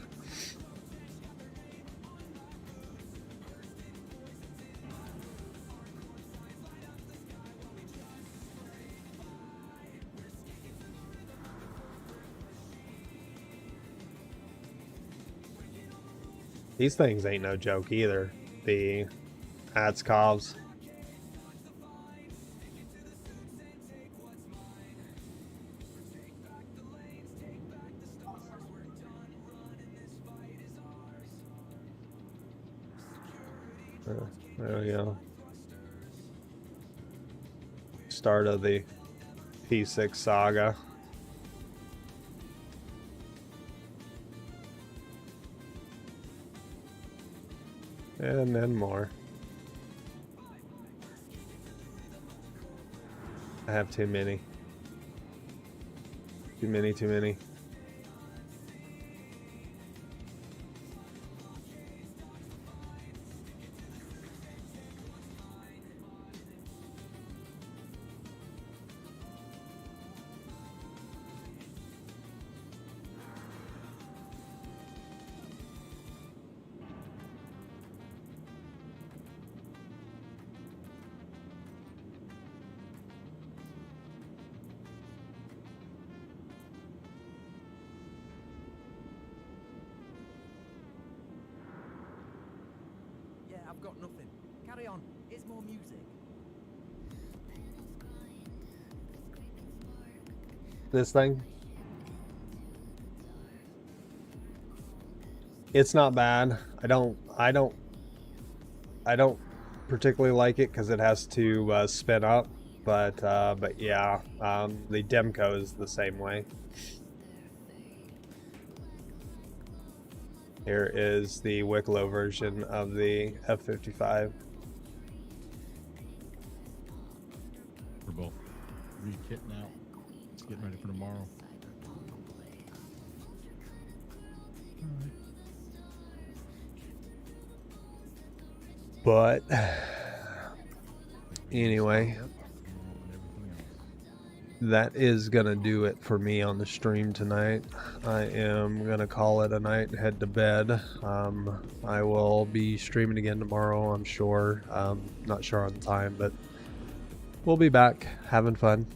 These things ain't no joke either. The Atskovs. There we go. Start of the P6 saga. And then more. I have too many. Too many. I've got nothing. Carry on. Here's more music. This thing. It's not bad. I don't particularly like it because it has to spin up, but yeah, the Demco is the same way. Here is the Wicklow version of the F-55. We're both re-kitting out. It's getting ready for tomorrow. But anyway, that is gonna do it for me on the stream tonight. I am gonna call it a night and head to bed. I will be streaming again tomorrow, I'm sure. Not sure on the time, but we'll be back having fun.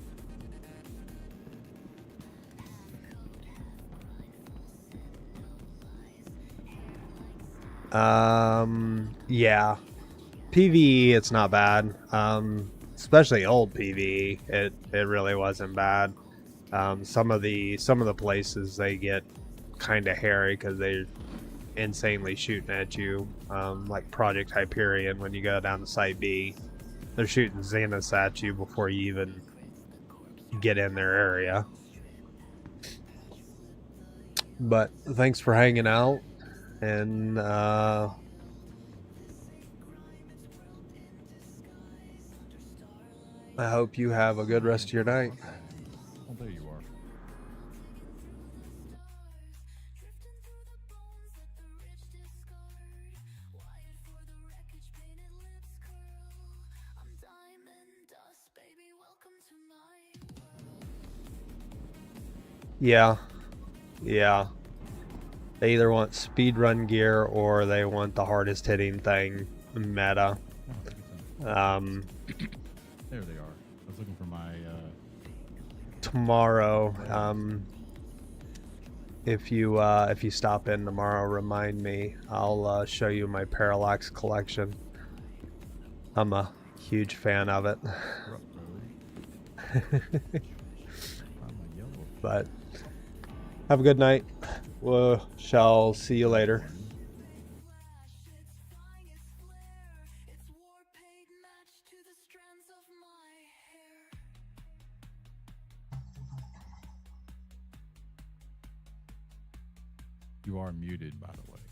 Yeah, PvE, it's not bad. Especially old PvE, it really wasn't bad. Some of the places, they get kind of hairy because they're insanely shooting at you. Like Project Hyperion, when you go down to Site B, they're shooting zeniths at you before you even get in their area. But thanks for hanging out, and I hope you have a good rest of your night. Oh, there you are. Yeah. They either want speedrun gear or they want the hardest hitting thing meta. There they are. I was looking for my tomorrow, if you stop in tomorrow, remind me. I'll show you my Parallax collection. I'm a huge fan of it. But have a good night. We shall see you later. You are muted, by the way.